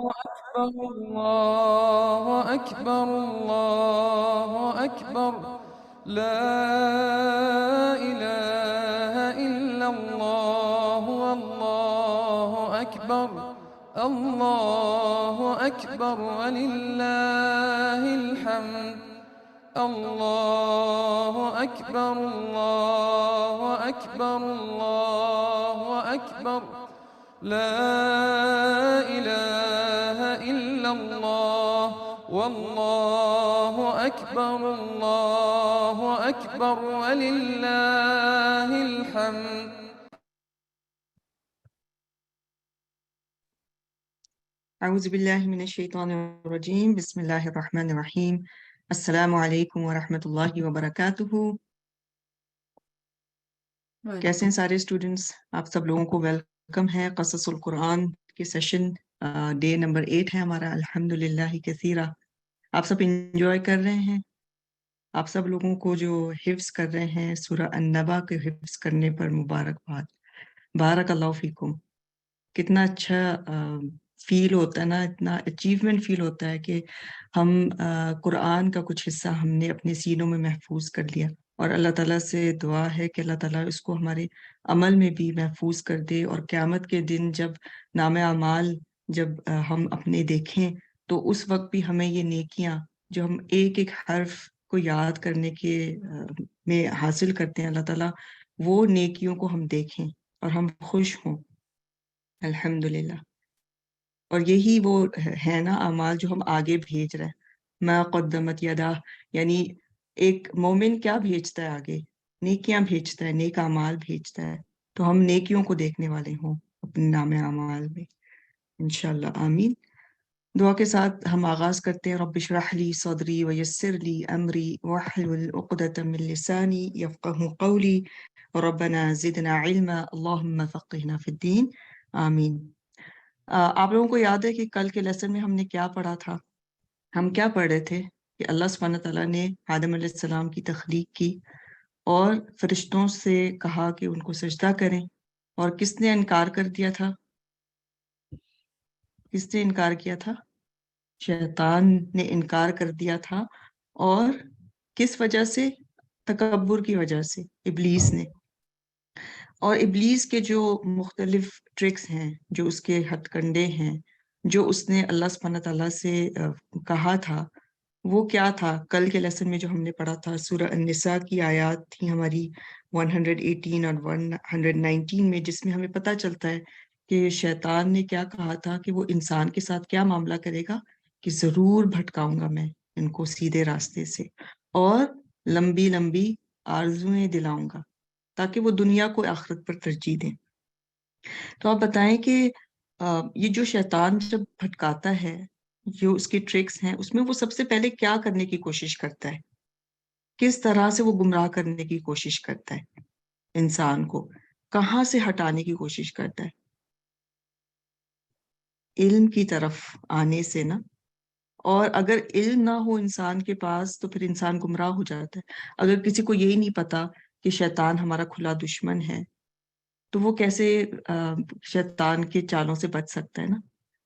الله أكبر الله أكبر لا إله إلا الله والله أكبر الله أكبر ولله الحمد الله أكبر الله أكبر الله أكبر لا إله إلا الله والله أكبر الله أكبر ولله الحمد. اعوذ باللہ من الشیطان الرجیم بسم اللہ الرحمن الرحیم السلام علیکم ورحمۃ اللہ وبرکاتہ. کیسے ہیں سارے اسٹوڈنٹس؟ آپ سب لوگوں کو ویلکم ہے. قصص القرآن کے سیشن ڈے نمبر 8 ہے ہمارا. الحمدللہ کثیرا. آپ سب انجوائے کر رہے ہیں؟ آپ سب لوگوں کو جو حفظ کر رہے ہیں سورہ النبا کے حفظ کرنے پر مبارکباد. بارک اللہ فیکم. کتنا اچھا فیل ہوتا ہے نا، اتنا اچیومنٹ فیل ہوتا ہے کہ ہم قرآن کا کچھ حصہ ہم نے اپنے سینوں میں محفوظ کر لیا. اور اللہ تعالیٰ سے دعا ہے کہ اللہ تعالیٰ اس کو ہمارے عمل میں بھی محفوظ کر دے، اور قیامت کے دن جب نام اعمال جب ہم اپنے دیکھیں تو اس وقت بھی ہمیں یہ نیکیاں جو ہم ایک ایک حرف کو یاد کرنے کے میں حاصل کرتے ہیں، اللہ تعالیٰ وہ نیکیوں کو ہم دیکھیں اور ہم خوش ہوں. الحمدللہ. اور یہی وہ ہے نا اعمال جو ہم آگے بھیج رہے ہیں. ما قدمت یدا، یعنی ایک مومن کیا بھیجتا ہے آگے؟ نیکیاں بھیجتا ہے، نیک اعمال بھیجتا ہے. تو ہم نیکیوں کو دیکھنے والے ہوں اپنے نام اعمال میں انشاءاللہ. آمین. دعا کے ساتھ ہم آغاز کرتے ہیں. رب اشرح لی صدری ویسر لی امری واحلل عقدۃ من لسانی یفقہوا قولی ربنا زدنا علما اللہم فقہنا فی الدین. آمین. آپ لوگوں کو یاد ہے کہ کل کے لیسن میں ہم نے کیا پڑھا تھا؟ ہم کیا پڑھ رہے تھے کہ اللہ سبحانہ تعالیٰ نے آدم علیہ السلام کی تخلیق کی اور فرشتوں سے کہا کہ ان کو سجدہ کریں، اور کس نے انکار کر دیا تھا؟ کس نے انکار کیا تھا؟ شیطان نے انکار کر دیا تھا. اور کس وجہ سے؟ تکبر کی وجہ سے، ابلیس نے. اور ابلیس کے جو مختلف ٹرکس ہیں، جو اس کے ہتھ کنڈے ہیں، جو اس نے اللہ سبحانہ تعالیٰ سے کہا تھا، وہ کیا تھا؟ کل کے لیسن میں جو ہم نے پڑھا تھا سورہ النساء کی آیات تھی ہماری 118 اور 119 میں، جس میں ہمیں پتہ چلتا ہے کہ شیطان نے کیا کہا تھا کہ وہ انسان کے ساتھ کیا معاملہ کرے گا کہ ضرور بھٹکاؤں گا میں ان کو سیدھے راستے سے، اور لمبی لمبی آرزویں دلاؤں گا تاکہ وہ دنیا کو آخرت پر ترجیح دیں. تو آپ بتائیں کہ یہ جو شیطان جب بھٹکاتا ہے، جو اس کی ٹرکس ہیں، اس میں وہ سب سے پہلے کیا کرنے کی کوشش کرتا ہے؟ کس طرح سے وہ گمراہ کرنے کی کوشش کرتا ہے انسان کو؟ کہاں سے ہٹانے کی کوشش کرتا ہے؟ علم کی طرف آنے سے نا. اور اگر علم نہ ہو انسان کے پاس تو پھر انسان گمراہ ہو جاتا ہے. اگر کسی کو یہی نہیں پتا کہ شیطان ہمارا کھلا دشمن ہے تو وہ کیسے شیطان کے چالوں سے بچ سکتا ہے نا.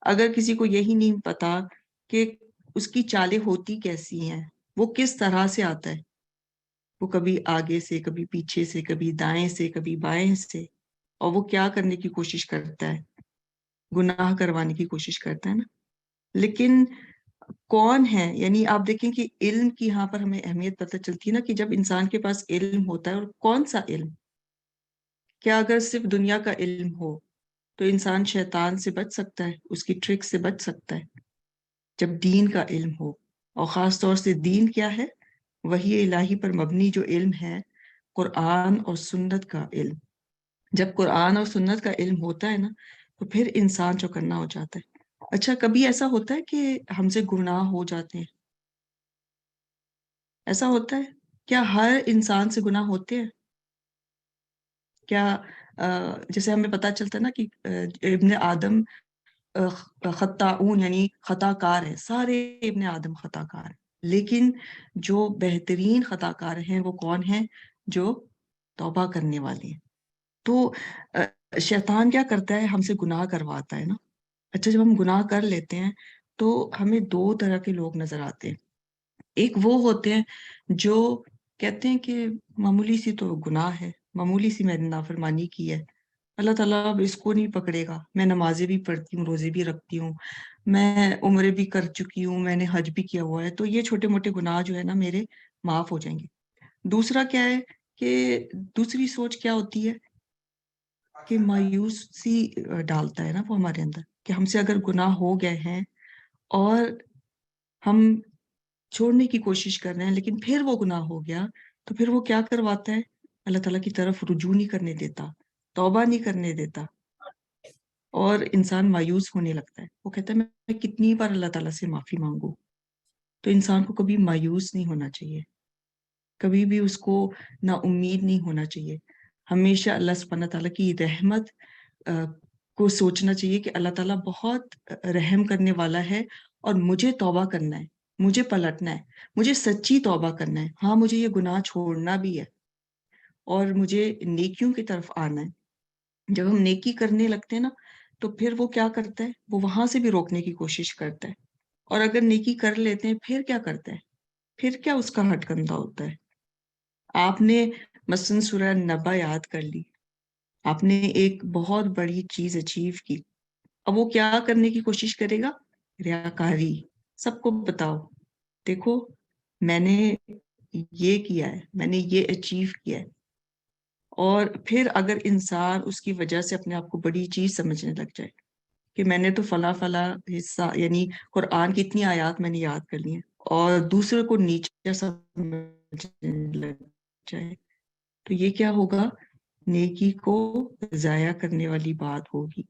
اگر کسی کو یہی نہیں پتا کہ اس کی چالیں ہوتی کیسی ہیں، وہ کس طرح سے آتا ہے، وہ کبھی آگے سے، کبھی پیچھے سے، کبھی دائیں سے، کبھی بائیں سے، اور وہ کیا کرنے کی کوشش کرتا ہے؟ گناہ کروانے کی کوشش کرتا ہے نا. لیکن کون ہے؟ یعنی آپ دیکھیں کہ علم کی یہاں پر ہمیں اہمیت پتہ چلتی ہے نا، کہ جب انسان کے پاس علم ہوتا ہے، اور کون سا علم؟ کیا اگر صرف دنیا کا علم ہو تو انسان شیطان سے بچ سکتا ہے، اس کی ٹرک سے بچ سکتا ہے؟ جب دین کا علم ہو، اور خاص طور سے دین کیا ہے؟ وحی الہی پر مبنی جو علم ہے، قرآن اور سنت کا علم. جب قرآن اور سنت کا علم ہوتا ہے نا تو پھر انسان چوکنا ہو جاتا ہے. اچھا، کبھی ایسا ہوتا ہے کہ ہم سے گناہ ہو جاتے ہیں؟ ایسا ہوتا ہے؟ کیا ہر انسان سے گناہ ہوتے ہیں؟ کیا جیسے ہمیں پتہ چلتا ہے نا کہ ابن آدم خطاؤن یعنی خطا کار ہے، سارے ابن آدم خطا کار ہیں، لیکن جو بہترین خطا کار ہیں وہ کون ہیں؟ جو توبہ کرنے والے ہیں. تو شیطان کیا کرتا ہے؟ ہم سے گناہ کرواتا ہے نا. اچھا، جب ہم گناہ کر لیتے ہیں تو ہمیں دو طرح کے لوگ نظر آتے ہیں. ایک وہ ہوتے ہیں جو کہتے ہیں کہ معمولی سی تو گناہ ہے، معمولی سی میں نے نافرمانی کی ہے، اللہ تعالیٰ اب اس کو نہیں پکڑے گا، میں نمازیں بھی پڑھتی ہوں، روزے بھی رکھتی ہوں، میں عمرے بھی کر چکی ہوں، میں نے حج بھی کیا ہوا ہے، تو یہ چھوٹے موٹے گناہ جو ہے نا میرے معاف ہو جائیں گے. دوسرا کیا ہے کہ دوسری سوچ کیا ہوتی ہے کہ مایوسی ڈالتا ہے نا وہ ہمارے اندر کہ ہم سے اگر گناہ ہو گئے ہیں اور ہم چھوڑنے کی کوشش کر رہے ہیں لیکن پھر وہ گناہ ہو گیا، تو پھر وہ کیا کرواتا ہے؟ اللہ تعالیٰ کی طرف رجوع نہیں کرنے دیتا، توبہ نہیں کرنے دیتا، اور انسان مایوس ہونے لگتا ہے. وہ کہتا ہے میں کتنی بار اللہ تعالیٰ سے معافی مانگوں. تو انسان کو کبھی مایوس نہیں ہونا چاہیے، کبھی بھی اس کو نا امید نہیں ہونا چاہیے. ہمیشہ اللہ سبحانہ تعالیٰ کی رحمت کو سوچنا چاہیے کہ اللہ تعالیٰ بہت رحم کرنے والا ہے اور مجھے توبہ کرنا ہے، مجھے پلٹنا ہے، مجھے سچی توبہ کرنا ہے. ہاں مجھے یہ گناہ چھوڑنا بھی ہے اور مجھے نیکیوں کی طرف آنا ہے. جب ہم نیکی کرنے لگتے ہیں نا تو پھر وہ کیا کرتا ہے؟ وہ وہاں سے بھی روکنے کی کوشش کرتا ہے. اور اگر نیکی کر لیتے ہیں پھر کیا کرتا ہے؟ پھر کیا اس کا ہٹ کندہ ہوتا ہے؟ آپ نے مثلاً سورہ نبا یاد کر لی، آپ نے ایک بہت بڑی چیز اچیو کی، اب وہ کیا کرنے کی کوشش کرے گا؟ ریاکاری. سب کو بتاؤ دیکھو میں نے یہ کیا ہے، میں نے یہ اچیو کیا ہے. اور پھر اگر انسان اس کی وجہ سے اپنے آپ کو بڑی چیز سمجھنے لگ جائے کہ میں نے تو فلاں فلاں حصہ یعنی قرآن کی اتنی آیات میں نے یاد کر لی ہیں، اور دوسرے کو نیچا سمجھنے لگ جائے، تو یہ کیا ہوگا؟ نیکی کو ضائع کرنے والی بات ہوگی.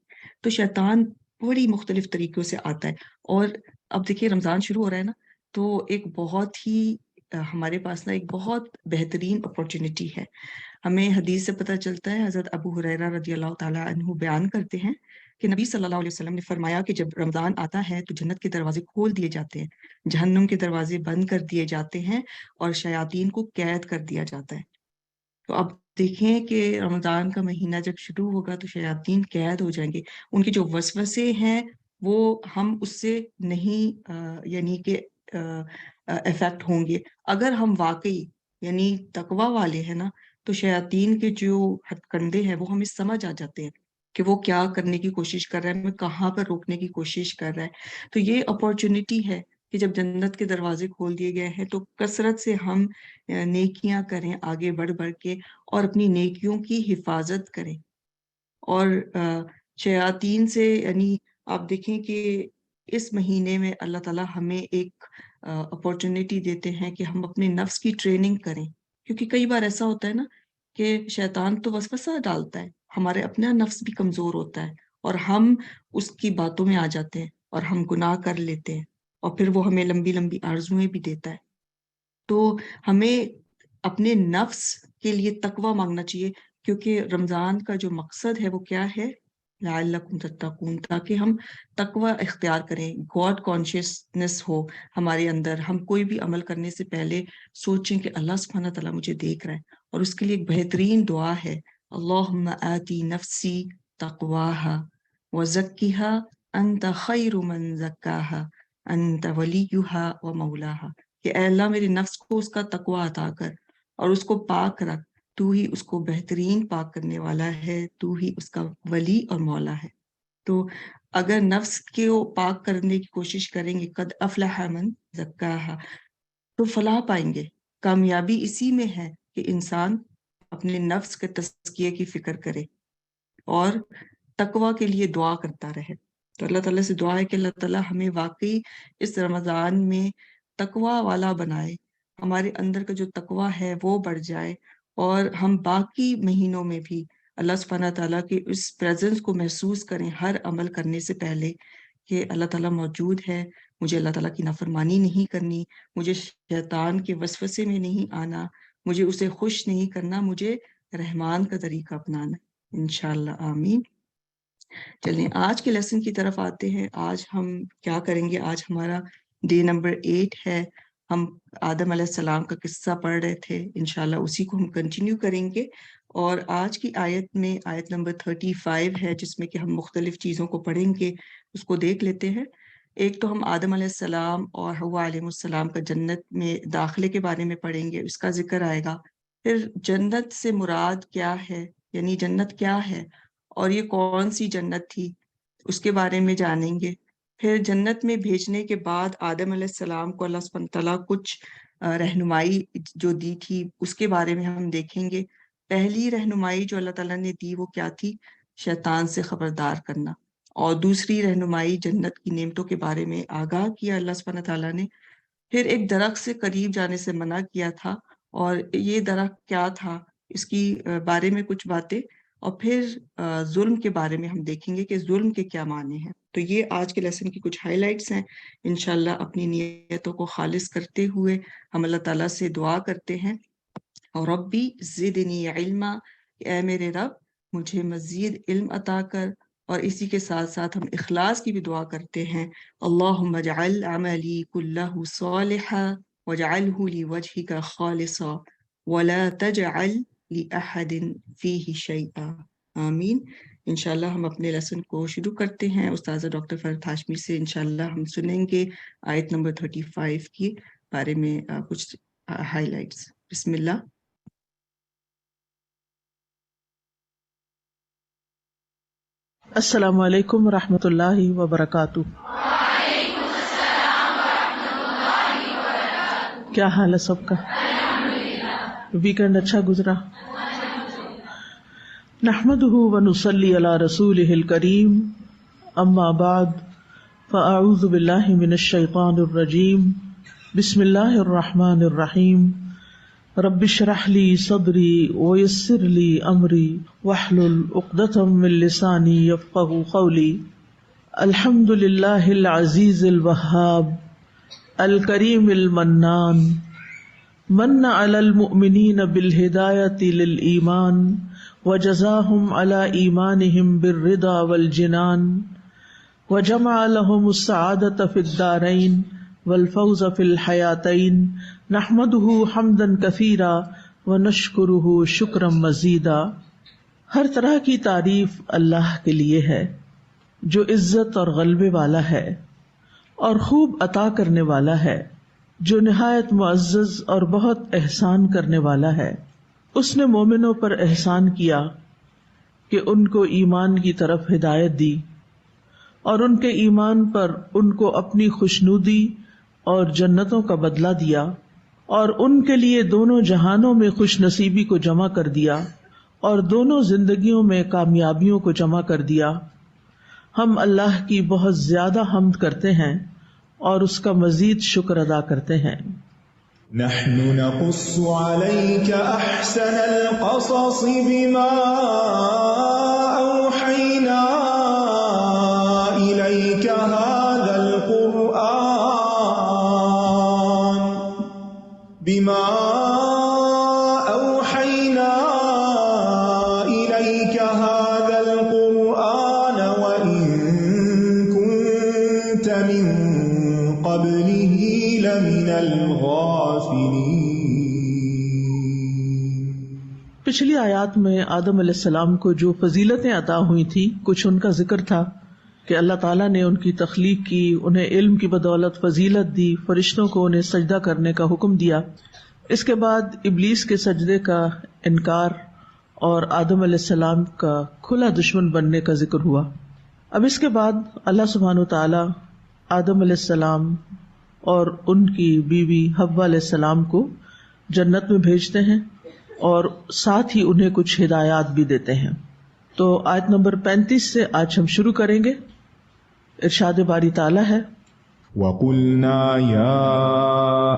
تو شیطان بڑی مختلف طریقوں سے آتا ہے. اور اب دیکھیے رمضان شروع ہو رہا ہے نا، تو ایک بہت ہی ہمارے پاس نا ایک بہت بہترین اپورچونٹی ہے. ہمیں حدیث سے پتہ چلتا ہے، حضرت ابو ہریرہ رضی اللہ تعالیٰ عنہ بیان کرتے ہیں کہ نبی صلی اللہ علیہ وسلم نے فرمایا کہ جب رمضان آتا ہے تو جنت کے دروازے کھول دیے جاتے ہیں، جہنم کے دروازے بند کر دیے جاتے ہیں، اور شیاطین کو قید کر دیا جاتا ہے. تو اب دیکھیں کہ رمضان کا مہینہ جب شروع ہوگا تو شیاطین قید ہو جائیں گے. ان کے جو وسوسے ہیں وہ ہم اس سے نہیں یعنی کہ افیکٹ ہوں گے. اگر ہم واقعی یعنی تقوی والے ہیں نا تو شیاطین کے جو ہتھ کنڈے ہیں وہ ہمیں سمجھ آ جاتے ہیں کہ وہ کیا کرنے کی کوشش کر رہا ہے، ہمیں کہاں پر روکنے کی کوشش کر رہا ہے. تو یہ اپورچونٹی ہے کہ جب جنت کے دروازے کھول دیے گئے ہیں تو کثرت سے ہم نیکیاں کریں آگے بڑھ بڑھ کے، اور اپنی نیکیوں کی حفاظت کریں. اور شیاطین سے یعنی آپ دیکھیں کہ اس مہینے میں اللہ تعالیٰ ہمیں ایک اپورچونٹی دیتے ہیں کہ ہم اپنے نفس کی ٹریننگ کریں. کیونکہ کئی بار ایسا ہوتا ہے نا کہ شیطان تو وسوسہ ڈالتا ہے، ہمارے اپنا نفس بھی کمزور ہوتا ہے اور ہم اس کی باتوں میں آ جاتے ہیں اور ہم گناہ کر لیتے ہیں، اور پھر وہ ہمیں لمبی لمبی آرزویں بھی دیتا ہے. تو ہمیں اپنے نفس کے لیے تقوی مانگنا چاہیے، کیونکہ رمضان کا جو مقصد ہے وہ کیا ہے؟ لعلکم تتقون، تاکہ ہم تقوی اختیار کریں، گاڈ کانشیسنس ہو ہمارے اندر. ہم کوئی بھی عمل کرنے سے پہلے سوچیں کہ اللہ سبحانہ تعالیٰ مجھے دیکھ رہا ہے. اور اس کے لیے ایک بہترین دعا ہے، اللہم آتی نفسی تقواہا وزکیہا انت خیر من زکاہا انت ولیہا ومولاہا، کہ اے اللہ میرے نفس کو اس کا تقوی عطا کر اور اس کو پاک رکھ، تو ہی اس کو بہترین پاک کرنے والا ہے، تو ہی اس کا ولی اور مولا ہے. تو اگر نفس کو پاک کرنے کی کوشش کریں گے، قد افلح من زکاہا، تو فلاح پائیں گے. کامیابی اسی میں ہے کہ انسان اپنے نفس کے تزکیے کی فکر کرے اور تقوی کے لیے دعا کرتا رہے. تو اللہ تعالیٰ سے دعا ہے کہ اللہ تعالیٰ ہمیں واقعی اس رمضان میں تقوی والا بنائے، ہمارے اندر کا جو تقوی ہے وہ بڑھ جائے، اور ہم باقی مہینوں میں بھی اللہ سبحانہ تعالیٰ کی اس پریزنس کو محسوس کریں ہر عمل کرنے سے پہلے کہ اللہ تعالیٰ موجود ہے، مجھے اللہ تعالیٰ کی نافرمانی نہیں کرنی، مجھے شیطان کے وسوسے میں نہیں آنا، مجھے اسے خوش نہیں کرنا، مجھے رحمان کا طریقہ اپنانا. انشاءاللہ آمین. چلیں آج کے لیسن کی طرف آتے ہیں. آج ہم کیا کریں گے؟ آج ہمارا ڈے نمبر 8 ہے. ہم آدم علیہ السلام کا قصہ پڑھ رہے تھے، انشاءاللہ اسی کو ہم کنٹینیو کریں گے. اور آج کی آیت میں آیت نمبر 35 ہے جس میں کہ ہم مختلف چیزوں کو پڑھیں گے. اس کو دیکھ لیتے ہیں۔ ایک تو ہم آدم علیہ السلام اور حوا علیہ السلام کا جنت میں داخلے کے بارے میں پڑھیں گے، اس کا ذکر آئے گا۔ پھر جنت سے مراد کیا ہے، یعنی جنت کیا ہے اور یہ کون سی جنت تھی، اس کے بارے میں جانیں گے۔ پھر جنت میں بھیجنے کے بعد آدم علیہ السلام کو اللہ سبحانہ تعالیٰ کچھ رہنمائی جو دی تھی اس کے بارے میں ہم دیکھیں گے۔ پہلی رہنمائی جو اللہ تعالیٰ نے دی وہ کیا تھی؟ شیطان سے خبردار کرنا۔ اور دوسری رہنمائی جنت کی نعمتوں کے بارے میں آگاہ کیا اللہ سبحانہ تعالیٰ نے۔ پھر ایک درخت سے قریب جانے سے منع کیا تھا، اور یہ درخت کیا تھا اس کی بارے میں کچھ باتیں، اور پھر ظلم کے بارے میں ہم دیکھیں گے کہ ظلم کے کیا معنی ہیں۔ تو یہ آج کے لیسن کی کچھ ہائی لائٹس ہیں۔ انشاءاللہ اپنی نیتوں کو خالص کرتے ہوئے ہم اللہ تعالیٰ سے دعا کرتے ہیں، اور ربی زدنی علما، اے میرے رب مجھے مزید علم عطا کر۔ اور اسی کے ساتھ ساتھ ہم اخلاص کی بھی دعا کرتے ہیں، اللہم اجعل عملی کلہ صالحا واجعلہ لوجہک خالصا ولا تجعل لأحد فیہ شیئا، آمین۔ انشاءاللہ ہم اپنے لیسن کو شروع کرتے ہیں۔ استاذہ ڈاکٹر فرحت ہاشمی سے انشاءاللہ ہم سنیں گے آیت نمبر 35 کی بارے میں کچھ ہائی لائٹس۔ بسم اللہ۔ السلام علیکم ورحمۃ اللہ وبرکاتہ۔ کیا حال ہے سب کا؟ ویکینڈ اچھا گزرا؟ نحمده ونصلی علی رسولہ الکریم، اما بعد فاعوذ باللہ من الشیطان الرجیم، بسم اللہ الرحمن الرحیم۔ رب اشرح لی صدری ویسر لی امری واحلل عقدۃ من لسانی یفقہوا قولی۔ الحمد للہ العزیز الوہاب الکریم المنان، من علی المؤمنین بالہدایۃ للایمان وجزاہم علی ایمانہم بالرضا والجنان، وجمع لهم السعادۃ فی الدارین والفوز فی الحیاتین، نحمدہ حمدا کثیرا ونشکرہ شکرا مزیدا۔ ہر طرح کی تعریف اللہ کے لیے ہے جو عزت اور غلبے والا ہے اور خوب عطا کرنے والا ہے، جو نہایت معزز اور بہت احسان کرنے والا ہے۔ اس نے مومنوں پر احسان کیا کہ ان کو ایمان کی طرف ہدایت دی، اور ان کے ایمان پر ان کو اپنی خوشنودی اور جنتوں کا بدلہ دیا، اور ان کے لیے دونوں جہانوں میں خوش نصیبی کو جمع کر دیا اور دونوں زندگیوں میں کامیابیوں کو جمع کر دیا۔ ہم اللہ کی بہت زیادہ حمد کرتے ہیں اور اس کا مزید شکر ادا کرتے ہیں۔ نحن نقص عليك أحسن القصص بما أوحينا إليك هذا القرآن وإن كنت من قبله لمن الغافلين۔ پچھلی آیات میں آدم علیہ السلام کو جو فضیلتیں عطا ہوئی تھی، کچھ ان کا ذکر تھا کہ اللہ تعالیٰ نے ان کی تخلیق کی، انہیں علم کی بدولت فضیلت دی، فرشتوں کو انہیں سجدہ کرنے کا حکم دیا۔ اس کے بعد ابلیس کے سجدے کا انکار اور آدم علیہ السلام کا کھلا دشمن بننے کا ذکر ہوا۔ اب اس کے بعد اللہ سبحانہ وتعالیٰ آدم علیہ السلام اور ان کی بیوی حوا علیہ السلام کو جنت میں بھیجتے ہیں اور ساتھ ہی انہیں کچھ ہدایات بھی دیتے ہیں۔ تو آیت نمبر 35 سے آج ہم شروع کریں گے۔ ارشاد باری تعالیٰ ہے، وَقُلْنَا يَا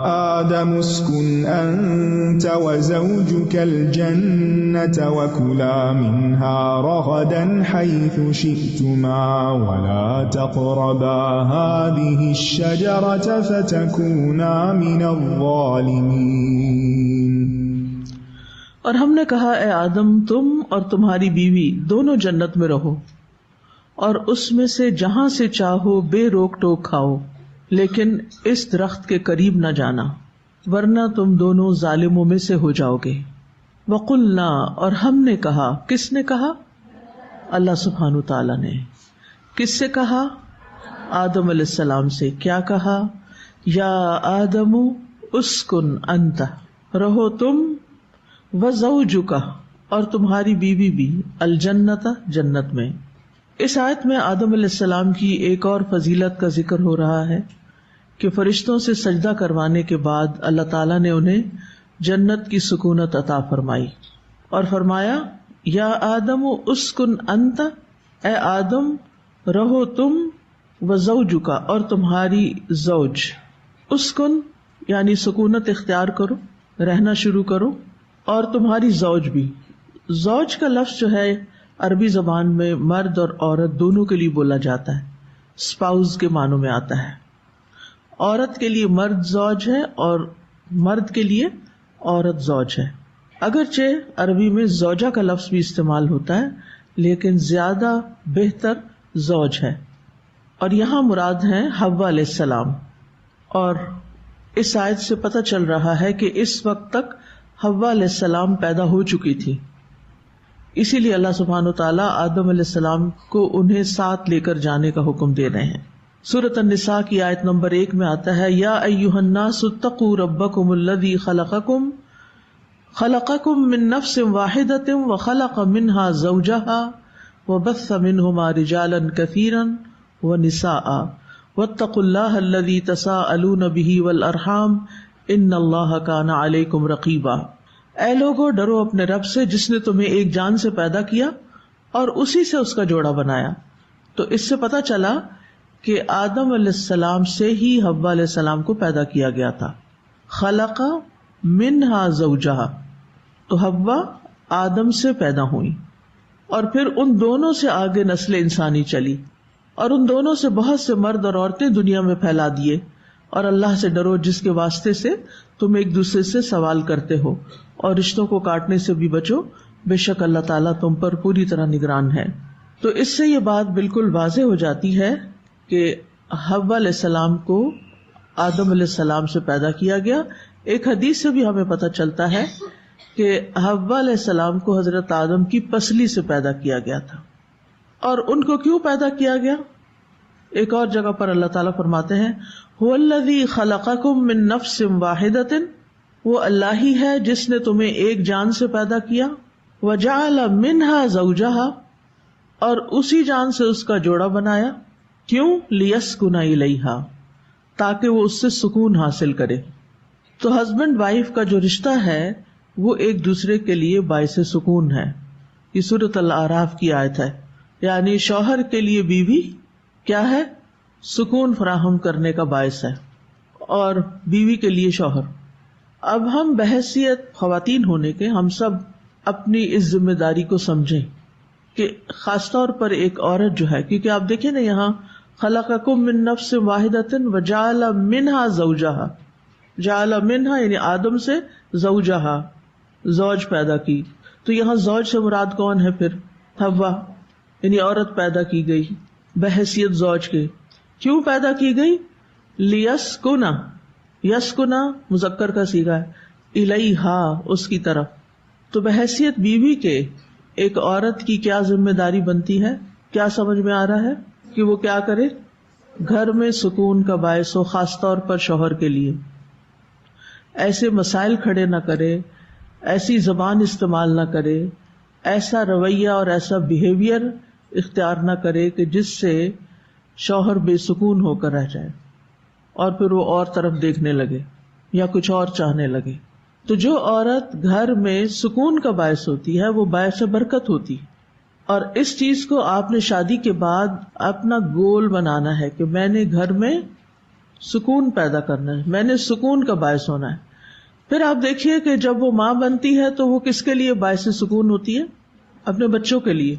آدَمُ اسْكُنْ أَنْتَ وَزَوْجُكَ الْجَنَّةَ وَكُلَا مِنْهَا رَغَدًا حَيْثُ شِئْتُمَا وَلَا تَقْرَبَا هَذِهِ الشَّجَرَةَ فَتَكُونَا مِنَ الظَّالِمِينَ۔ اور ہم نے کہا اے آدم، تم اور تمہاری بیوی دونوں جنت میں رہو، اور اس میں سے جہاں سے چاہو بے روک ٹوک کھاؤ، لیکن اس درخت کے قریب نہ جانا، ورنہ تم دونوں ظالموں میں سے ہو جاؤ گے۔ وَقُلْنَا، اور ہم نے کہا، کس نے کہا؟ اللہ سبحانہ تعالیٰ نے۔ کس سے کہا؟ آدم علیہ السلام سے کیا کہا؟ یا آدم اسکن انت، رہو تم، وزوجک، اور تمہاری بیوی بھی، الجنت، جنت میں۔ اس آیت میں آدم علیہ السلام کی ایک اور فضیلت کا ذکر ہو رہا ہے کہ فرشتوں سے سجدہ کروانے کے بعد اللہ تعالیٰ نے انہیں جنت کی سکونت عطا فرمائی اور فرمایا یا آدم اسکن انت، اے آدم رہو تم، وزوجک، اور تمہاری زوج۔ اسکن یعنی سکونت اختیار کرو، رہنا شروع کرو، اور تمہاری زوج بھی۔ زوج کا لفظ جو ہے عربی زبان میں مرد اور عورت دونوں کے لیے بولا جاتا ہے، اسپاؤز کے معنوں میں آتا ہے۔ عورت کے لیے مرد زوج ہے اور مرد کے لیے عورت زوج ہے۔ اگرچہ عربی میں زوجہ کا لفظ بھی استعمال ہوتا ہے لیکن زیادہ بہتر زوج ہے، اور یہاں مراد ہیں حوا علیہ السلام۔ اور اس آیت سے پتہ چل رہا ہے کہ اس وقت تک حوا علیہ السلام پیدا ہو چکی تھی، اسی لیے اللہ سبحانہ وتعالیٰ آدم علیہ السلام کو انہیں ساتھ لے کر جانے کا حکم دے رہے ہیں۔ سورۃ النساء کی آیت نمبر 1 میں آتا ہے یا ایھا الناس اتقوا ربکم الذی خلقکم من نفس واحدۃ وخلق منها زوجها وبث منهما رجالا کثیرا ونساء واتقوا اللہ الذی تساءلون به والارحام ان اللہ کان علیکم رقیبا۔ اے لوگو، ڈرو اپنے رب سے جس نے تمہیں ایک جان سے پیدا کیا اور اسی سے اس کا جوڑا بنایا۔ تو اس سے پتہ چلا کہ آدم علیہ السلام سے ہی حوا علیہ السلام کو پیدا کیا گیا تھا۔ خلق منہا زوجہا، تو حوا آدم سے پیدا ہوئی اور پھر ان دونوں سے آگے نسل انسانی چلی، اور ان دونوں سے بہت سے مرد اور عورتیں دنیا میں پھیلا دیے۔ اور اللہ سے ڈرو جس کے واسطے سے تم ایک دوسرے سے سوال کرتے ہو، اور رشتوں کو کاٹنے سے بھی بچو، بے شک اللہ تعالیٰ تم پر پوری طرح نگران ہے۔ تو اس سے یہ بات بالکل واضح ہو جاتی ہے کہ حوا علیہ السلام کو آدم علیہ السلام سے پیدا کیا گیا۔ ایک حدیث سے بھی ہمیں پتہ چلتا ہے کہ حوا علیہ السلام کو حضرت آدم کی پسلی سے پیدا کیا گیا تھا۔ اور ان کو کیوں پیدا کیا گیا؟ ایک اور جگہ پر اللہ تعالیٰ فرماتے ہیں هو الذی خلقکم من نفس واحدۃ، وہ اللہ ہی ہے جس نے تمہیں ایک جان سے پیدا کیا، وجعل منہا زوجہا، اور اسی جان سے اس کا جوڑا بنایا۔ کیوں؟ لیسکن الیہا، تاکہ وہ اس سے سکون حاصل کرے۔ تو ہسبینڈ وائف کا جو رشتہ ہے وہ ایک دوسرے کے لیے باعث سکون ہے۔ یہ سورۃ الاعراف کی آیت ہے، یعنی شوہر کے لیے بیوی کیا ہے؟ سکون فراہم کرنے کا باعث ہے، اور بیوی کے لیے شوہر۔ اب ہم بحیثیت خواتین ہونے کے ہم سب اپنی اس ذمہ داری کو سمجھیں کہ خاص طور پر ایک عورت جو ہے، کیونکہ آپ دیکھیں نا یہاں خلقکم من نفس واحدۃ وجعل منہا زوجہا، جعل منہا یعنی آدم سے زوجہا، زوج پیدا کی۔ تو یہاں زوج سے مراد کون ہے؟ پھر حوا، یعنی عورت پیدا کی گئی بحیثیت زوج کے۔ کیوں پیدا کی گئی؟ لیسکنا، یسکنا مذکر کا صیغہ ہے، الیہا اس کی طرف۔ تو بحیثیت بیوی کے ایک عورت کی کیا ذمہ داری بنتی ہے؟ کیا سمجھ میں آ رہا ہے کہ وہ کیا کرے؟ گھر میں سکون کا باعث ہو، خاص طور پر شوہر کے لیے۔ ایسے مسائل کھڑے نہ کرے، ایسی زبان استعمال نہ کرے، ایسا رویہ اور ایسا بیہیویئر اختیار نہ کرے کہ جس سے شوہر بے سکون ہو کر رہ جائے اور پھر وہ اور طرف دیکھنے لگے یا کچھ اور چاہنے لگے۔ تو جو عورت گھر میں سکون کا باعث ہوتی ہے وہ باعث برکت ہوتی، اور اس چیز کو آپ نے شادی کے بعد اپنا گول بنانا ہے کہ میں نے گھر میں سکون پیدا کرنا ہے، میں نے سکون کا باعث ہونا ہے۔ پھر آپ دیکھیے کہ جب وہ ماں بنتی ہے تو وہ کس کے لیے باعث سکون ہوتی ہے؟ اپنے بچوں کے لیے۔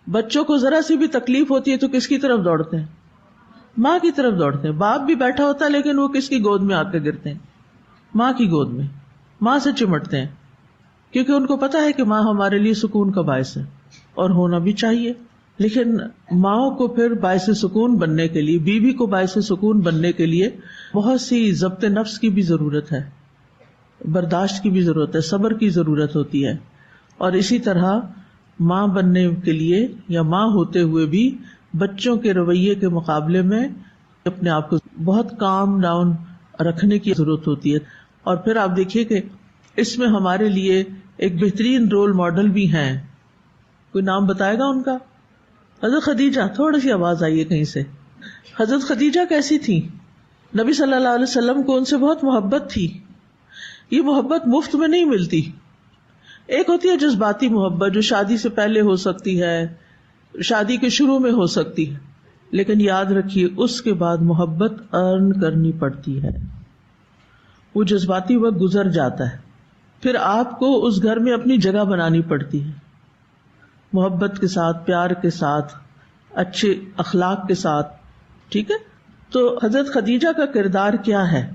بچوں کو ذرا سی بھی تکلیف ہوتی ہے تو کس کی طرف دوڑتے ہیں؟ ماں کی طرف دوڑتے ہیں۔ باپ بھی بیٹھا ہوتا ہے لیکن وہ کس کی گود میں آ کے گرتے ہیں؟ ماں کی گود میں، ماں سے چمٹتے ہیں، کیونکہ ان کو پتا ہے کہ ماں ہمارے لیے سکون کا باعث ہے اور ہونا بھی چاہیے۔ لیکن ماں کو پھر باعث سکون بننے کے لیے، بیوی کو باعث سکون بننے کے لیے بہت سی ضبط نفس کی بھی ضرورت ہے، برداشت کی بھی ضرورت ہے، صبر کی ضرورت ہوتی ہے۔ اور اسی طرح ماں بننے کے لیے یا ماں ہوتے ہوئے بھی بچوں کے رویے کے مقابلے میں اپنے آپ کو بہت کام ڈاؤن رکھنے کی ضرورت ہوتی ہے. اور پھر آپ دیکھیے کہ اس میں ہمارے لیے ایک بہترین رول ماڈل بھی ہیں. کوئی نام بتائے گا ان کا؟ حضرت خدیجہ. تھوڑی سی آواز آئی ہے کہیں سے. حضرت خدیجہ کیسی تھی؟ نبی صلی اللہ علیہ وسلم کو ان سے بہت محبت تھی. یہ محبت مفت میں نہیں ملتی. ایک ہوتی ہے جذباتی محبت جو شادی سے پہلے ہو سکتی ہے, شادی کے شروع میں ہو سکتی ہے, لیکن یاد رکھیے اس کے بعد محبت ارن کرنی پڑتی ہے. وہ جذباتی وقت گزر جاتا ہے, پھر آپ کو اس گھر میں اپنی جگہ بنانی پڑتی ہے, محبت کے ساتھ, پیار کے ساتھ, اچھے اخلاق کے ساتھ. ٹھیک ہے. تو حضرت خدیجہ کا کردار کیا ہے؟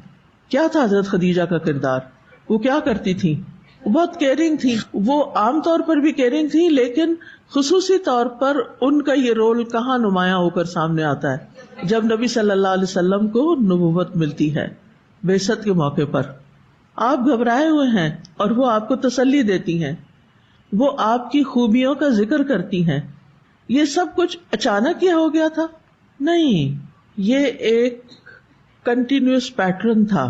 کیا تھا حضرت خدیجہ کا کردار؟ وہ کیا کرتی تھی؟ وہ بہت کیئرنگ تھی. وہ عام طور پر بھی کیئرنگ تھی, لیکن خصوصی طور پر ان کا یہ رول کہاں نمایاں ہو کر سامنے آتا ہے؟ جب نبی صلی اللہ علیہ وسلم کو نبوت ملتی ہے, بعثت کے موقع پر. آپ گھبرائے ہوئے ہیں اور وہ آپ کو تسلی دیتی ہیں, وہ آپ کی خوبیوں کا ذکر کرتی ہیں. یہ سب کچھ اچانک ہی ہو گیا تھا؟ نہیں, یہ ایک کنٹینیوس پیٹرن تھا,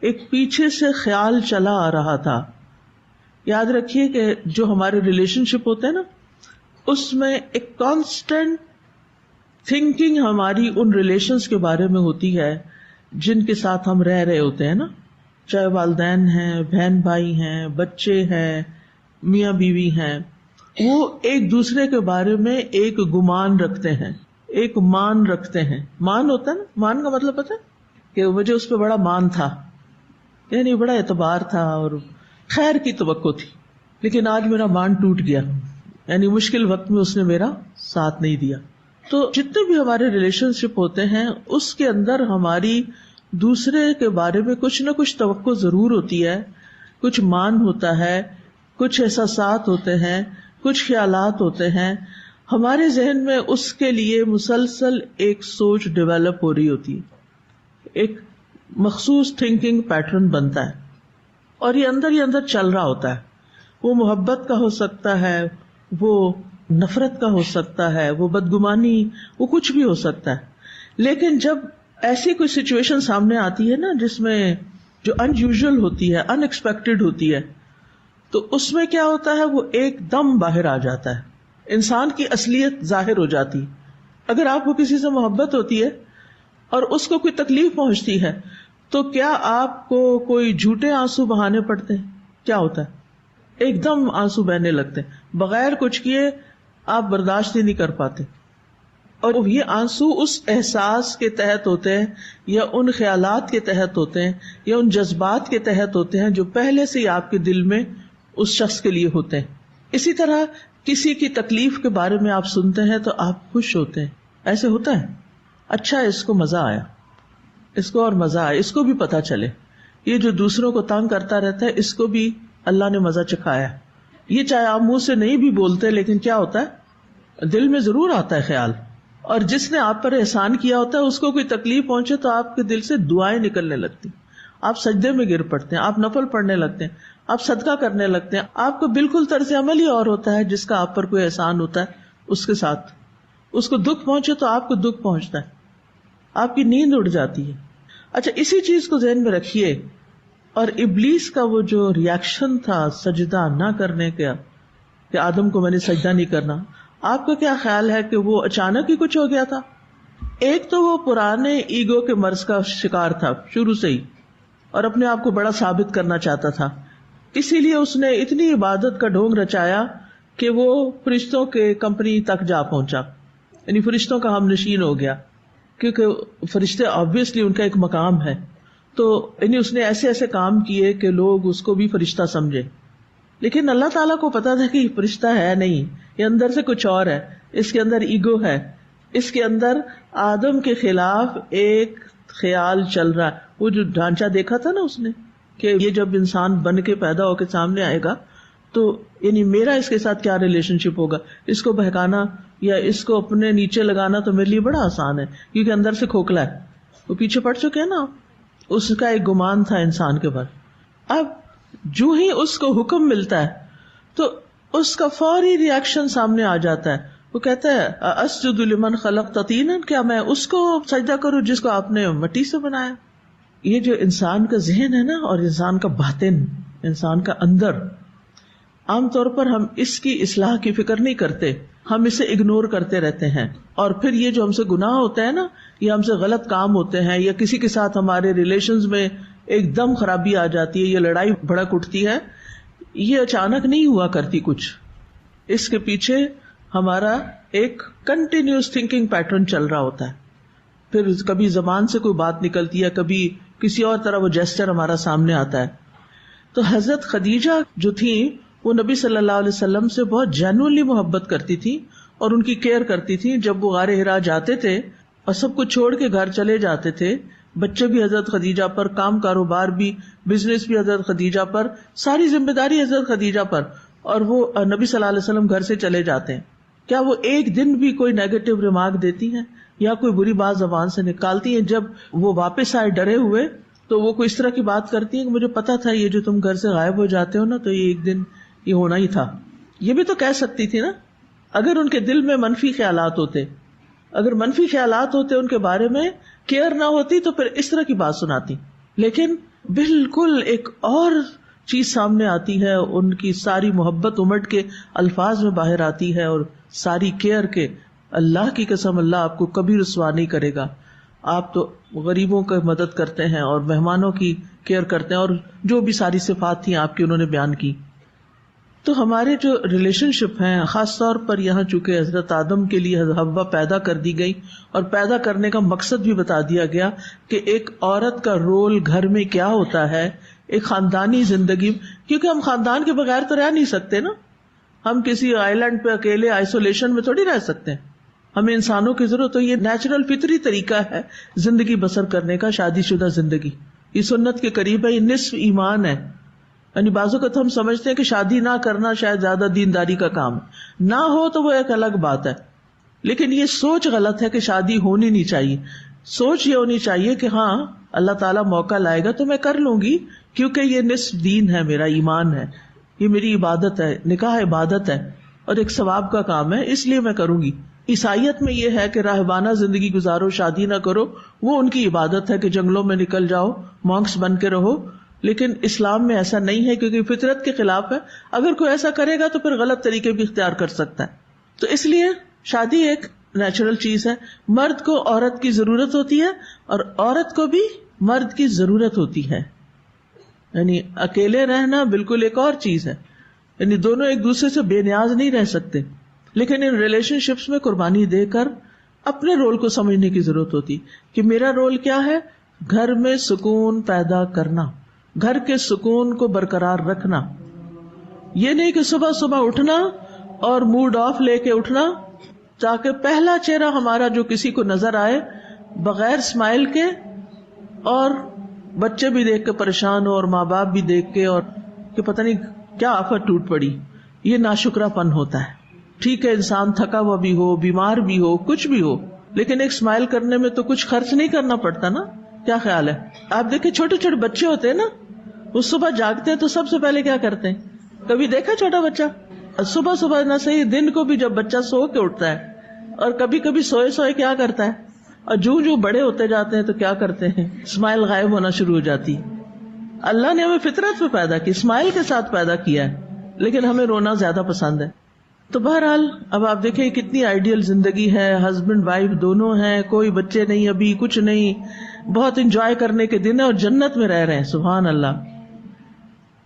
ایک پیچھے سے خیال چلا آ رہا تھا. یاد رکھیے کہ جو ہمارے ریلیشن شپ ہوتے ہیں نا, اس میں ایک کانسٹنٹ تھنکنگ ہماری ان ریلیشنز کے بارے میں ہوتی ہے جن کے ساتھ ہم رہ رہے ہوتے ہیں نا, چاہے والدین ہیں, بہن بھائی ہیں, بچے ہیں, میاں بیوی ہیں. وہ ایک دوسرے کے بارے میں ایک گمان رکھتے ہیں, ایک مان رکھتے ہیں. مان ہوتا ہے نا, مان کا مطلب پتہ ہے کہ مجھے اس پہ بڑا مان تھا, یعنی بڑا اعتبار تھا اور خیر کی توقع تھی, لیکن آج میرا مان ٹوٹ گیا, یعنی مشکل وقت میں اس نے میرا ساتھ نہیں دیا. تو جتنے بھی ہمارے ریلیشن شپ ہوتے ہیں اس کے اندر ہماری دوسرے کے بارے میں کچھ نہ کچھ توقع ضرور ہوتی ہے, کچھ مان ہوتا ہے, کچھ احساسات ہوتے ہیں, کچھ خیالات ہوتے ہیں. ہمارے ذہن میں اس کے لیے مسلسل ایک سوچ ڈیولپ ہو رہی ہوتی ہے, ایک مخصوص تھنکنگ پیٹرن بنتا ہے, اور یہ اندر چل رہا ہوتا ہے. وہ محبت کا ہو سکتا ہے, وہ نفرت کا ہو سکتا ہے, وہ بدگمانی, وہ کچھ بھی ہو سکتا ہے. لیکن جب ایسی کوئی سچویشن سامنے آتی ہے نا جس میں جو ان یوزول ہوتی ہے, ان ایکسپیکٹڈ ہوتی ہے, تو اس میں کیا ہوتا ہے, وہ ایک دم باہر آ جاتا ہے, انسان کی اصلیت ظاہر ہو جاتی. اگر آپ کو کسی سے محبت ہوتی ہے اور اس کو کوئی تکلیف پہنچتی ہے تو کیا آپ کو کوئی جھوٹے آنسو بہانے پڑتے ہیں؟ کیا ہوتا ہے, ایک دم آنسو بہنے لگتے ہیں, بغیر کچھ کیے آپ برداشت ہی نہیں کر پاتے. اور یہ آنسو اس احساس کے تحت ہوتے ہیں, یا ان خیالات کے تحت ہوتے ہیں, یا ان جذبات کے تحت ہوتے ہیں جو پہلے سے ہی آپ کے دل میں اس شخص کے لیے ہوتے ہیں. اسی طرح کسی کی تکلیف کے بارے میں آپ سنتے ہیں تو آپ خوش ہوتے ہیں, ایسے ہوتا ہے, اچھا اس کو مزہ آیا, اس کو اور مزہ آیا, اس کو بھی پتا چلے, یہ جو دوسروں کو تنگ کرتا رہتا ہے اس کو بھی اللہ نے مزہ چکھایا. یہ چاہے آپ منہ سے نہیں بھی بولتے, لیکن کیا ہوتا ہے, دل میں ضرور آتا ہے خیال. اور جس نے آپ پر احسان کیا ہوتا ہے اس کو کوئی تکلیف پہنچے تو آپ کے دل سے دعائیں نکلنے لگتی, آپ سجدے میں گر پڑتے ہیں, آپ نفل پڑھنے لگتے ہیں, آپ صدقہ کرنے لگتے ہیں. آپ کو بالکل طرز عمل ہی اور ہوتا ہے جس کا آپ پر کوئی احسان ہوتا ہے اس کے ساتھ. اس کو دکھ پہنچے تو آپ کو دکھ پہنچتا ہے, آپ کی نیند اڑ جاتی ہے. اچھا, اسی چیز کو ذہن میں رکھیے. اور ابلیس کا وہ جو ریاکشن تھا سجدہ نہ کرنے کا, کہ آدم کو میں نے سجدہ نہیں کرنا, آپ کا کیا خیال ہے کہ وہ اچانک ہی کچھ ہو گیا تھا؟ ایک تو وہ پرانے ایگو کے مرض کا شکار تھا شروع سے ہی, اور اپنے آپ کو بڑا ثابت کرنا چاہتا تھا, اسی لیے اس نے اتنی عبادت کا ڈھونگ رچایا کہ وہ فرشتوں کے کمپنی تک جا پہنچا, یعنی فرشتوں کا ہم نشین ہو گیا, کیونکہ فرشتے آبویسلی ان کا ایک مقام ہے. تو یعنی اس نے ایسے ایسے کام کیے کہ لوگ اس کو بھی فرشتہ سمجھے, لیکن اللہ تعالیٰ کو پتا تھا کہ یہ فرشتہ ہے نہیں, یہ اندر سے کچھ اور ہے, اس کے اندر ایگو ہے, اس کے اندر آدم کے خلاف ایک خیال چل رہا ہے. وہ جو ڈھانچہ دیکھا تھا نا اس نے کہ یہ جب انسان بن کے پیدا ہو کے سامنے آئے گا تو یعنی میرا اس کے ساتھ کیا ریلیشن شپ ہوگا, اس کو بہکانا یا اس کو اپنے نیچے لگانا تو میرے لیے بڑا آسان ہے, کیونکہ اندر سے کھوکھلا ہے. وہ پیچھے پڑ چکے ہیں نا, اس کا ایک گمان تھا انسان کے بارے. اب جو ہی اس کو حکم ملتا ہے تو اس کا فوری ریاکشن سامنے آ جاتا ہے, وہ کہتا ہے اسجد لمن خلقت طینا، کیا میں اس کو سجدہ کروں جس کو آپ نے مٹی سے بنایا؟ یہ جو انسان کا ذہن ہے نا، اور انسان کا باطن، انسان کا اندر، عام طور پر ہم اس کی اصلاح کی فکر نہیں کرتے، ہم اسے اگنور کرتے رہتے ہیں، اور پھر یہ جو ہم سے گناہ ہوتا ہے نا، یہ ہم سے غلط کام ہوتے ہیں، یا کسی کے ساتھ ہمارے ریلیشنز میں ایک دم خرابی آ جاتی ہے، یہ لڑائی بھڑک اٹھتی ہے، یہ اچانک نہیں ہوا کرتی کچھ، اس کے پیچھے ہمارا ایک کنٹینیوس تھنکنگ پیٹرن چل رہا ہوتا ہے. پھر کبھی زبان سے کوئی بات نکلتی ہے، کبھی کسی اور طرح وہ جیسچر ہمارا سامنے آتا ہے. تو حضرت خدیجہ جو تھیں وہ نبی صلی اللہ علیہ وسلم سے بہت جینوئنلی محبت کرتی تھی اور ان کی کیئر کرتی تھی. جب وہ غار حرا جاتے تھے اور سب کچھ چھوڑ کے گھر چلے جاتے تھے، بچے بھی حضرت خدیجہ پر، کام کاروبار بھی، بزنس بھی حضرت خدیجہ پر، ساری ذمہ داری حضرت خدیجہ پر، اور وہ نبی صلی اللہ علیہ وسلم گھر سے چلے جاتے ہیں. کیا وہ ایک دن بھی کوئی نیگیٹو ریمارک دیتی ہیں یا کوئی بری بات زبان سے نکالتی ہیں؟ جب وہ واپس آئے ڈرے ہوئے تو وہ کوئی اس طرح کی بات کرتی ہیں کہ مجھے پتا تھا یہ جو تم گھر سے غائب ہو جاتے ہو نا، تو یہ ایک دن یہ ہونا ہی تھا. یہ بھی تو کہہ سکتی تھی نا، اگر ان کے دل میں منفی خیالات ہوتے، اگر منفی خیالات ہوتے ان کے بارے میں، کیئر نہ ہوتی، تو پھر اس طرح کی بات سناتی. لیکن بالکل ایک اور چیز سامنے آتی ہے، ان کی ساری محبت امٹ کے الفاظ میں باہر آتی ہے، اور ساری کیئر کے اللہ کی قسم اللہ آپ کو کبھی رسوا نہیں کرے گا. آپ تو غریبوں کی مدد کرتے ہیں اور مہمانوں کی کیئر کرتے ہیں، اور جو بھی ساری صفات تھیں آپ کی انہوں نے بیان کی. تو ہمارے جو ریلیشن شپ ہیں، خاص طور پر یہاں چونکہ حضرت آدم کے لیے حوا پیدا کر دی گئی، اور پیدا کرنے کا مقصد بھی بتا دیا گیا کہ ایک عورت کا رول گھر میں کیا ہوتا ہے، ایک خاندانی زندگی، کیونکہ ہم خاندان کے بغیر تو رہ نہیں سکتے نا، ہم کسی آئی لینڈ پہ اکیلے آئسولیشن میں تھوڑی رہ سکتے ہیں، ہمیں انسانوں کی ضرورت. تو یہ نیچرل فطری طریقہ ہے زندگی بسر کرنے کا، شادی شدہ زندگی. یہ سنت کے قریب ہے، یہ نصف ایمان ہے. یعنی بعض اوقات ہم سمجھتے ہیں کہ شادی نہ کرنا شاید زیادہ دینداری کا کام ہے، نہ ہو تو وہ ایک الگ بات ہے، لیکن یہ سوچ غلط ہے کہ شادی ہونی نہیں چاہیے. سوچ یہ ہونی چاہیے کہ ہاں اللہ تعالیٰ موقع لائے گا تو میں کر لوں گی، کیونکہ یہ نصف دین ہے، میرا ایمان ہے، یہ میری عبادت ہے، نکاح عبادت ہے اور ایک ثواب کا کام ہے، اس لیے میں کروں گی. عیسائیت میں یہ ہے کہ راہبانہ زندگی گزارو، شادی نہ کرو، وہ ان کی عبادت ہے کہ جنگلوں میں نکل جاؤ، مونکس بن کے رہو. لیکن اسلام میں ایسا نہیں ہے، کیونکہ فطرت کے خلاف ہے. اگر کوئی ایسا کرے گا تو پھر غلط طریقے بھی اختیار کر سکتا ہے. تو اس لیے شادی ایک نیچرل چیز ہے. مرد کو عورت کی ضرورت ہوتی ہے اور عورت کو بھی مرد کی ضرورت ہوتی ہے. یعنی اکیلے رہنا بالکل ایک اور چیز ہے، یعنی دونوں ایک دوسرے سے بے نیاز نہیں رہ سکتے. لیکن ان ریلیشن شپس میں قربانی دے کر اپنے رول کو سمجھنے کی ضرورت ہوتی کہ میرا رول کیا ہے. گھر میں سکون پیدا کرنا، گھر کے سکون کو برقرار رکھنا. یہ نہیں کہ صبح صبح اٹھنا اور موڈ آف لے کے اٹھنا تاکہ پہلا چہرہ ہمارا جو کسی کو نظر آئے بغیر اسمائل کے، اور بچے بھی دیکھ کے پریشان ہو اور ماں باپ بھی دیکھ کے، اور کہ پتہ نہیں کیا آفت ٹوٹ پڑی. یہ ناشکرا پن ہوتا ہے. ٹھیک ہے انسان تھکا ہوا بھی ہو، بیمار بھی ہو، کچھ بھی ہو، لیکن ایک اسمائل کرنے میں تو کچھ خرچ نہیں کرنا پڑتا نا. کیا خیال ہے؟ آپ دیکھیں چھوٹے چھوٹے بچے ہوتے ہیں نا، وہ صبح جاگتے ہیں تو سب سے پہلے کیا کرتے ہیں؟ کبھی دیکھا چھوٹا بچہ صبح صبح نہ صحیح دن کو بھی جب بچہ سو کے اٹھتا ہے، اور کبھی کبھی سوئے سوئے کیا کرتا ہے، اور جو بڑے ہوتے جاتے ہیں تو کیا کرتے ہیں، اسمائل غائب ہونا شروع ہو جاتی. اللہ نے ہمیں فطرت میں پیدا کی، اسمائل کے ساتھ پیدا کیا ہے، لیکن ہمیں رونا زیادہ پسند ہے. تو بہرحال اب آپ دیکھیں کتنی آئیڈیل زندگی ہے، ہسبینڈ وائف دونوں ہیں، کوئی بچے نہیں، ابھی کچھ نہیں، بہت انجوائے کرنے کے دن ہے اور جنت میں رہ رہے ہیں، سبحان اللہ.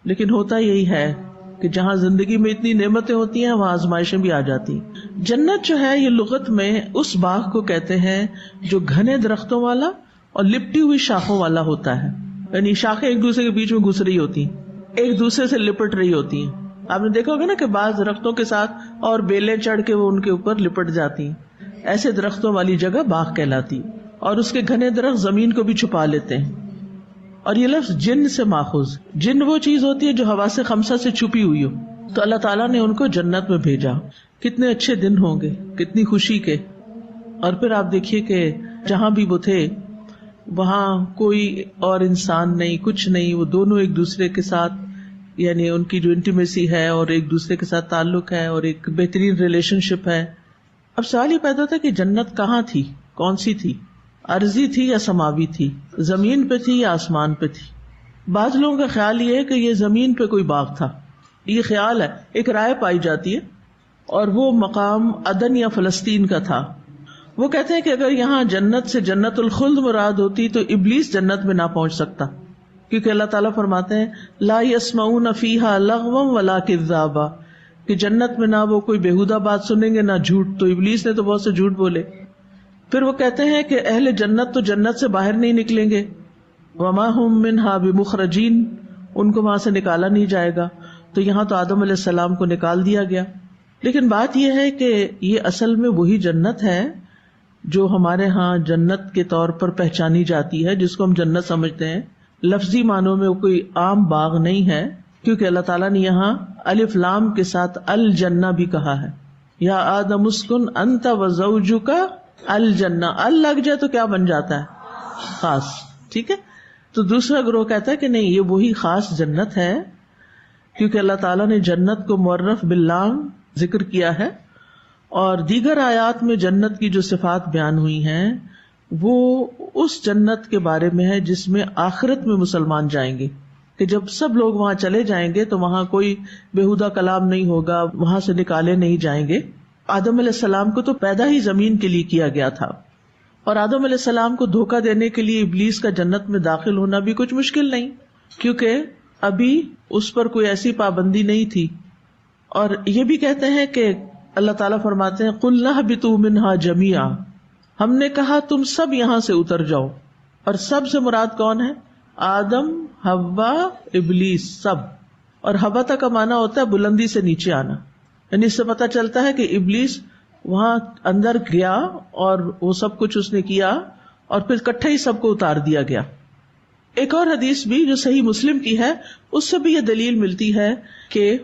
لیکن ہوتا یہی ہے کہ جہاں زندگی میں اتنی نعمتیں ہوتی ہیں وہاں آزمائشیں بھی آ جاتی ہیں. جنت جو ہے یہ لغت میں اس باغ کو کہتے ہیں جو گھنے درختوں والا اور لپٹی ہوئی شاخوں والا ہوتا ہے. یعنی شاخیں ایک دوسرے کے بیچ میں گھس رہی ہوتی ہیں، ایک دوسرے سے لپٹ رہی ہوتی ہیں. آپ نے دیکھا ہوگا نا کہ بعض درختوں کے ساتھ اور بیلیں چڑھ کے وہ ان کے اوپر لپٹ جاتی ہیں. ایسے درختوں والی جگہ باغ کہلاتی، اور اس کے گھنے درخت زمین کو بھی چھپا لیتے ہیں. اور یہ لفظ جن سے ماخوذ، جن وہ چیز ہوتی ہے جو حواس خمسہ سے چھپی ہوئی ہو، تو اللہ تعالیٰ نے ان کو جنت میں بھیجا. کتنے اچھے دن ہوں گے، کتنی خوشی کے. اور پھر آپ دیکھیے کہ جہاں بھی وہ تھے وہاں کوئی اور انسان نہیں، کچھ نہیں، وہ دونوں ایک دوسرے کے ساتھ، یعنی ان کی جو انٹیمیسی ہے اور ایک دوسرے کے ساتھ تعلق ہے اور ایک بہترین ریلیشن شپ ہے. اب سوال یہ پیدا ہوتا ہے کہ جنت کہاں تھی، کون سی تھی، ارضی تھی یا سماوی تھی، زمین پہ تھی یا آسمان پہ تھی؟ بعض لوگوں کا خیال یہ ہے کہ یہ زمین پہ کوئی باغ تھا، یہ خیال ہے، ایک رائے پائی جاتی ہے، اور وہ مقام عدن یا فلسطین کا تھا۔ وہ کہتے ہیں کہ اگر یہاں جنت سے جنت الخلد مراد ہوتی تو ابلیس جنت میں نہ پہنچ سکتا، کیونکہ اللہ تعالیٰ فرماتے ہیں لا یسمعون فیہا لغوا ولا کذابا، کہ جنت میں نہ وہ کوئی بیہودہ بات سنیں گے نہ جھوٹ، تو ابلیس نے تو بہت سے جھوٹ بولے۔ پھر وہ کہتے ہیں کہ اہل جنت تو جنت سے باہر نہیں نکلیں گے، وما ہم منہا بمخرجین، ان کو وہاں سے نکالا نہیں جائے گا، تو یہاں تو آدم علیہ السلام کو نکال دیا گیا۔ لیکن بات یہ ہے کہ یہ اصل میں وہی جنت ہے جو ہمارے ہاں جنت کے طور پر پہچانی جاتی ہے، جس کو ہم جنت سمجھتے ہیں۔ لفظی معنوں میں وہ کوئی عام باغ نہیں ہے، کیونکہ اللہ تعالیٰ نے یہاں الف لام کے ساتھ الجنہ بھی کہا ہے، یا آدم اسکن انت وزوجک الجنہ، ال لگ جائے تو کیا بن جاتا ہے؟ خاص، ٹھیک ہے۔ تو دوسرا گروہ کہتا ہے کہ نہیں، یہ وہی خاص جنت ہے، کیونکہ اللہ تعالیٰ نے جنت کو معرف باللام ذکر کیا ہے، اور دیگر آیات میں جنت کی جو صفات بیان ہوئی ہیں وہ اس جنت کے بارے میں ہے جس میں آخرت میں مسلمان جائیں گے، کہ جب سب لوگ وہاں چلے جائیں گے تو وہاں کوئی بیہودہ کلام نہیں ہوگا، وہاں سے نکالے نہیں جائیں گے۔ آدم علیہ السلام کو تو پیدا ہی زمین کے لیے کیا گیا تھا، اور آدم علیہ السلام کو دھوکہ دینے کے لیے ابلیس کا جنت میں داخل ہونا بھی کچھ مشکل نہیں، کیونکہ ابھی اس پر کوئی ایسی پابندی نہیں تھی۔ اور یہ بھی کہتے ہیں کہ اللہ تعالیٰ فرماتے ہیں قُلْنَا اهْبِطُوا مِنْهَا جَمِيعًا، ہم نے کہا تم سب یہاں سے اتر جاؤ، اور سب سے مراد کون ہے؟ آدم، حوا، ابلیس، سب۔ اور حبطہ کا معنی ہوتا ہے بلندی سے نیچے آنا، یعنی اس سے پتہ چلتا ہے کہ ابلیس وہاں اندر گیا اور وہ سب کچھ اس نے کیا، اور پھر اکٹھے ہی سب کو اتار دیا گیا۔ ایک اور حدیث بھی جو صحیح مسلم کی ہے، اس سے بھی یہ دلیل ملتی ہے کہ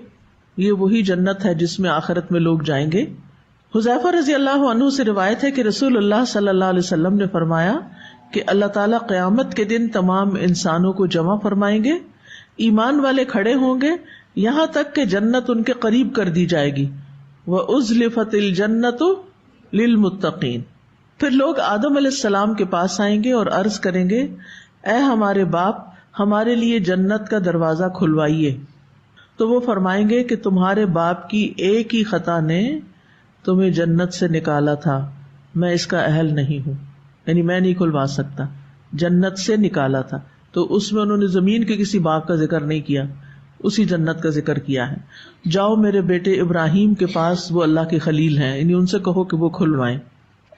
یہ وہی جنت ہے جس میں آخرت میں لوگ جائیں گے۔ حذیفہ رضی اللہ عنہ سے روایت ہے کہ رسول اللہ صلی اللہ علیہ وسلم نے فرمایا کہ اللہ تعالیٰ قیامت کے دن تمام انسانوں کو جمع فرمائیں گے، ایمان والے کھڑے ہوں گے یہاں تک کہ جنت ان کے قریب کر دی جائے گی، وَأُزْلِفَتِ الْجَنَّةُ لِلْمُتَّقِينَ۔ پھر لوگ آدم علیہ السلام کے پاس آئیں گے اور عرض کریں گے اے ہمارے باپ، ہمارے لیے جنت کا دروازہ کھلوائیے۔ تو وہ فرمائیں گے کہ تمہارے باپ کی ایک ہی خطا نے تمہیں جنت سے نکالا تھا، میں اس کا اہل نہیں ہوں، یعنی میں نہیں کھلوا سکتا، جنت سے نکالا تھا۔ تو اس میں انہوں نے زمین کے کسی باغ کا ذکر نہیں کیا، اسی جنت کا ذکر کیا ہے۔ جاؤ میرے بیٹے ابراہیم کے پاس، وہ اللہ کے خلیل ہیں، یعنی ان سے کہو کہ وہ کھلوائیں۔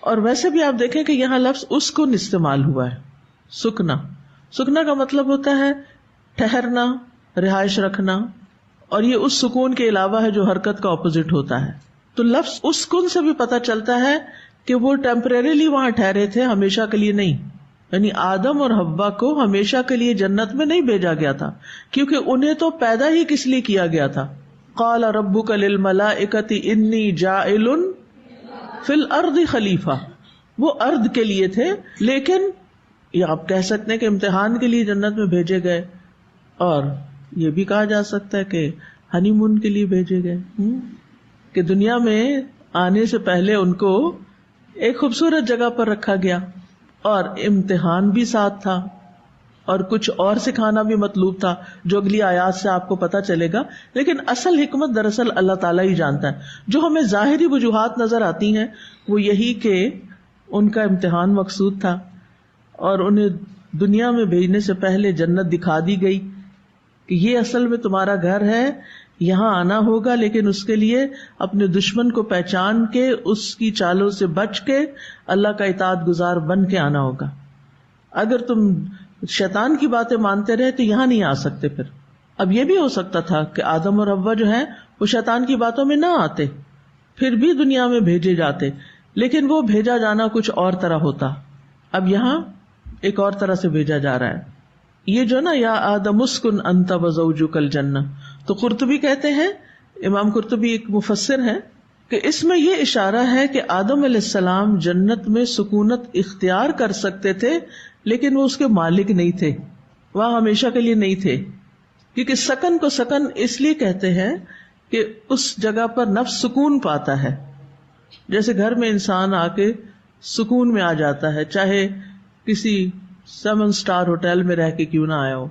اور ویسے بھی آپ دیکھیں کہ یہاں لفظ اسکن استعمال ہوا ہے، سکنا۔ سکنا کا مطلب ہوتا ہے ٹھہرنا، رہائش رکھنا، اور یہ اس سکون کے علاوہ ہے جو حرکت کا اپوزٹ ہوتا ہے۔ تو لفظ اسکن سے بھی پتہ چلتا ہے کہ وہ ٹیمپریریلی وہاں ٹھہرے تھے، ہمیشہ کے لیے نہیں، یعنی آدم اور حوا کو ہمیشہ کے لیے جنت میں نہیں بھیجا گیا تھا، کیونکہ انہیں تو پیدا ہی کس لیے کیا گیا تھا۔ قال ربک للملائکۃ انی جاعل فی الارض خلیفہ، وہ ارض کے لیے تھے، لیکن یہ آپ کہہ سکتے ہیں کہ امتحان کے لیے جنت میں بھیجے گئے، اور یہ بھی کہا جا سکتا ہے کہ ہنی مون کے لیے بھیجے گئے، کہ دنیا میں آنے سے پہلے ان کو ایک خوبصورت جگہ پر رکھا گیا، اور امتحان بھی ساتھ تھا، اور کچھ اور سکھانا بھی مطلوب تھا جو اگلی آیات سے آپ کو پتہ چلے گا۔ لیکن اصل حکمت دراصل اللہ تعالیٰ ہی جانتا ہے۔ جو ہمیں ظاہری وجوہات نظر آتی ہیں وہ یہی کہ ان کا امتحان مقصود تھا، اور انہیں دنیا میں بھیجنے سے پہلے جنت دکھا دی گئی کہ یہ اصل میں تمہارا گھر ہے، یہاں آنا ہوگا، لیکن اس کے لیے اپنے دشمن کو پہچان کے، اس کی چالوں سے بچ کے، اللہ کا اطاعت گزار بن کے آنا ہوگا۔ اگر تم شیطان کی باتیں مانتے رہے تو یہاں نہیں آ سکتے۔ پھر اب یہ بھی ہو سکتا تھا کہ آدم اور حوا جو ہیں وہ شیطان کی باتوں میں نہ آتے، پھر بھی دنیا میں بھیجے جاتے، لیکن وہ بھیجا جانا کچھ اور طرح ہوتا۔ اب یہاں ایک اور طرح سے بھیجا جا رہا ہے۔ یہ جو نا یا آدم اسکن انت وزوجک الجنہ، تو قرطبی کہتے ہیں، امام قرطبی ایک مفسر ہیں، کہ اس میں یہ اشارہ ہے کہ آدم علیہ السلام جنت میں سکونت اختیار کر سکتے تھے، لیکن وہ اس کے مالک نہیں تھے، وہاں ہمیشہ کے لیے نہیں تھے، کیونکہ سکن کو سکن اس لیے کہتے ہیں کہ اس جگہ پر نفس سکون پاتا ہے۔ جیسے گھر میں انسان آ کے سکون میں آ جاتا ہے، چاہے کسی 7 اسٹار ہوٹل میں رہ کے کیوں نہ آیا ہو،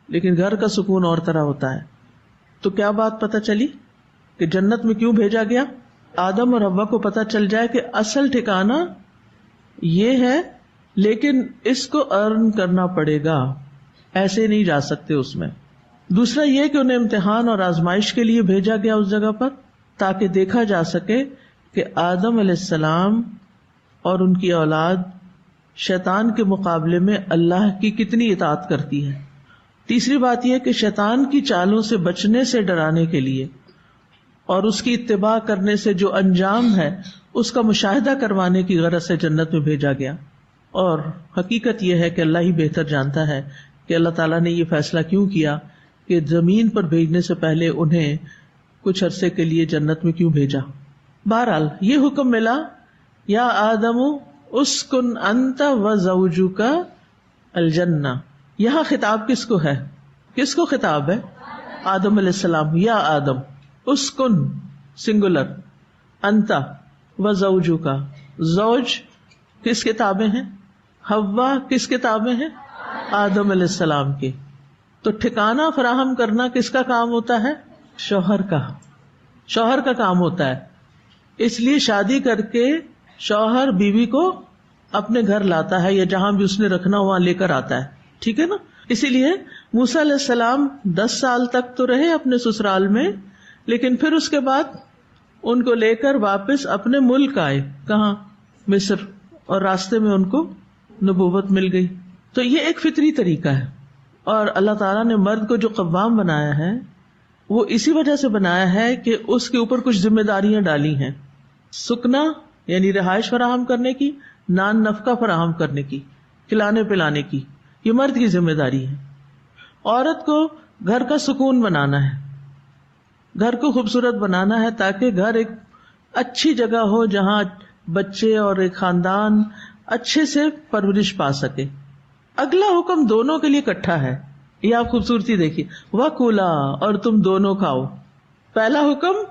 لیکن گھر کا سکون اور طرح ہوتا ہے. تو کیا بات پتہ چلی کہ جنت میں کیوں بھیجا گیا؟ آدم اور حوا کو پتہ چل جائے کہ اصل ٹھکانہ یہ ہے، لیکن اس کو ارن کرنا پڑے گا، ایسے نہیں جا سکتے اس میں. دوسرا یہ کہ انہیں امتحان اور آزمائش کے لیے بھیجا گیا اس جگہ پر، تاکہ دیکھا جا سکے کہ آدم علیہ السلام اور ان کی اولاد شیطان کے مقابلے میں اللہ کی کتنی اطاعت کرتی ہے. تیسری بات یہ کہ شیطان کی چالوں سے بچنے سے ڈرانے کے لیے اور اس کی اتباع کرنے سے جو انجام ہے اس کا مشاہدہ کروانے کی غرض سے جنت میں بھیجا گیا. اور حقیقت یہ ہے کہ اللہ ہی بہتر جانتا ہے کہ اللہ تعالیٰ نے یہ فیصلہ کیوں کیا کہ زمین پر بھیجنے سے پہلے انہیں کچھ عرصے کے لیے جنت میں کیوں بھیجا. بہرحال یہ حکم ملا، یا آدم اسکن انت و زوجک الجنہ. یہاں خطاب کس کو ہے؟ کس کو خطاب ہے؟ آدم علیہ السلام. یا آدم اسکن سنگولر، انت و زوجک، زوج کس کتابیں ہیں؟ حوا کس کتابیں ہیں؟ آدم علیہ السلام کی. تو ٹھکانہ فراہم کرنا کس کا کام ہوتا ہے؟ شوہر کا. شوہر کا کام ہوتا ہے. اس لیے شادی کر کے شوہر بیوی کو اپنے گھر لاتا ہے، یا جہاں بھی اس نے رکھنا وہاں لے کر آتا ہے. ٹھیک ہے نا؟ اسی لیے موسیٰ علیہ السلام 10 سال تک تو رہے اپنے سسرال میں، لیکن پھر اس کے بعد ان کو لے کر واپس اپنے ملک آئے. کہاں؟ مصر. اور راستے میں ان کو نبوت مل گئی. تو یہ ایک فطری طریقہ ہے. اور اللہ تعالیٰ نے مرد کو جو قوام بنایا ہے وہ اسی وجہ سے بنایا ہے کہ اس کے اوپر کچھ ذمہ داریاں ڈالی ہیں. سکنا یعنی رہائش فراہم کرنے کی، نان نفقہ فراہم کرنے کی، کھلانے پلانے کی، یہ مرد کی ذمہ داری ہے. عورت کو گھر کا سکون بنانا ہے، گھر کو خوبصورت بنانا ہے، تاکہ گھر ایک اچھی جگہ ہو جہاں بچے اور ایک خاندان اچھے سے پرورش پا سکے. اگلا حکم دونوں کے لیے اکٹھا ہے. یہ آپ خوبصورتی دیکھیے، وَكُلَا، اور تم دونوں کھاؤ. پہلا حکم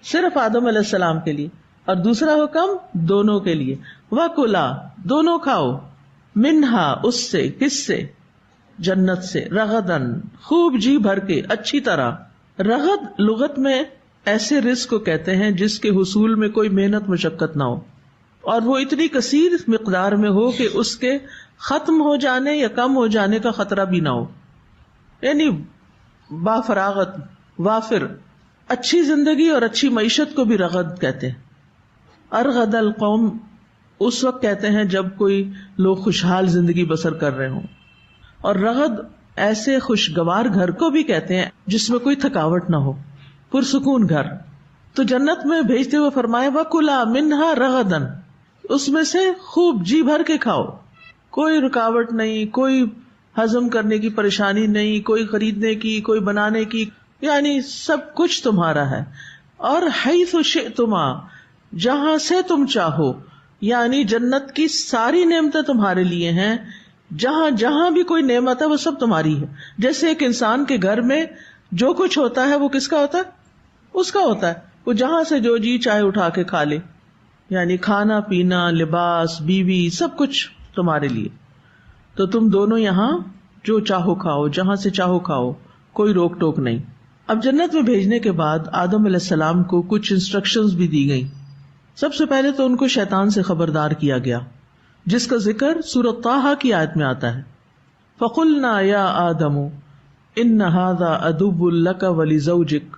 صرف آدم علیہ السلام کے لیے اور دوسرا حکم دونوں کے لیے. وَكُلَا، دونوں کھاؤ، منہا، اس سے، کس سے؟ جنت سے، رغدن، خوب جی بھر کے، اچھی طرح. رغد لغت میں ایسے رزق کو کہتے ہیں جس کے حصول میں کوئی محنت مشقت نہ ہو اور وہ اتنی کثیر مقدار میں ہو کہ اس کے ختم ہو جانے یا کم ہو جانے کا خطرہ بھی نہ ہو. یعنی با فراغت، وافر. اچھی زندگی اور اچھی معیشت کو بھی رغد کہتے ہیں. ارغد القوم اس وقت کہتے ہیں جب کوئی لوگ خوشحال زندگی بسر کر رہے ہوں، اور رغد ایسے خوشگوار گھر کو بھی کہتے ہیں جس میں کوئی تھکاوٹ نہ ہو، پرسکون گھر. تو جنت میں بھیجتے ہوئے فرمایا وَكُلَا مِنْهَا رَغَدًا، اس میں سے خوب جی بھر کے کھاؤ، کوئی رکاوٹ نہیں، کوئی ہضم کرنے کی پریشانی نہیں، کوئی خریدنے کی، کوئی بنانے کی، یعنی سب کچھ تمہارا ہے. اور حیث شئتما، جہاں سے تم چاہو، یعنی جنت کی ساری نعمتیں تمہارے لیے ہیں. جہاں جہاں بھی کوئی نعمت ہے وہ سب تمہاری ہے. جیسے ایک انسان کے گھر میں جو کچھ ہوتا ہے وہ کس کا ہوتا ہے؟ اس کا ہوتا ہے. وہ جہاں سے جو جی چاہے اٹھا کے کھا لے، یعنی کھانا پینا، لباس، بیوی، سب کچھ تمہارے لیے. تو تم دونوں یہاں جو چاہو کھاؤ، جہاں سے چاہو کھاؤ، کوئی روک ٹوک نہیں. اب جنت میں بھیجنے کے بعد آدم علیہ السلام کو کچھ انسٹرکشنز بھی دی گئیں. سب سے پہلے تو ان کو شیطان سے خبردار کیا گیا، جس کا ذکر سورۃ طٰہٰ کی آیت میں آتا ہے. فَقُلْنَا يَا آدَمُ إِنَّ هَذَا عَدُوٌّ لَكَ وَلِزَوْجِكَ،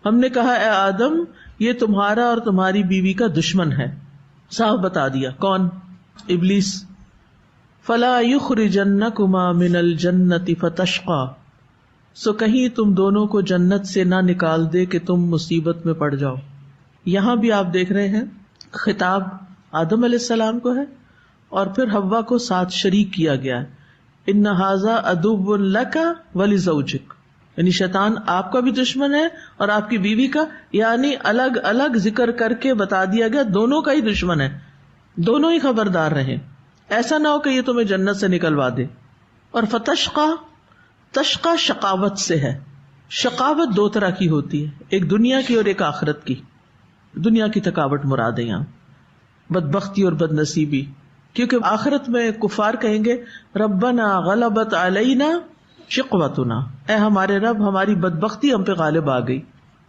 ہم نے کہا اے آدم یہ تمہارا اور تمہاری بیوی کا دشمن ہے. صاحب بتا دیا کون؟ ابلیس. فَلَا يُخْرِجَنَّكُمَا مِنَ الْجَنَّةِ فَتَشْقَىٰ، سو کہیں تم دونوں کو جنت سے نہ نکال دے کہ تم مصیبت میں پڑ جاؤ. یہاں بھی آپ دیکھ رہے ہیں خطاب آدم علیہ السلام کو ہے اور پھر حوا کو ساتھ شریک کیا گیا ہے. ان ھذا عدو لک ولزوجک، یعنی شیطان آپ کا بھی دشمن ہے اور آپ کی بیوی کا، یعنی الگ الگ ذکر کر کے بتا دیا گیا دونوں کا ہی دشمن ہے. دونوں ہی خبردار رہیں، ایسا نہ ہو کہ یہ تمہیں جنت سے نکلوا دے. اور فتشقا، تشقا شقاوت سے ہے. شقاوت 2 طرح کی ہوتی ہے، ایک دنیا کی اور ایک آخرت کی. دنیا کی تھکاوٹ مراد ہے یہاں، بدبختی اور بد نصیبی، کیونکہ آخرت میں کفار کہیں گے ربنا غلبت علینا شقوتنا، اے ہمارے رب ہماری بدبختی ہم پہ غالب آ گئی.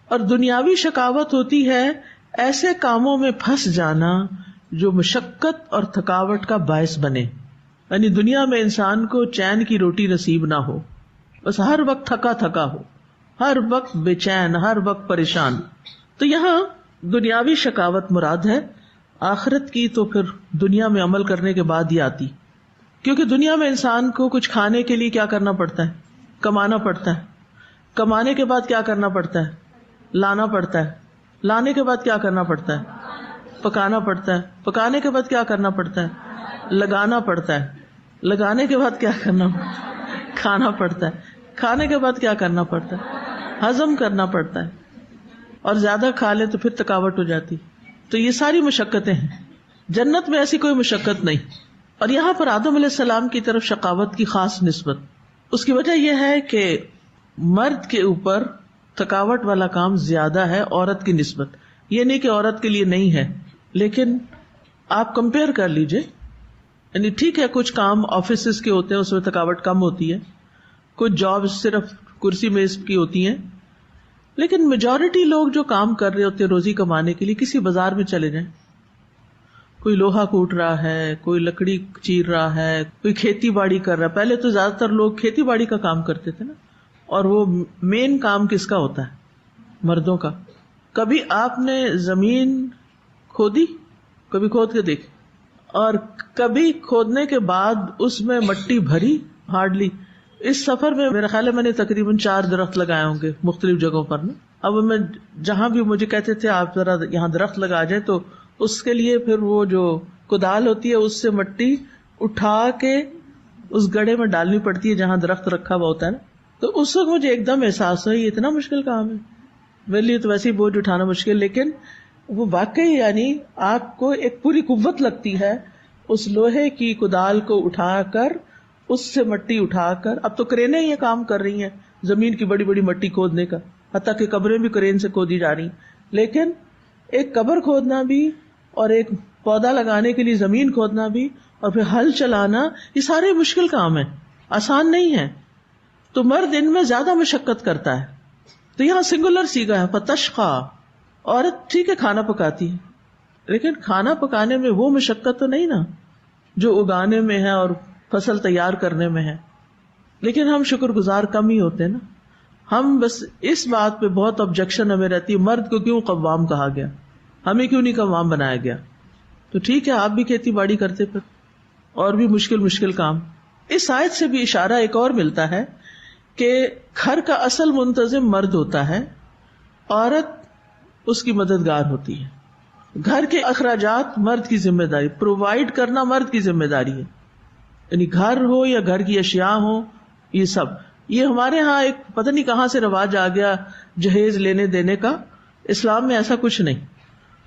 اور دنیاوی شقاوت ہوتی ہے ایسے کاموں میں پھنس جانا جو مشقت اور تھکاوٹ کا باعث بنے، یعنی دنیا میں انسان کو چین کی روٹی نصیب نہ ہو، بس ہر وقت تھکا تھکا ہو، ہر وقت بے چین، ہر وقت پریشان. تو یہاں دنیاوی شقاوت مراد ہے، آخرت کی تو پھر دنیا میں عمل کرنے کے بعد ہی آتی، کیونکہ دنیا میں انسان کو کچھ کھانے کے لیے کیا کرنا پڑتا ہے؟ کمانا پڑتا ہے. کمانے کے بعد کیا کرنا پڑتا ہے؟ لانا پڑتا ہے. لانے کے بعد کیا کرنا پڑتا ہے؟ پکانا پڑتا ہے. پکانے کے بعد کیا کرنا پڑتا ہے؟ لگانا پڑتا ہے. لگانے کے بعد کیا کرنا پڑتا ہے؟ کھانا پڑتا ہے. کھانے کے بعد کیا کرنا پڑتا ہے؟ ہضم کرنا پڑتا ہے. اور زیادہ کھا لے تو پھر تھکاوٹ ہو جاتی. تو یہ ساری مشقتیں ہیں. جنت میں ایسی کوئی مشقت نہیں. اور یہاں پر آدم علیہ السلام کی طرف شقاوت کی خاص نسبت، اس کی وجہ یہ ہے کہ مرد کے اوپر تھکاوٹ والا کام زیادہ ہے عورت کی نسبت. یہ نہیں کہ عورت کے لیے نہیں ہے، لیکن آپ کمپیئر کر لیجئے. یعنی ٹھیک ہے کچھ کام آفیسز کے ہوتے ہیں اس میں تھکاوٹ کم ہوتی ہے، کچھ جاب صرف کرسی میز کی ہوتی ہیں، لیکن میجورٹی لوگ جو کام کر رہے ہوتے ہیں روزی کمانے کے لیے، کسی بازار میں چلے جائیں، کوئی لوہا کوٹ رہا ہے، کوئی لکڑی چیر رہا ہے، کوئی کھیتی باڑی کر رہا ہے. پہلے تو زیادہ تر لوگ کھیتی باڑی کا کام کرتے تھے نا، اور وہ مین کام کس کا ہوتا ہے؟ مردوں کا. کبھی آپ نے زمین کھودی؟ کبھی کھود کے دیکھ؟ اور کبھی کھودنے کے بعد اس میں مٹی بھری؟ ہارڈلی. اس سفر میں میرا خیال ہے میں نے تقریباً 4 درخت لگائے ہوں گے مختلف جگہوں پر نا. اب میں جہاں بھی مجھے کہتے تھے آپ ذرا یہاں درخت لگا جائیں، تو اس کے لیے پھر وہ جو کدال ہوتی ہے اس سے مٹی اٹھا کے اس گڑھے میں ڈالنی پڑتی ہے جہاں درخت رکھا ہوا ہوتا ہے نا. تو اس وقت مجھے ایک دم احساس ہوا یہ اتنا مشکل کام ہے. میرے لیے تو ویسے ہی بوجھ اٹھانا مشکل، لیکن وہ واقعی یعنی آپ کو ایک پوری قوت لگتی ہے اس لوہے کی کدال کو اٹھا کر، اس سے مٹی اٹھا کر. اب تو کرینیں یہ کام کر رہی ہیں زمین کی بڑی بڑی مٹی کھودنے کا، حتیٰ کہ قبریں بھی کرین سے کھودی جا رہی ہیں. لیکن ایک قبر کھودنا بھی اور ایک پودا لگانے کے لیے زمین کھودنا بھی اور پھر ہل چلانا، یہ سارے مشکل کام ہیں، آسان نہیں ہے. تو مرد ان میں زیادہ مشقت کرتا ہے. تو یہاں سنگولر سیگا ہے فتشقا. عورت ٹھیک ہے کھانا پکاتی ہے، لیکن کھانا پکانے میں وہ مشقت تو نہیں نا جو اگانے میں ہے اور فصل تیار کرنے میں ہے. لیکن ہم شکر گزار کم ہی ہوتے ہیں نا. ہم بس اس بات پہ بہت آبجیکشن ہمیں رہتی ہے، مرد کو کیوں قوام کہا گیا، ہمیں کیوں نہیں قوام بنایا گیا. تو ٹھیک ہے آپ بھی کھیتی باڑی کرتے پھر اور بھی مشکل کام. اس آیت سے بھی اشارہ ایک اور ملتا ہے کہ گھر کا اصل منتظم مرد ہوتا ہے، عورت اس کی مددگار ہوتی ہے. گھر کے اخراجات مرد کی ذمہ داری، پرووائڈ کرنا مرد کی ذمہ داری ہے. یعنی گھر ہو یا گھر کی اشیاء ہو، یہ سب. یہ ہمارے ہاں ایک پتہ نہیں کہاں سے رواج آ گیا جہیز لینے دینے کا. اسلام میں ایسا کچھ نہیں.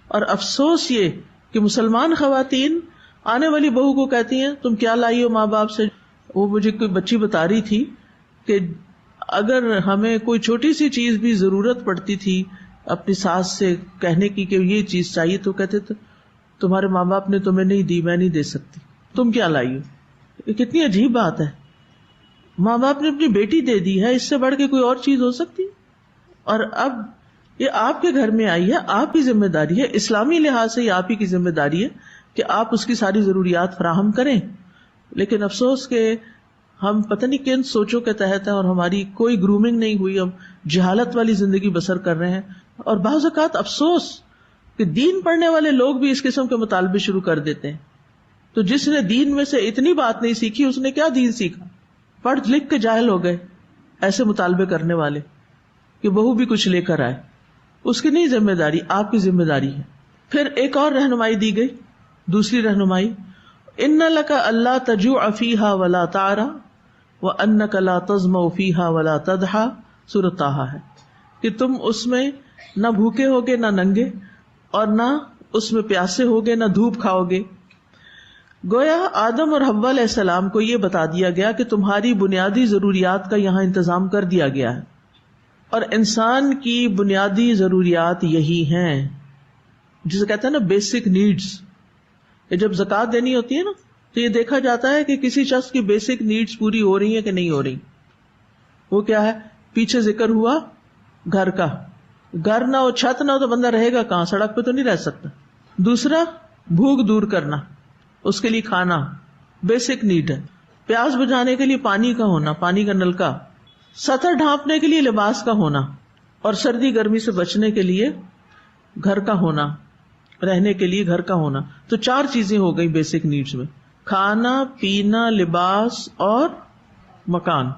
اور افسوس یہ کہ مسلمان خواتین آنے والی بہو کو کہتی ہیں تم کیا لائی ہو ماں باپ سے. وہ مجھے کوئی بچی بتا رہی تھی کہ اگر ہمیں کوئی چھوٹی سی چیز بھی ضرورت پڑتی تھی اپنی ساس سے کہنے کی کہ یہ چیز چاہیے، تو کہتے تھے تمہارے ماں باپ نے تمہیں نہیں دی، میں نہیں دے سکتی، تم کیا لائی ہو. یہ کتنی عجیب بات ہے. ماں باپ نے اپنی بیٹی دے دی ہے، اس سے بڑھ کے کوئی اور چیز ہو سکتی؟ اور اب یہ آپ کے گھر میں آئی ہے، آپ کی ذمہ داری ہے، اسلامی لحاظ سے یہ آپ ہی کی ذمہ داری ہے کہ آپ اس کی ساری ضروریات فراہم کریں. لیکن افسوس کہ ہم پتہ نہیں کن سوچوں کے تحت ہیں اور ہماری کوئی گرومنگ نہیں ہوئی، ہم جہالت والی زندگی بسر کر رہے ہیں. اور بعض اوقات افسوس کہ دین پڑھنے والے لوگ بھی اس قسم کے مطالبے شروع کر دیتے ہیں. تو جس نے دین میں سے اتنی بات نہیں سیکھی اس نے کیا دین سیکھا؟ پڑھ لکھ کے جاہل ہو گئے ایسے مطالبے کرنے والے کہ بہو بھی کچھ لے کر آئے. اس کی نہیں ذمہ داری، آپ کی ذمہ داری ہے. پھر ایک اور رہنمائی دی گئی، دوسری رہنمائی، ان لک الا تجوع فیہا ولا تعرا وانک لا تظمأ فیہا ولا تضحا. سورۃ طٰہٰ ہے کہ تم اس میں نہ بھوکے ہوگے نہ ننگے، اور نہ اس میں پیاسے ہوگے نہ دھوپ کھاؤ گے. گویا آدم اور حوا علیہ السلام کو یہ بتا دیا گیا کہ تمہاری بنیادی ضروریات کا یہاں انتظام کر دیا گیا ہے، اور انسان کی بنیادی ضروریات یہی ہیں. جسے کہتے ہیں نا بیسک نیڈس. جب زکوٰۃ دینی ہوتی ہے نا تو یہ دیکھا جاتا ہے کہ کسی شخص کی بیسک نیڈس پوری ہو رہی ہیں کہ نہیں ہو رہی. وہ کیا ہے؟ پیچھے ذکر ہوا گھر کا. گھر نہ ہو، چھت نہ ہو تو بندہ رہے گا کہاں؟ سڑک پہ تو نہیں رہ سکتا. دوسرا بھوک دور کرنا، اس کے لیے کھانا بیسک نیڈ ہے. پیاس بجھانے کے لیے پانی کا ہونا، پانی کا نلکا. سطر ڈھانپنے کے لیے لباس کا ہونا، اور سردی گرمی سے بچنے کے لیے گھر کا ہونا، رہنے کے لیے گھر کا ہونا. تو 4 چیزیں ہو گئی بیسک نیڈز میں: کھانا، پینا، لباس اور مکان.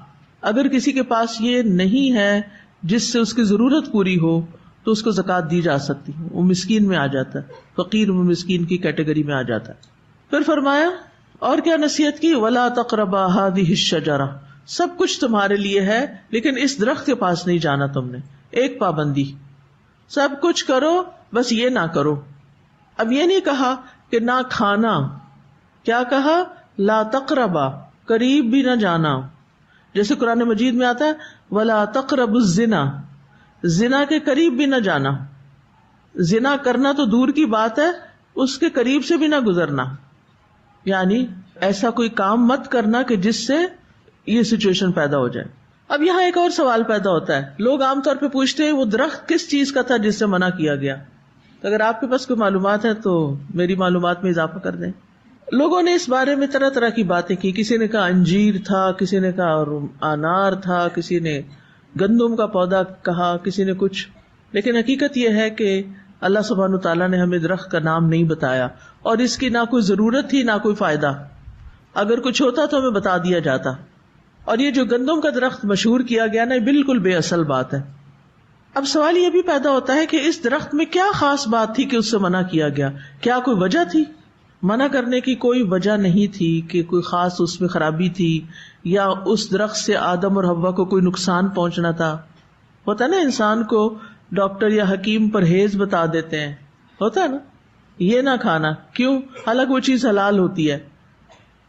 اگر کسی کے پاس یہ نہیں ہے جس سے اس کی ضرورت پوری ہو تو اس کو زکوٰۃ دی جا سکتی ہے. وہ مسکین میں آ جاتا ہے، فقیر و مسکین کی کیٹیگری میں آ جاتا ہے. پھر فرمایا اور کیا نصیحت کی؟ وَلَا تَقْرَبَا هَٰذِهِ الشَّجَرَةَ، سب کچھ تمہارے لیے ہے لیکن اس درخت کے پاس نہیں جانا تم نے. ایک پابندی، سب کچھ کرو بس یہ نہ کرو. اب یہ نہیں کہا کہ نہ کھانا، کیا کہا؟ لا تقربا، قریب بھی نہ جانا. جیسے قرآن مجید میں آتا ہے ولا تقربوا الزنا، زنا کے قریب بھی نہ جانا. زنا کرنا تو دور کی بات ہے، اس کے قریب سے بھی نہ گزرنا. یعنی ایسا کوئی کام مت کرنا کہ جس سے یہ سچویشن پیدا ہو جائے. اب یہاں ایک اور سوال پیدا ہوتا ہے. لوگ عام طور پہ پوچھتے ہیں وہ درخت کس چیز کا تھا جس سے منع کیا گیا؟ اگر آپ کے پاس کوئی معلومات ہے تو میری معلومات میں اضافہ کر دیں. لوگوں نے اس بارے میں طرح طرح کی باتیں کی. کسی نے کہا انجیر تھا، کسی نے کہا انار تھا، کسی نے گندم کا پودا کہا، کسی نے کچھ. لیکن حقیقت یہ ہے کہ اللہ سبحانہ تعالیٰ نے ہمیں درخت کا نام نہیں بتایا، اور اس کی نہ کوئی ضرورت تھی نہ کوئی فائدہ. اگر کچھ ہوتا تو ہمیں بتا دیا جاتا. اور یہ جو گندم کا درخت مشہور کیا گیا نا، یہ بالکل بے اصل بات ہے. اب سوال یہ بھی پیدا ہوتا ہے کہ اس درخت میں کیا خاص بات تھی کہ اس سے منع کیا گیا؟ کیا کوئی وجہ تھی؟ منع کرنے کی کوئی وجہ نہیں تھی کہ کوئی خاص اس میں خرابی تھی یا اس درخت سے آدم اور حوا کو کوئی نقصان پہنچنا تھا. ہوتا ہے نا انسان کو ڈاکٹر یا حکیم پرہیز بتا دیتے ہیں، ہوتا ہے نا، یہ نہ کھانا. کیوں؟ حالانکہ وہ چیز حلال ہوتی ہے.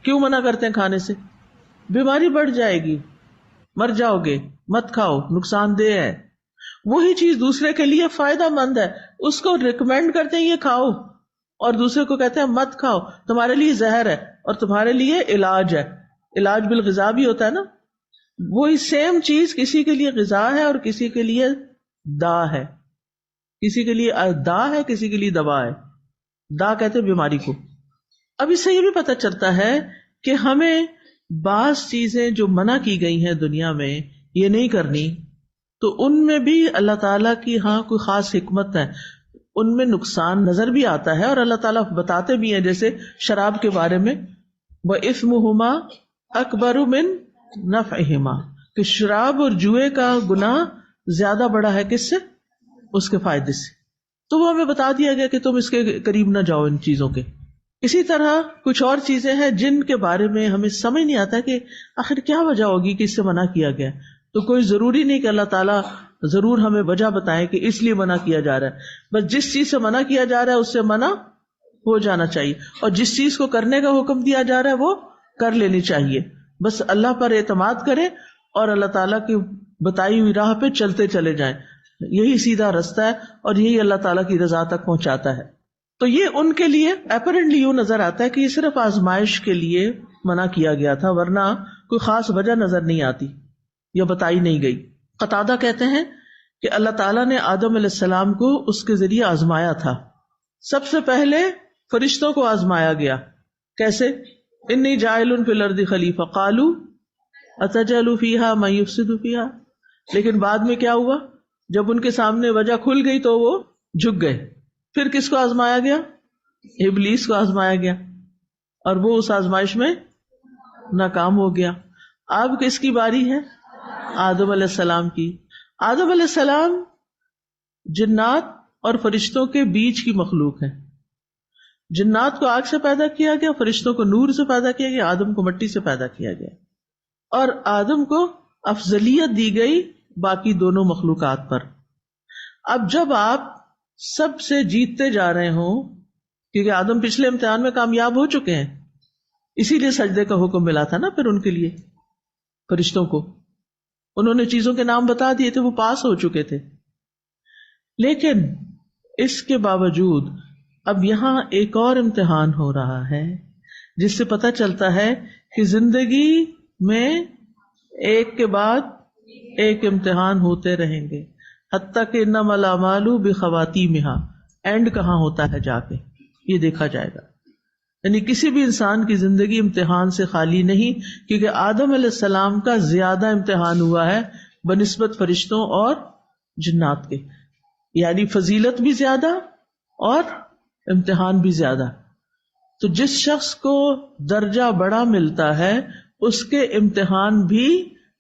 کیوں منع کرتے ہیں کھانے سے؟ بیماری بڑھ جائے گی، مر جاؤ گے، مت کھاؤ، نقصان دہ ہے. وہی چیز دوسرے کے لیے فائدہ مند ہے، اس کو ریکمینڈ کرتے ہیں یہ کھاؤ، اور دوسرے کو کہتے ہیں مت کھاؤ، تمہارے لیے زہر ہے اور تمہارے لیے علاج ہے. علاج بالغذا بھی ہوتا ہے نا. وہی سیم چیز کسی کے لیے غذا ہے اور کسی کے لیے دا ہے. کسی کے لیے دا ہے، کسی کے لیے دوا ہے. دا کہتے ہیں بیماری کو. اب اس سے یہ بھی پتہ چلتا ہے کہ ہمیں بعض چیزیں جو منع کی گئی ہیں دنیا میں یہ نہیں کرنی، تو ان میں بھی اللہ تعالیٰ کی ہاں کوئی خاص حکمت ہے. ان میں نقصان نظر بھی آتا ہے اور اللہ تعالیٰ بتاتے بھی ہیں، جیسے شراب کے بارے میں وَإِثْمُهُمَا أَكْبَرُ مِن نَفْعِهِمَا، کہ شراب اور جوئے کا گناہ زیادہ بڑا ہے کس سے؟ اس کے فائدے سے. تو وہ ہمیں بتا دیا گیا کہ تم اس کے قریب نہ جاؤ ان چیزوں کے. اسی طرح کچھ اور چیزیں ہیں جن کے بارے میں ہمیں سمجھ نہیں آتا کہ آخر کیا وجہ ہوگی کہ اس سے منع کیا گیا. تو کوئی ضروری نہیں کہ اللہ تعالیٰ ضرور ہمیں وجہ بتائے کہ اس لیے منع کیا جا رہا ہے. بس جس چیز سے منع کیا جا رہا ہے اس سے منع ہو جانا چاہیے، اور جس چیز کو کرنے کا حکم دیا جا رہا ہے وہ کر لینی چاہیے. بس اللہ پر اعتماد کریں اور اللہ تعالیٰ کی بتائی ہوئی راہ پہ چلتے چلے جائیں. یہی سیدھا رستہ ہے اور یہی اللہ تعالیٰ کی رضا تک پہنچاتا ہے. تو یہ ان کے لیے اپیرنٹلی یوں نظر آتا ہے کہ یہ صرف آزمائش کے لیے منع کیا گیا تھا، ورنہ کوئی خاص وجہ نظر نہیں آتی یا بتائی نہیں گئی. قتادہ کہتے ہیں کہ اللہ تعالیٰ نے آدم علیہ السلام کو اس کے ذریعے آزمایا تھا. سب سے پہلے فرشتوں کو آزمایا گیا. کیسے؟ انی جاعل فی الارض خلیفہ قالوا اتجعل فیہا من یفسد فیہا. لیکن بعد میں کیا ہوا؟ جب ان کے سامنے وجہ کھل گئی تو وہ جھک گئے. پھر کس کو آزمایا گیا؟ ابلیس کو آزمایا گیا، اور وہ اس آزمائش میں ناکام ہو گیا. اب کس کی باری ہے؟ آدم علیہ السلام کی. آدم علیہ السلام جنات اور فرشتوں کے بیچ کی مخلوق ہے. جنات کو آگ سے پیدا کیا گیا، فرشتوں کو نور سے پیدا کیا گیا، آدم کو مٹی سے پیدا کیا گیا. اور آدم کو افضلیت دی گئی باقی دونوں مخلوقات پر. اب جب آپ سب سے جیتتے جا رہے ہوں، کیونکہ آدم پچھلے امتحان میں کامیاب ہو چکے ہیں، اسی لیے سجدے کا حکم ملا تھا نا پھر ان کے لیے. فرشتوں کو انہوں نے چیزوں کے نام بتا دیے تھے، وہ پاس ہو چکے تھے. لیکن اس کے باوجود اب یہاں ایک اور امتحان ہو رہا ہے جس سے پتہ چلتا ہے کہ زندگی میں ایک کے بعد ایک امتحان ہوتے رہیں گے، حتیٰ کہ انما الاعمال بخواتیمها، اینڈ کہاں ہوتا ہے جا کے یہ دیکھا جائے گا. یعنی کسی بھی انسان کی زندگی امتحان سے خالی نہیں، کیونکہ آدم علیہ السلام کا زیادہ امتحان ہوا ہے بنسبت فرشتوں اور جنات کے، یعنی فضیلت بھی زیادہ اور امتحان بھی زیادہ. تو جس شخص کو درجہ بڑا ملتا ہے اس کے امتحان بھی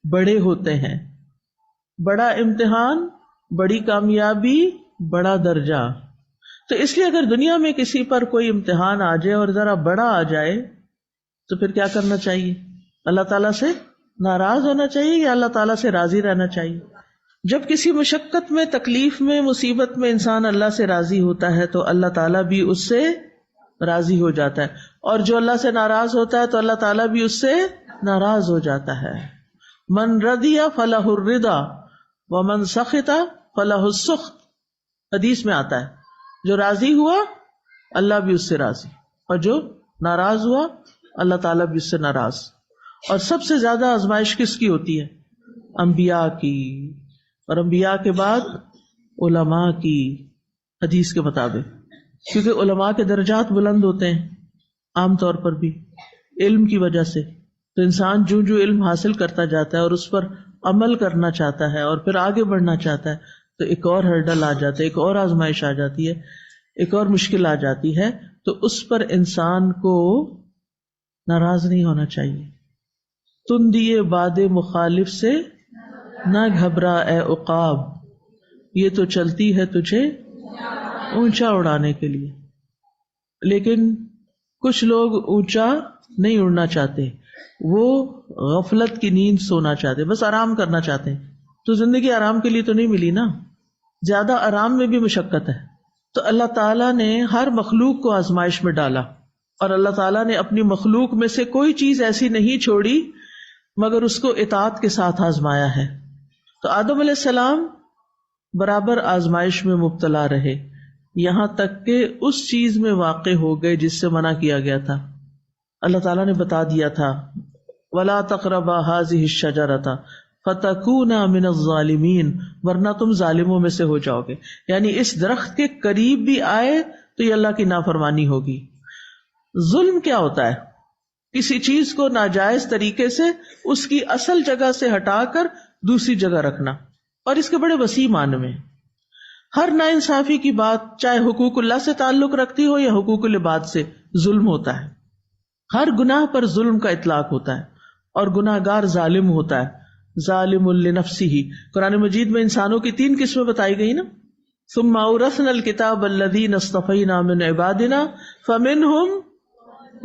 بڑے ہوتے ہیں. بڑا امتحان، بڑی کامیابی، بڑا درجہ. تو اس لیے اگر دنیا میں کسی پر کوئی امتحان آ جائے اور ذرا بڑا آ جائے تو پھر کیا کرنا چاہیے؟ اللہ تعالیٰ سے ناراض ہونا چاہیے یا اللہ تعالیٰ سے راضی رہنا چاہیے؟ جب کسی مشقت میں، تکلیف میں، مصیبت میں انسان اللہ سے راضی ہوتا ہے تو اللہ تعالیٰ بھی اس سے راضی ہو جاتا ہے، اور جو اللہ سے ناراض ہوتا ہے تو اللہ تعالیٰ بھی اس سے ناراض ہو جاتا ہے. من رضی فلہ الرضا ومن سخط فلہ السخط، حدیث میں آتا ہے جو راضی ہوا اللہ بھی اس سے راضی، اور جو ناراض ہوا اللہ تعالیٰ بھی اس سے ناراض. اور سب سے زیادہ آزمائش کس کی ہوتی ہے؟ انبیاء کی، اور انبیاء کے بعد علماء کی، حدیث کے مطابق، کیونکہ علماء کے درجات بلند ہوتے ہیں عام طور پر بھی علم کی وجہ سے. تو انسان جو علم حاصل کرتا جاتا ہے اور اس پر عمل کرنا چاہتا ہے اور پھر آگے بڑھنا چاہتا ہے تو ایک اور ہرڈل آ جاتا ہے، ایک اور آزمائش آ جاتی ہے، ایک اور مشکل آ جاتی ہے، تو اس پر انسان کو ناراض نہیں ہونا چاہیے. تم دیے باد مخالف سے نہ گھبرا اے عقاب، یہ تو چلتی ہے تجھے اونچا اڑانے کے لیے. لیکن کچھ لوگ اونچا نہیں اڑنا چاہتے، وہ غفلت کی نیند سونا چاہتے، بس آرام کرنا چاہتے ہیں. تو زندگی آرام کے لیے تو نہیں ملی نا، زیادہ آرام میں بھی مشقت ہے. تو اللہ تعالیٰ نے ہر مخلوق کو آزمائش میں ڈالا، اور اللہ تعالیٰ نے اپنی مخلوق میں سے کوئی چیز ایسی نہیں چھوڑی مگر اس کو اطاعت کے ساتھ آزمایا ہے. تو آدم علیہ السلام برابر آزمائش میں مبتلا رہے، یہاں تک کہ اس چیز میں واقع ہو گئے جس سے منع کیا گیا تھا. اللہ تعالیٰ نے بتا دیا تھا وَلَا تَقْرَبَا هَٰذِهِ الشَّجَرَةَ فَتَكُونَا مِنَ الظَّالِمِينَ، ورنہ تم ظالموں میں سے ہو جاؤ گے. یعنی اس درخت کے قریب بھی آئے تو یہ اللہ کی نافرمانی ہوگی. ظلم کیا ہوتا ہے؟ کسی چیز کو ناجائز طریقے سے اس کی اصل جگہ سے ہٹا کر دوسری جگہ رکھنا، اور اس کے بڑے وسیع معنی میں. ہر ناانصافی کی بات چاہے حقوق اللہ سے تعلق رکھتی ہو یا حقوق العباد سے، ظلم ہوتا ہے. ہر گناہ پر ظلم کا اطلاق ہوتا ہے، اور گناہ گار ظالم ہوتا ہے. ظالم لنفسہ، قرآن مجید میں انسانوں کی 3 قسمیں بتائی گئی نا. ثم اورثنا الکتاب الذین اصطفینا من عبادنا فمنہم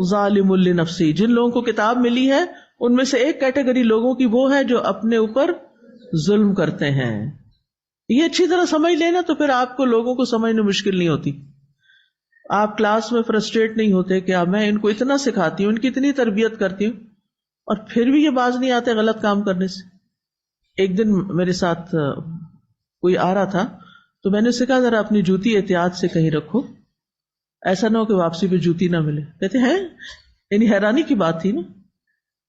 ظالم لنفسہ، جن لوگوں کو کتاب ملی ہے ان میں سے ایک کیٹیگری لوگوں کی وہ ہے جو اپنے اوپر ظلم کرتے ہیں. یہ اچھی طرح سمجھ لینا تو پھر آپ کو لوگوں کو سمجھنے مشکل نہیں ہوتی. آپ کلاس میں فرسٹریٹ نہیں ہوتے کہ میں ان کو اتنا سکھاتی ہوں، ان کی اتنی تربیت کرتی ہوں، اور پھر بھی یہ باز نہیں آتے غلط کام کرنے سے. ایک دن میرے ساتھ کوئی آ رہا تھا تو میں نے اسے کہا ذرا اپنی جوتی احتیاط سے کہیں رکھو، ایسا نہ ہو کہ واپسی پہ جوتی نہ ملے. کہتے ہیں یعنی حیرانی کی بات تھی نا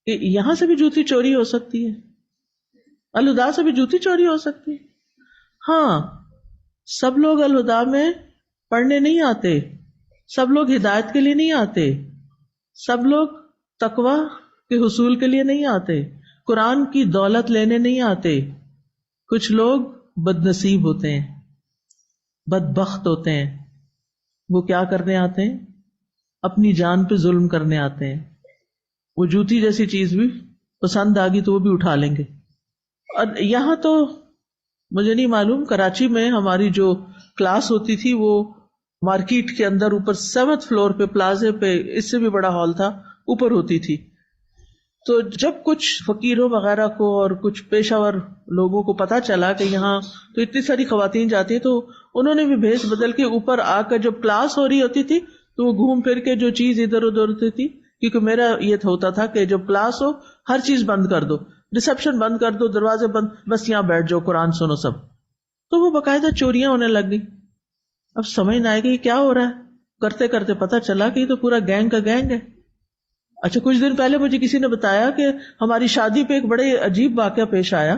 کہ یہاں سے بھی جوتی چوری ہو سکتی ہے، الہدا سے بھی جوتی چوری ہو سکتی ہے. ہاں، سب لوگ الہدا میں پڑھنے نہیں آتے، سب لوگ ہدایت کے لیے نہیں آتے، سب لوگ تقویٰ کے حصول کے لیے نہیں آتے، قرآن کی دولت لینے نہیں آتے. کچھ لوگ بد نصیب ہوتے ہیں، بدبخت ہوتے ہیں. وہ کیا کرنے آتے ہیں؟ اپنی جان پہ ظلم کرنے آتے ہیں. وہ جوتی جیسی چیز بھی پسند آ گئی تو وہ بھی اٹھا لیں گے. اور یہاں تو مجھے نہیں معلوم، کراچی میں ہماری جو کلاس ہوتی تھی وہ مارکیٹ کے اندر اوپر 7th فلور پہ پلازے پہ، اس سے بھی بڑا ہال تھا، اوپر ہوتی تھی. تو جب کچھ فقیروں وغیرہ کو اور کچھ پیشہ ور لوگوں کو پتا چلا کہ یہاں تو اتنی ساری خواتین جاتی ہیں تو انہوں نے بھی بھیس بدل کے اوپر آ کر جب کلاس ہو رہی ہوتی تھی تو وہ گھوم پھر کے جو چیز ادھر ادھر ہوتی تھی، کیونکہ میرا یہ ہوتا تھا کہ جب کلاس ہو ہر چیز بند کر دو، ریسپشن بند کر دو، دروازے بند، بس یہاں بیٹھ جاؤ، قرآن سنو سب. تو وہ باقاعدہ چوریاں ہونے لگ گئی. اب سمجھ نہ آئے گی کیا ہو رہا ہے. کرتے کرتے پتہ چلا کہ یہ تو پورا گینگ کا گینگ ہے. اچھا کچھ دن پہلے مجھے کسی نے بتایا کہ ہماری شادی پہ ایک بڑے عجیب واقعہ پیش آیا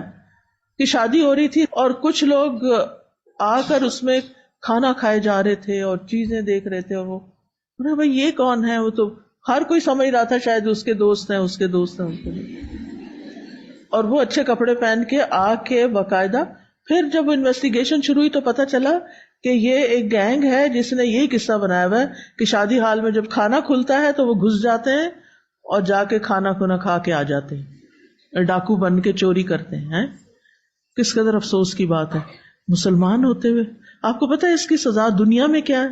کہ شادی ہو رہی تھی اور کچھ لوگ آ کر اس میں کھانا کھائے جا رہے تھے اور چیزیں دیکھ رہے تھے. اور وہ بھائی یہ کون ہے؟ وہ تو ہر کوئی سمجھ رہا تھا شاید اس کے دوست ہیں اس کے دوست ہیں. اور وہ اچھے کپڑے پہن کے آ کے باقاعدہ پھر جب انویسٹیگیشن شروع ہوئی تو پتہ چلا کہ یہ ایک گینگ ہے جس نے یہی قصہ بنایا ہوا ہے کہ شادی ہال میں جب کھانا کھلتا ہے تو وہ گھس جاتے ہیں اور جا کے کھانا کھا کے آ جاتے ہیں، ڈاکو بن کے چوری کرتے ہیں. کس قدر افسوس کی بات ہے مسلمان ہوتے ہوئے. آپ کو پتہ ہے اس کی سزا دنیا میں کیا ہے؟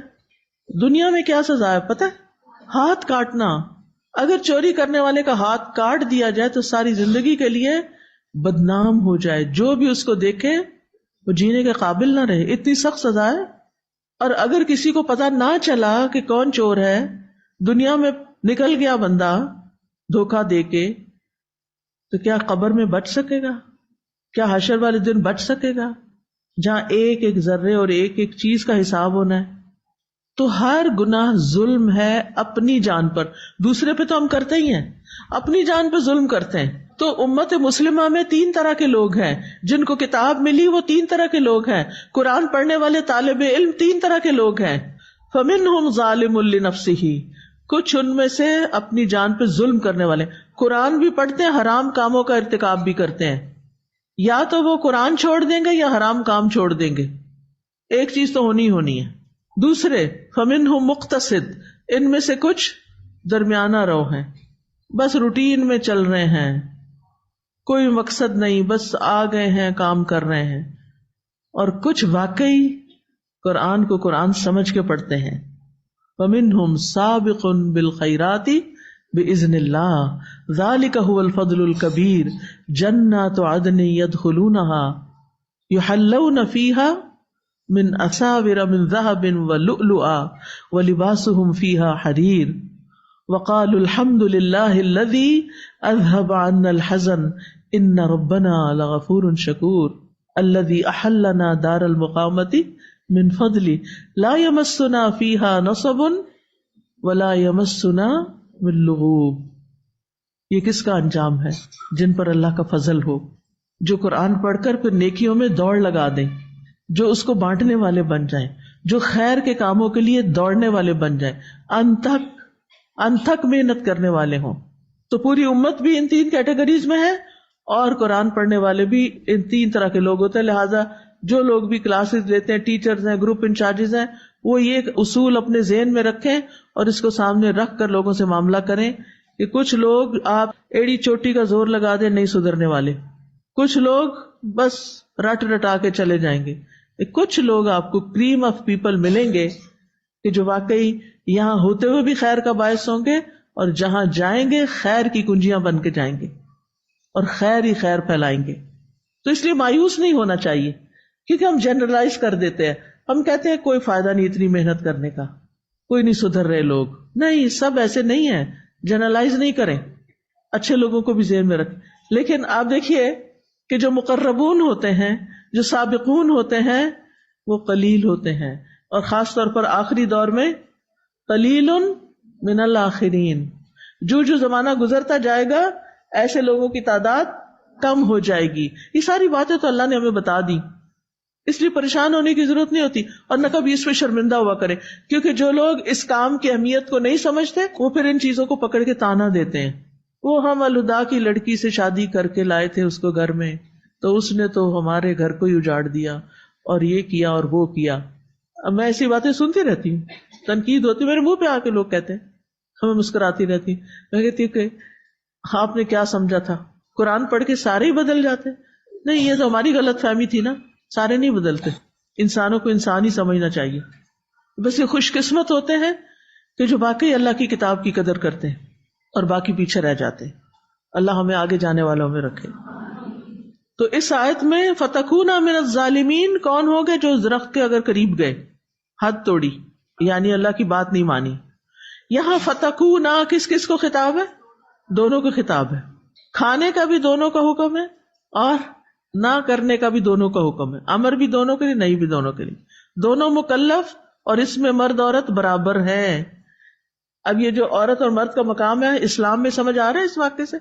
دنیا میں کیا سزا ہے پتہ ہے؟ ہاتھ کاٹنا. اگر چوری کرنے والے کا ہاتھ کاٹ دیا جائے تو ساری زندگی کے لیے بدنام ہو جائے، جو بھی اس کو دیکھے وہ جینے کے قابل نہ رہے. اتنی سخت سزا ہے. اور اگر کسی کو پتہ نہ چلا کہ کون چور ہے، دنیا میں نکل گیا بندہ دھوکہ دے کے، تو کیا قبر میں بچ سکے گا؟ کیا حشر والے دن بچ سکے گا جہاں ایک ایک ذرے اور ایک ایک چیز کا حساب ہونا ہے؟ تو ہر گناہ ظلم ہے اپنی جان پر. دوسرے پہ تو ہم کرتے ہی ہیں، اپنی جان پہ ظلم کرتے ہیں. تو امت مسلمہ میں 3 طرح کے لوگ ہیں جن کو کتاب ملی، وہ 3 طرح کے لوگ ہیں. قرآن پڑھنے والے طالب علم 3 طرح کے لوگ ہیں. فَمِنْهُمْ ظَالِمٌ لِنَفْسِهِ، کچھ ان میں سے اپنی جان پہ ظلم کرنے والے. قرآن بھی پڑھتے ہیں، حرام کاموں کا ارتکاب بھی کرتے ہیں. یا تو وہ قرآن چھوڑ دیں گے یا حرام کام چھوڑ دیں گے، ایک چیز تو ہونی ہونی ہے. دوسرے فَمِنْهُمْ مُقْتَصِدٌ، ان میں سے کچھ درمیانہ رو ہیں، بس روٹین میں چل رہے ہیں، کوئی مقصد نہیں، بس آ گئے ہیں کام کر رہے ہیں. اور کچھ واقعی قرآن کو قرآن سمجھ کے پڑھتے ہیں. وَمِنْهُمْ سَابِقٌ بِالْخَيْرَاتِ بِإِذْنِ اللَّهِ ذَلِكَ هُوَ الْفَضْلُ الْكَبِيرُ جَنَّاتُ عَدْنٍ يَدْخُلُونَهَا يُحَلَّوْنَ فِيهَا من أساور من ذهب ولؤلؤا ولباسهم فيها حرير وقالوا الحمد لله الذي أذهب عنا الحزن إن ربنا لغفور شكور الذي أحلنا دار المقامة من فضله لا يمسنا فيها نصب ولا يمسنا من لغوب. یہ کس کا انجام ہے؟ جن پر اللہ کا فضل ہو، جو قرآن پڑھ کر پھر نیکیوں میں دوڑ لگا دیں، جو اس کو بانٹنے والے بن جائیں، جو خیر کے کاموں کے لیے دوڑنے والے بن جائیں، انتھک محنت کرنے والے ہوں. تو پوری امت بھی ان 3 کیٹیگریز میں ہے اور قرآن پڑھنے والے بھی ان 3 طرح کے لوگ ہوتے ہیں. لہٰذا جو لوگ بھی کلاسز لیتے ہیں، ٹیچرز ہیں، گروپ انچارجز ہیں، وہ یہ اصول اپنے ذہن میں رکھیں اور اس کو سامنے رکھ کر لوگوں سے معاملہ کریں کہ کچھ لوگ آپ ایڑی چوٹی کا زور لگا دیں نہیں سدھرنے والے، کچھ لوگ بس رٹ رٹا کے چلے جائیں گے، کچھ لوگ آپ کو کریم آف پیپل ملیں گے کہ جو واقعی یہاں ہوتے ہوئے بھی خیر کا باعث ہوں گے اور جہاں جائیں گے خیر کی کنجیاں بن کے جائیں گے اور خیر ہی خیر پھیلائیں گے. تو اس لیے مایوس نہیں ہونا چاہیے کیونکہ ہم جنرلائز کر دیتے ہیں. ہم کہتے ہیں کوئی فائدہ نہیں اتنی محنت کرنے کا، کوئی نہیں سدھر رہے لوگ. نہیں، سب ایسے نہیں ہیں. جنرلائز نہیں کریں، اچھے لوگوں کو بھی ذہن میں رکھیں. لیکن آپ دیکھیے کہ جو مقربون ہوتے ہیں، جو سابقون ہوتے ہیں، وہ قلیل ہوتے ہیں، اور خاص طور پر آخری دور میں قلیل من الآخرین. جو زمانہ گزرتا جائے گا ایسے لوگوں کی تعداد کم ہو جائے گی. یہ ساری باتیں تو اللہ نے ہمیں بتا دی، اس لیے پریشان ہونے کی ضرورت نہیں ہوتی اور نہ کبھی اس پہ شرمندہ ہوا کرے، کیونکہ جو لوگ اس کام کی اہمیت کو نہیں سمجھتے وہ پھر ان چیزوں کو پکڑ کے تانا دیتے ہیں. وہ ہم الہدا کی لڑکی سے شادی کر کے لائے تھے اس کو گھر میں، تو اس نے تو ہمارے گھر کو ہی اجاڑ دیا اور یہ کیا اور وہ کیا. اب میں ایسی باتیں سنتی رہتی ہوں، تنقید ہوتی، میرے منہ پہ آ کے لوگ کہتے ہیں، ہمیں مسکراتی رہتی. میں کہتی ہوں کہ آپ نے کیا سمجھا تھا؟ قرآن پڑھ کے سارے ہی بدل جاتے؟ نہیں، یہ تو ہماری غلط فہمی تھی نا. سارے نہیں بدلتے، انسانوں کو انسان ہی سمجھنا چاہیے. بس یہ خوش قسمت ہوتے ہیں کہ جو واقعی اللہ کی کتاب کی قدر کرتے ہیں اور باقی پیچھے رہ جاتے ہیں. اللہ ہمیں آگے جانے والوں میں رکھے. تو اس آیت میں فَتَكُونَ مِنَ الظَّالِمِينَ کون ہو گئے؟ جو درخت کے اگر قریب گئے، حد توڑی، یعنی اللہ کی بات نہیں مانی. یہاں فَتَكُونَ کس کس کو خطاب ہے؟ دونوں کو خطاب ہے. کھانے کا بھی دونوں کا حکم ہے اور نہ کرنے کا بھی دونوں کا حکم ہے. امر بھی دونوں کے لیے، نہیں بھی دونوں کے لیے. دونوں مکلف اور اس میں مرد عورت برابر ہے. اب یہ جو عورت اور مرد کا مقام ہے اسلام میں سمجھ آ رہا ہے اس واقعے سے؟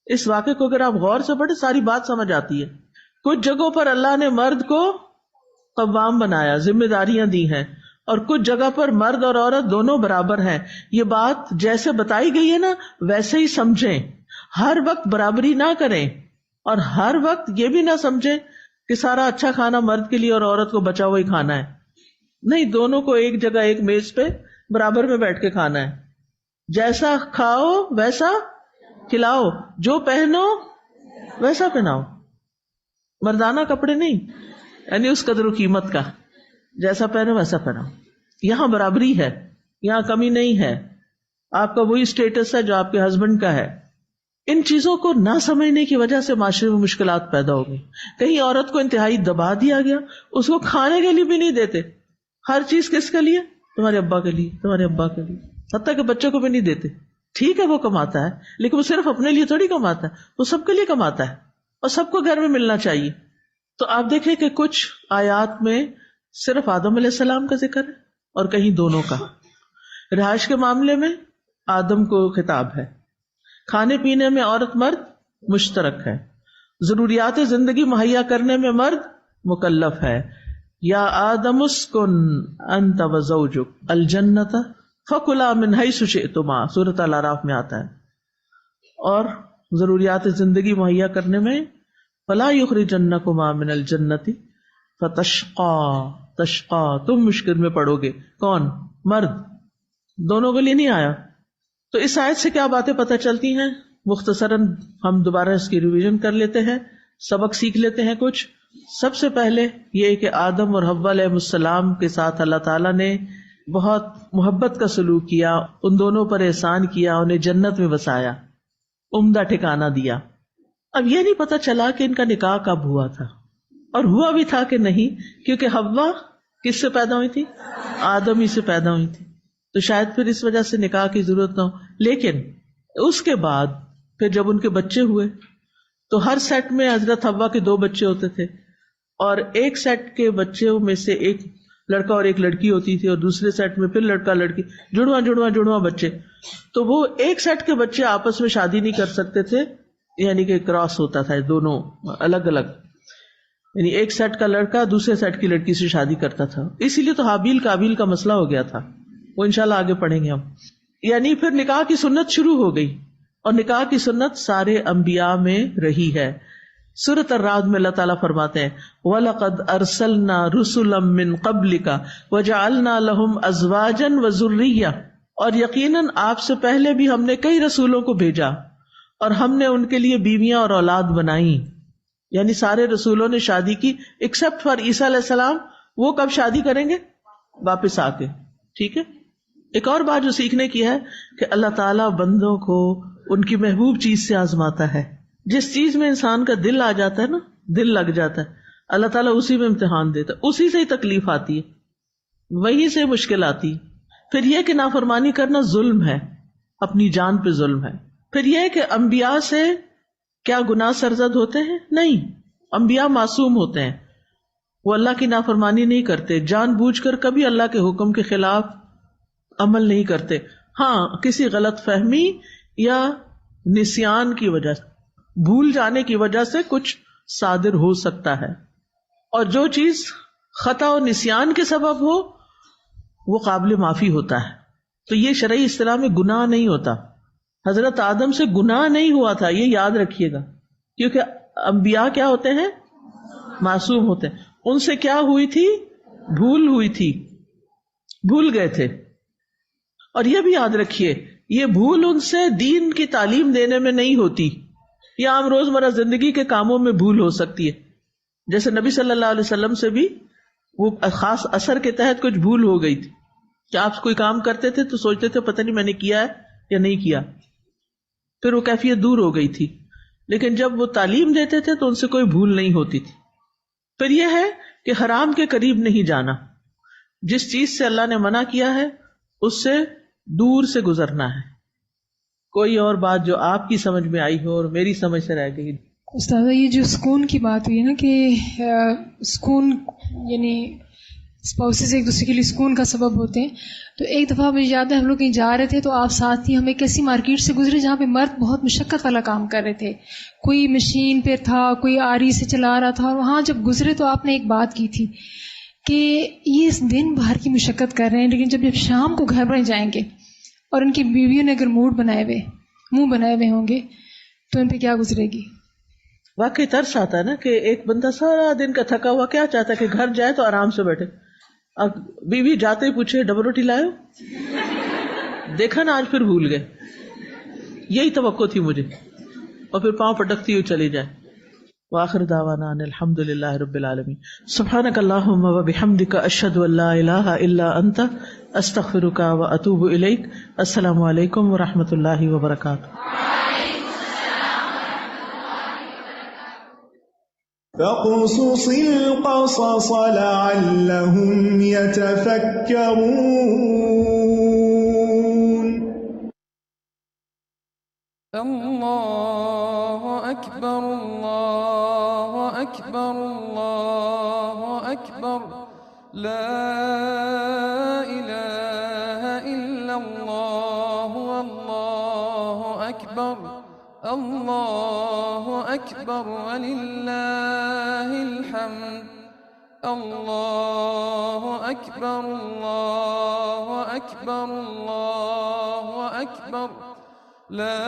اس واقعے کو اگر آپ غور سے پڑھیں ساری بات سمجھ آتی ہے. کچھ جگہوں پر اللہ نے مرد کو قوام بنایا، ذمہ داریاں دی ہیں، اور کچھ جگہ پر مرد اور عورت دونوں برابر ہیں. یہ بات جیسے بتائی گئی ہے نا ویسے ہی سمجھیں. ہر وقت برابری نہ کریں اور ہر وقت یہ بھی نہ سمجھیں کہ سارا اچھا کھانا مرد کے لیے اور عورت کو بچا ہوا ہی کھانا ہے. نہیں، دونوں کو ایک جگہ ایک میز پہ برابر میں بیٹھ کے کھانا ہے. جیسا کھاؤ ویسا کھلاؤ، جو پہنو ویسا پہناؤ. مردانہ کپڑے نہیں، یعنی اس قدر و قیمت کا، جیسا پہنو ویسا پہناؤ. یہاں برابری ہے، یہاں کمی نہیں ہے. آپ کا وہی اسٹیٹس ہے جو آپ کے ہسبینڈ کا ہے. ان چیزوں کو نہ سمجھنے کی وجہ سے معاشرے میں مشکلات پیدا ہو گئی. کہیں عورت کو انتہائی دبا دیا گیا، اس کو کھانے کے لیے بھی نہیں دیتے. ہر چیز کس کے لیے؟ تمہارے ابا کے لیے، تمہارے ابا کے لیے. حتیٰ کہ بچوں کو بھی نہیں دیتے. ٹھیک ہے وہ کماتا ہے لیکن وہ صرف اپنے لیے تھوڑی کماتا ہے، وہ سب کے لیے کماتا ہے اور سب کو گھر میں ملنا چاہیے. تو آپ دیکھیں کہ کچھ آیات میں صرف آدم علیہ السلام کا ذکر ہے اور کہیں دونوں کا. رہائش کے معاملے میں آدم کو خطاب ہے، کھانے پینے میں عورت مرد مشترک ہے، ضروریات زندگی مہیا کرنے میں مرد مکلف ہے. یا آدم اسکن انت وزوجک الجنت فکلا من حیث شئتما، سورۃ الاعراف میں آتا ہے. اور ضروریات زندگی مہیا کرنے میں فلا یخرجنکما من الجنت فتشقا، تشقا تم مشکل میں پڑو گے. کون؟ مرد. دونوں کے لیے نہیں آیا. تو اس آیت سے کیا باتیں پتہ چلتی ہیں؟ مختصراً ہم دوبارہ اس کی ریویژن کر لیتے ہیں، سبق سیکھ لیتے ہیں کچھ. سب سے پہلے یہ کہ آدم اور حوا علیہ السلام کے ساتھ اللہ تعالیٰ نے بہت محبت کا سلوک کیا، ان دونوں پر احسان کیا، انہیں جنت میں بسایا، عمدہ ٹھکانہ دیا. اب یہ نہیں پتہ چلا کہ ان کا نکاح کب ہوا تھا، اور ہوا بھی تھا کہ نہیں، کیونکہ حوا کس سے پیدا ہوئی تھی؟ آدم ہی سے پیدا ہوئی تھی. تو شاید پھر اس وجہ سے نکاح کی ضرورت نہ ہو. لیکن اس کے بعد پھر جب ان کے بچے ہوئے تو ہر سیٹ میں حضرت حوا کے 2 بچے ہوتے تھے، اور ایک سیٹ کے بچوں میں سے ایک لڑکا اور ایک لڑکی ہوتی تھی، اور دوسرے سیٹ میں پھر لڑکا لڑکی، جڑواں بچے. تو وہ ایک سیٹ کے بچے آپس میں شادی نہیں کر سکتے تھے، یعنی کہ کراس ہوتا تھا، دونوں الگ الگ، یعنی ایک سیٹ کا لڑکا دوسرے سیٹ کی لڑکی سے شادی کرتا تھا. اسی لیے تو حابیل قابیل کا مسئلہ ہو گیا تھا، وہ انشاءاللہ آگے پڑھیں گے ہم. یعنی پھر نکاح کی سنت شروع ہو گئی، اور نکاح کی سنت سارے انبیاء میں رہی ہے. سورۃ الرعد میں اللہ تعالیٰ فرماتے ہیں وَلَقَدْ أَرْسَلْنَا رُسُلًا مِّن قَبْلِكَ وَجَعَلْنَا لَهُمْ أَزْوَاجًا وَذُرِّيَّةً، اور یقیناً آپ سے پہلے بھی ہم نے کئی رسولوں کو بھیجا اور ہم نے ان کے لیے بیویاں اور اولاد بنائی. یعنی سارے رسولوں نے شادی کی ایکسپٹ فار عیسیٰ علیہ السلام. وہ کب شادی کریں گے؟ واپس آ کے. ٹھیک ہے. ایک اور بات جو سیکھنے کی ہے کہ اللہ تعالیٰ بندوں کو ان کی محبوب چیز سے آزماتا ہے. جس چیز میں انسان کا دل آ جاتا ہے نا، دل لگ جاتا ہے، اللہ تعالیٰ اسی میں امتحان دیتا ہے. اسی سے ہی تکلیف آتی ہے، وہیں سے مشکل آتی ہے. پھر یہ کہ نافرمانی کرنا ظلم ہے، اپنی جان پہ ظلم ہے. پھر یہ کہ انبیاء سے کیا گناہ سرزد ہوتے ہیں؟ نہیں، انبیاء معصوم ہوتے ہیں، وہ اللہ کی نافرمانی نہیں کرتے، جان بوجھ کر کبھی اللہ کے حکم کے خلاف عمل نہیں کرتے. ہاں کسی غلط فہمی یا نسیان کی وجہ سے، بھول جانے کی وجہ سے کچھ صادر ہو سکتا ہے، اور جو چیز خطا و نسیان کے سبب ہو وہ قابل معافی ہوتا ہے. تو یہ شرعی اصطلاح میں گناہ نہیں ہوتا. حضرت آدم سے گناہ نہیں ہوا تھا، یہ یاد رکھیے گا، کیونکہ انبیاء کیا ہوتے ہیں؟ معصوم ہوتے ہیں. ان سے کیا ہوئی تھی؟ بھول ہوئی تھی، بھول گئے تھے. اور یہ بھی یاد رکھیے یہ بھول ان سے دین کی تعلیم دینے میں نہیں ہوتی، یا عام روزمرہ زندگی کے کاموں میں بھول ہو سکتی ہے. جیسے نبی صلی اللہ علیہ وسلم سے بھی وہ خاص اثر کے تحت کچھ بھول ہو گئی تھی کہ آپ کوئی کام کرتے تھے تو سوچتے تھے پتہ نہیں میں نے کیا ہے یا نہیں کیا، پھر وہ کیفیت دور ہو گئی تھی. لیکن جب وہ تعلیم دیتے تھے تو ان سے کوئی بھول نہیں ہوتی تھی. پھر یہ ہے کہ حرام کے قریب نہیں جانا، جس چیز سے اللہ نے منع کیا ہے اس سے دور سے گزرنا ہے. کوئی اور بات جو آپ کی سمجھ میں آئی ہو اور میری سمجھ سے رہ گئی؟ استاذہ یہ جو سکون کی بات ہوئی نا کہ سکون یعنی اسپاؤسز ایک دوسرے کے لیے سکون کا سبب ہوتے ہیں. تو ایک دفعہ مجھے یاد ہے ہم لوگ کہیں جا رہے تھے تو آپ ساتھ ہی ہم ایک ایسی مارکیٹ سے گزرے جہاں پہ مرد بہت مشقت والا کام کر رہے تھے. کوئی مشین پہ تھا, کوئی آری سے چلا رہا تھا, اور وہاں جب گزرے تو آپ نے ایک بات کی تھی کہ یہ اس دن بھر کی مشقت کر رہے ہیں, لیکن جب شام کو گھر پر جائیں گے اور ان کی بیویوں نے اگر منہ بنائے ہوئے ہوں گے تو ان پہ کیا گزرے گی. واقعی ترس آتا ہے نا کہ ایک بندہ سارا دن کا تھکا ہوا کیا چاہتا ہے کہ گھر جائے تو آرام سے بیٹھے. اب بیوی جاتے ہی پوچھے ڈبل روٹی لائے ہو, دیکھا نا آج پھر بھول گئے. یہی توقع تھی مجھے, اور پھر پاؤں پٹکتی ہوئی چلی جائے. وآخر دعوانا ان الحمد للہ رب العالمین. سبحانک اللہم وبحمدک اشہد ان لا الہ الا انت استغفرک واتوب الیک. السلام علیکم ورحمۃ اللہ وبرکاتہ. فاقصص القصص لعلهم يتفكرون. الله أكبر الله أكبر الله أكبر لا إله إلا الله والله أكبر الله أكبر ولله الحمد الله أكبر الله أكبر الله أكبر لا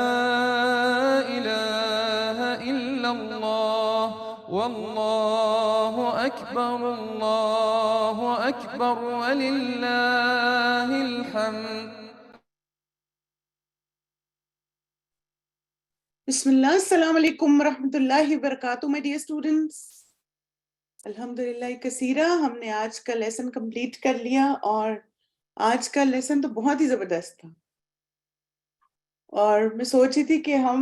إله إلا الله والله أكبر الله أكبر ولله الحمد. بسم اللہ. السلام علیکم ورحمۃ اللہ وبرکاتہ. مائی ڈیئر اسٹوڈنٹس, الحمدللہ کثیرہ ہم نے آج کا لیسن کمپلیٹ کر لیا, اور آج کا لیسن تو بہت ہی زبردست تھا. اور میں سوچ رہی تھی کہ ہم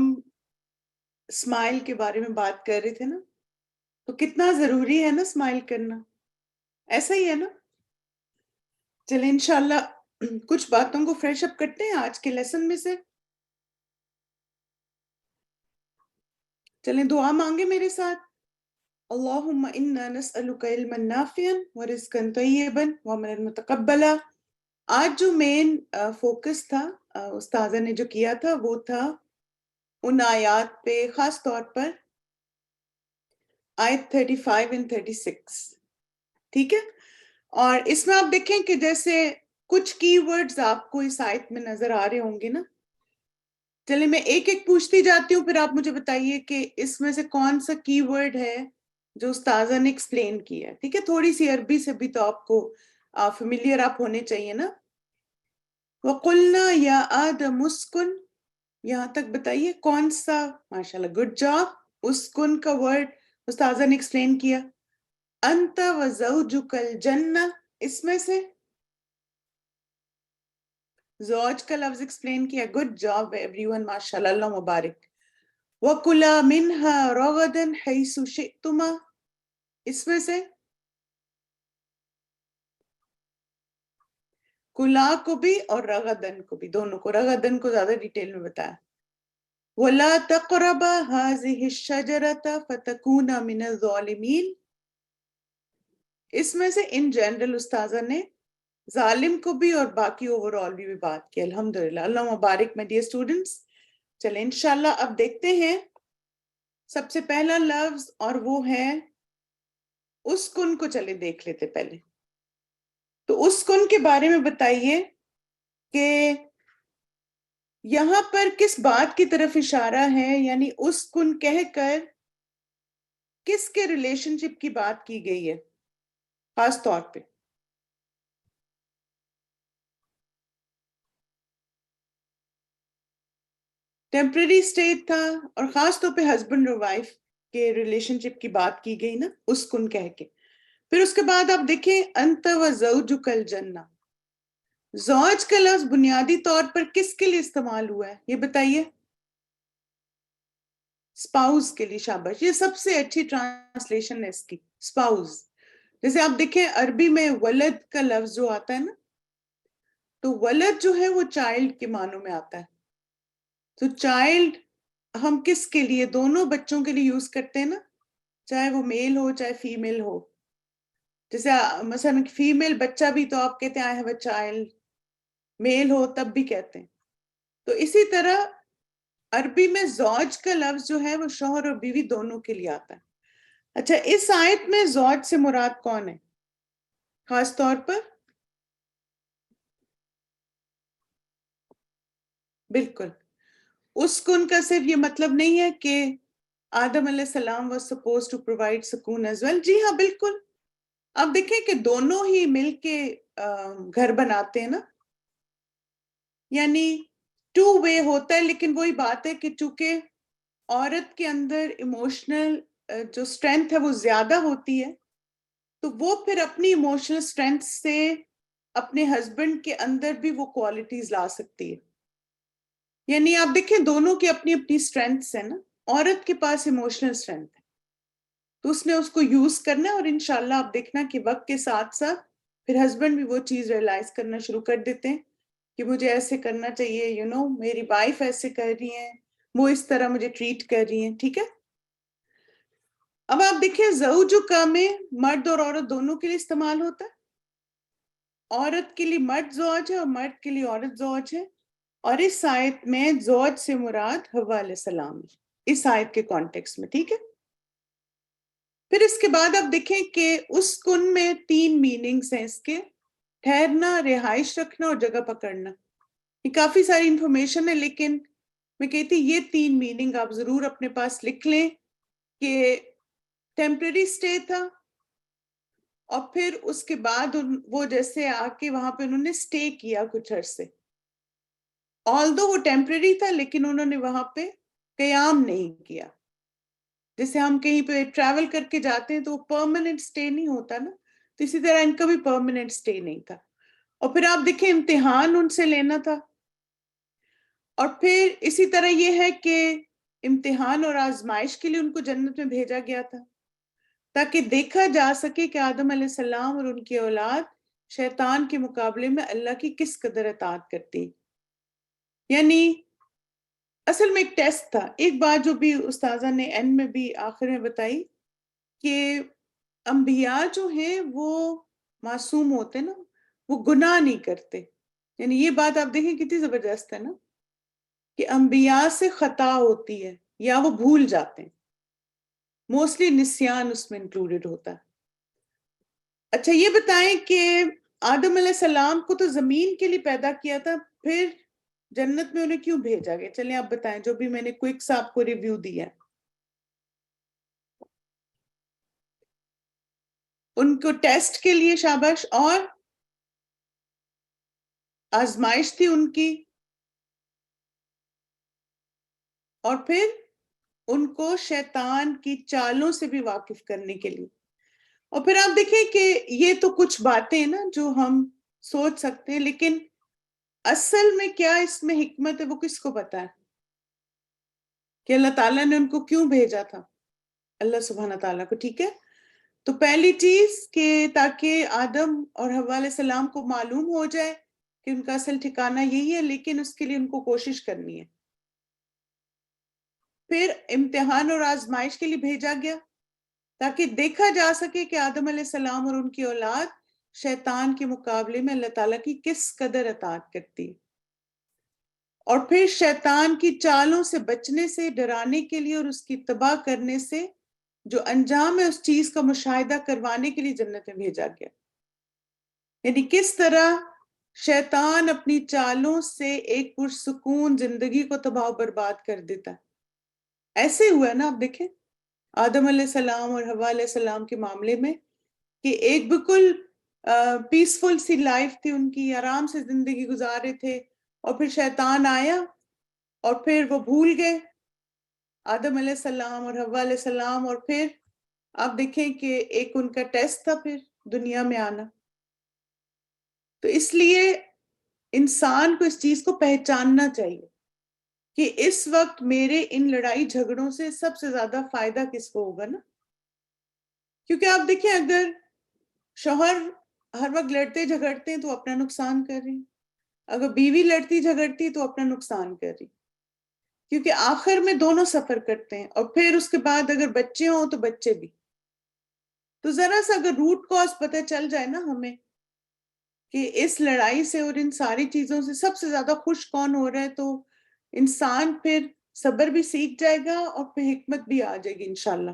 اسمائل کے بارے میں بات کر رہے تھے نا, تو کتنا ضروری ہے نا اسمائل کرنا, ایسا ہی ہے نا. چلیں انشاءاللہ کچھ باتوں کو فریش اپ کرتے ہیں آج کے لیسن میں سے. چلیں دعا مانگے میرے ساتھ. اللہم انا نسألک علما نافعا ورزقا طیبا وعملا متقبلا. آج جو مین فوکس تھا استاذہ نے جو کیا تھا وہ تھا ان آیات پہ, خاص طور پر آیت 35 and 36. ٹھیک ہے, اور اس میں آپ دیکھیں کہ جیسے کچھ کی ورڈز آپ کو اس آیت میں نظر آ رہے ہوں گے نا. چلے میں ایک ایک پوچھتی جاتی ہوں, پھر آپ مجھے بتائیے کہ اس میں سے کون سا کی ورڈ ہے جو استاذہ نے ایکسپلین کیا. ٹھیک ہے, تھوڑی سی عربی سے بھی تو آپ کو فیملیئر آپ ہونے چاہیے نا. وَقُلْنَا يَا آدَمُ اسْكُنْ, یہاں تک بتائیے کون سا. ماشاءاللہ, گڈ جاب. اسکن کا ورڈ استاذہ نے ایکسپلین کیا. انت وزوجک الجنہ, اس میں سے زوج کا لفظ ایکسپلین کیا. گڈ جاب ایوری ون, ماشاءاللہ, اللہ مبارک. وَكُلَا مِنْهَا رَغَدًا حَيْثُ شِئْتُمَا, اس میں سے کلا کو بھی اور رغدن کو بھی, دونوں کو. رغدن کو زیادہ ڈیٹیل میں بتایا. وَلَا تَقْرَبَا هَذِهِ الشَّجَرَةَ فَتَكُونَ مِنَ الظَّالِمِينَ, اس میں سے ان جنرل استاذہ نے ظالم کو بھی اور باقی اوور آل بھی بات کی. الحمدللہ, اللہ مبارک. میں ڈیئر اسٹوڈنٹس, چلیں انشاءاللہ اب دیکھتے ہیں. سب سے پہلا لفظ اور وہ ہے اسکن کو. چلے دیکھ لیتے پہلے. تو اسکن کے بارے میں بتائیے کہ یہاں پر کس بات کی طرف اشارہ ہے, یعنی اسکن کہہ کر کس کے ریلیشن شپ کی بات کی گئی ہے خاص طور پہ. ٹیمپرری اسٹیٹ تھا, اور خاص طور پہ ہسبینڈ اور وائف کے ریلیشن شپ کی بات کی گئی نا اسکن کہہ کے. پھر اس کے بعد آپ دیکھیں انت وزوجک الجنہ, زوج کا لفظ بنیادی طور پر کس کے لیے استعمال ہوا ہے یہ بتائیے. اسپاؤز کے لیے. شاباش, یہ سب سے اچھی ٹرانسلیشن ہے اس کی, اسپاؤز. جیسے آپ دیکھیں عربی میں ولد کا لفظ جو آتا ہے نا, تو ولد جو ہے وہ چائلڈ کے معنوں میں آتا ہے. تو چائلڈ ہم کس کے لیے, دونوں بچوں کے لیے یوز کرتے ہیں نا, چاہے وہ میل ہو چاہے فیمیل ہو. جیسے مثلا فیمیل بچہ بھی تو آپ کہتے ہیں آئی ہیو اے چائلڈ، میل ہو تب بھی کہتے ہیں. تو اسی طرح عربی میں زوج کا لفظ جو ہے وہ شوہر اور بیوی دونوں کے لیے آتا ہے. اچھا اس آیت میں زوج سے مراد کون ہے خاص طور پر؟ بالکل اسکن کا صرف یہ مطلب نہیں ہے کہ آدم علیہ السلام was supposed to provide سکون as well. جی ہاں بالکل. اب دیکھیں کہ دونوں ہی مل کے گھر بناتے ہیں نا، یعنی ٹو وے ہوتا ہے. لیکن وہی بات ہے کہ چونکہ عورت کے اندر ایموشنل جو اسٹرینتھ ہے وہ زیادہ ہوتی ہے، تو وہ پھر اپنی ایموشنل اسٹرینتھ سے اپنے ہسبینڈ کے اندر بھی وہ کوالٹیز لا سکتی ہے. یعنی آپ دیکھیں دونوں کی اپنی اپنی اسٹرینتھس ہیں نا. عورت کے پاس ایموشنل اسٹرینتھ ہے تو اس نے اس کو یوز کرنا ہے، اور انشاءاللہ آپ دیکھنا کہ وقت کے ساتھ ساتھ پھر ہسبینڈ بھی وہ چیز ریئلائز کرنا شروع کر دیتے ہیں کہ مجھے ایسے کرنا چاہیے، میری وائف ایسے کر رہی ہیں، وہ اس طرح مجھے ٹریٹ کر رہی ہیں. ٹھیک ہے. اب آپ دیکھیں زوجک میں مرد اور عورت دونوں کے لیے استعمال ہوتا ہے. عورت کے لیے مرد زوج ہے اور مرد کے لیے عورت زوج ہے. اور اس آیت میں زوج سے مراد حوا علیہ السلام اس آیت کے کانٹیکس میں. ٹھیک ہے. پھر اس کے بعد آپ دیکھیں کہ اس کن میں 3 میننگز ہیں اس کے: ٹھہرنا، رہائش رکھنا اور جگہ پکڑنا. یہ کافی ساری انفارمیشن ہے، لیکن میں کہتی یہ 3 میننگ آپ ضرور اپنے پاس لکھ لیں کہ ٹیمپرری اسٹے تھا، اور پھر اس کے بعد وہ جیسے آ کے وہاں پہ انہوں نے اسٹے کیا کچھ عرصے. آلدو وہ ٹیمپرری تھا لیکن انہوں نے وہاں پہ قیام نہیں کیا. جیسے ہم کہیں پہ ٹریول کر کے جاتے ہیں تو وہ پرماننٹ سٹے نہیں ہوتا نا، تو اسی طرح ان کا بھی پرماننٹ سٹے نہیں تھا. اور پھر آپ دیکھیں امتحان ان سے لینا تھا، اور پھر اسی طرح یہ ہے کہ امتحان اور آزمائش کے لیے ان کو جنت میں بھیجا گیا تھا تاکہ دیکھا جا سکے کہ آدم علیہ السلام اور ان کی اولاد شیطان کے مقابلے میں اللہ کی کس قدر اطاعت کرتی. یعنی اصل میں ایک ٹیسٹ تھا. ایک بات جو بھی استاذہ نے اینڈ میں بھی آخر میں بتائی کہ انبیاء جو ہیں وہ معصوم ہوتے نا، وہ گناہ نہیں کرتے. یعنی یہ بات آپ دیکھیں کتنی زبردست ہے نا کہ انبیاء سے خطا ہوتی ہے یا وہ بھول جاتے ہیں، موسٹلی نسیان اس میں انکلوڈڈ ہوتا ہے. اچھا یہ بتائیں کہ آدم علیہ السلام کو تو زمین کے لیے پیدا کیا تھا، پھر جنت میں انہیں کیوں بھیجا گیا؟ چلیں آپ بتائیں، جو بھی میں نے کوئک سا آپ کو ریویو دیا. ان کو ٹیسٹ کے لیے شاباش، اور آزمائش تھی ان کی، اور پھر ان کو شیطان کی چالوں سے بھی واقف کرنے کے لیے. اور پھر آپ دیکھیں کہ یہ تو کچھ باتیں ہیں نا جو ہم سوچ سکتے ہیں، لیکن اصل میں کیا اس میں حکمت ہے وہ کس کو پتا ہے کہ اللہ تعالیٰ نے ان کو کیوں بھیجا تھا؟ اللہ سبحانہ تعالیٰ کو. ٹھیک ہے. تو پہلی چیز کہ تاکہ آدم اور حوا علیہ السلام کو معلوم ہو جائے کہ ان کا اصل ٹھکانہ یہی ہے، لیکن اس کے لیے ان کو کوشش کرنی ہے. پھر امتحان اور آزمائش کے لیے بھیجا گیا تاکہ دیکھا جا سکے کہ آدم علیہ السلام اور ان کی اولاد شیطان کے مقابلے میں اللہ تعالیٰ کی کس قدر اطاعت کرتی. اور پھر شیطان کی چالوں سے بچنے سے، ڈرانے کے لیے اور اس کی تباہ کرنے سے جو انجام ہے اس چیز کا مشاہدہ کروانے کے لیے جنت میں بھیجا گیا. یعنی کس طرح شیطان اپنی چالوں سے ایک پرسکون زندگی کو تباہ و برباد کر دیتا ہے. ایسے ہوا نا، آپ دیکھیں آدم علیہ السلام اور حوا علیہ السلام کے معاملے میں کہ ایک بالکل پیسفل سی لائف تھی ان کی، آرام سے زندگی گزار رہے تھے، اور پھر شیطان آیا اور پھر وہ بھول گئے آدم علیہ السلام اور حوا علیہ السلام. اور پھر آپ دیکھیں کہ ایک ان کا ٹیسٹ تھا پھر دنیا میں آنا. تو اس لیے انسان کو اس چیز کو پہچاننا چاہیے کہ اس وقت میرے ان لڑائی جھگڑوں سے سب سے زیادہ فائدہ کس کو ہوگا نا. کیونکہ آپ دیکھیں اگر شوہر ہر وقت لڑتے جھگڑتے ہیں تو اپنا نقصان کر رہے ہیں، اگر بیوی لڑتی جھگڑتی تو اپنا نقصان کر رہی، کیونکہ آخر میں دونوں سفر کرتے ہیں. اور پھر اس کے بعد اگر بچے ہوں تو بچے بھی. تو ذرا سا اگر روٹ کاز پتہ چل جائے نا ہمیں کہ اس لڑائی سے اور ان ساری چیزوں سے سب سے زیادہ خوش کون ہو رہا ہے، تو انسان پھر صبر بھی سیکھ جائے گا اور پھر حکمت بھی آ جائے گی انشاءاللہ۔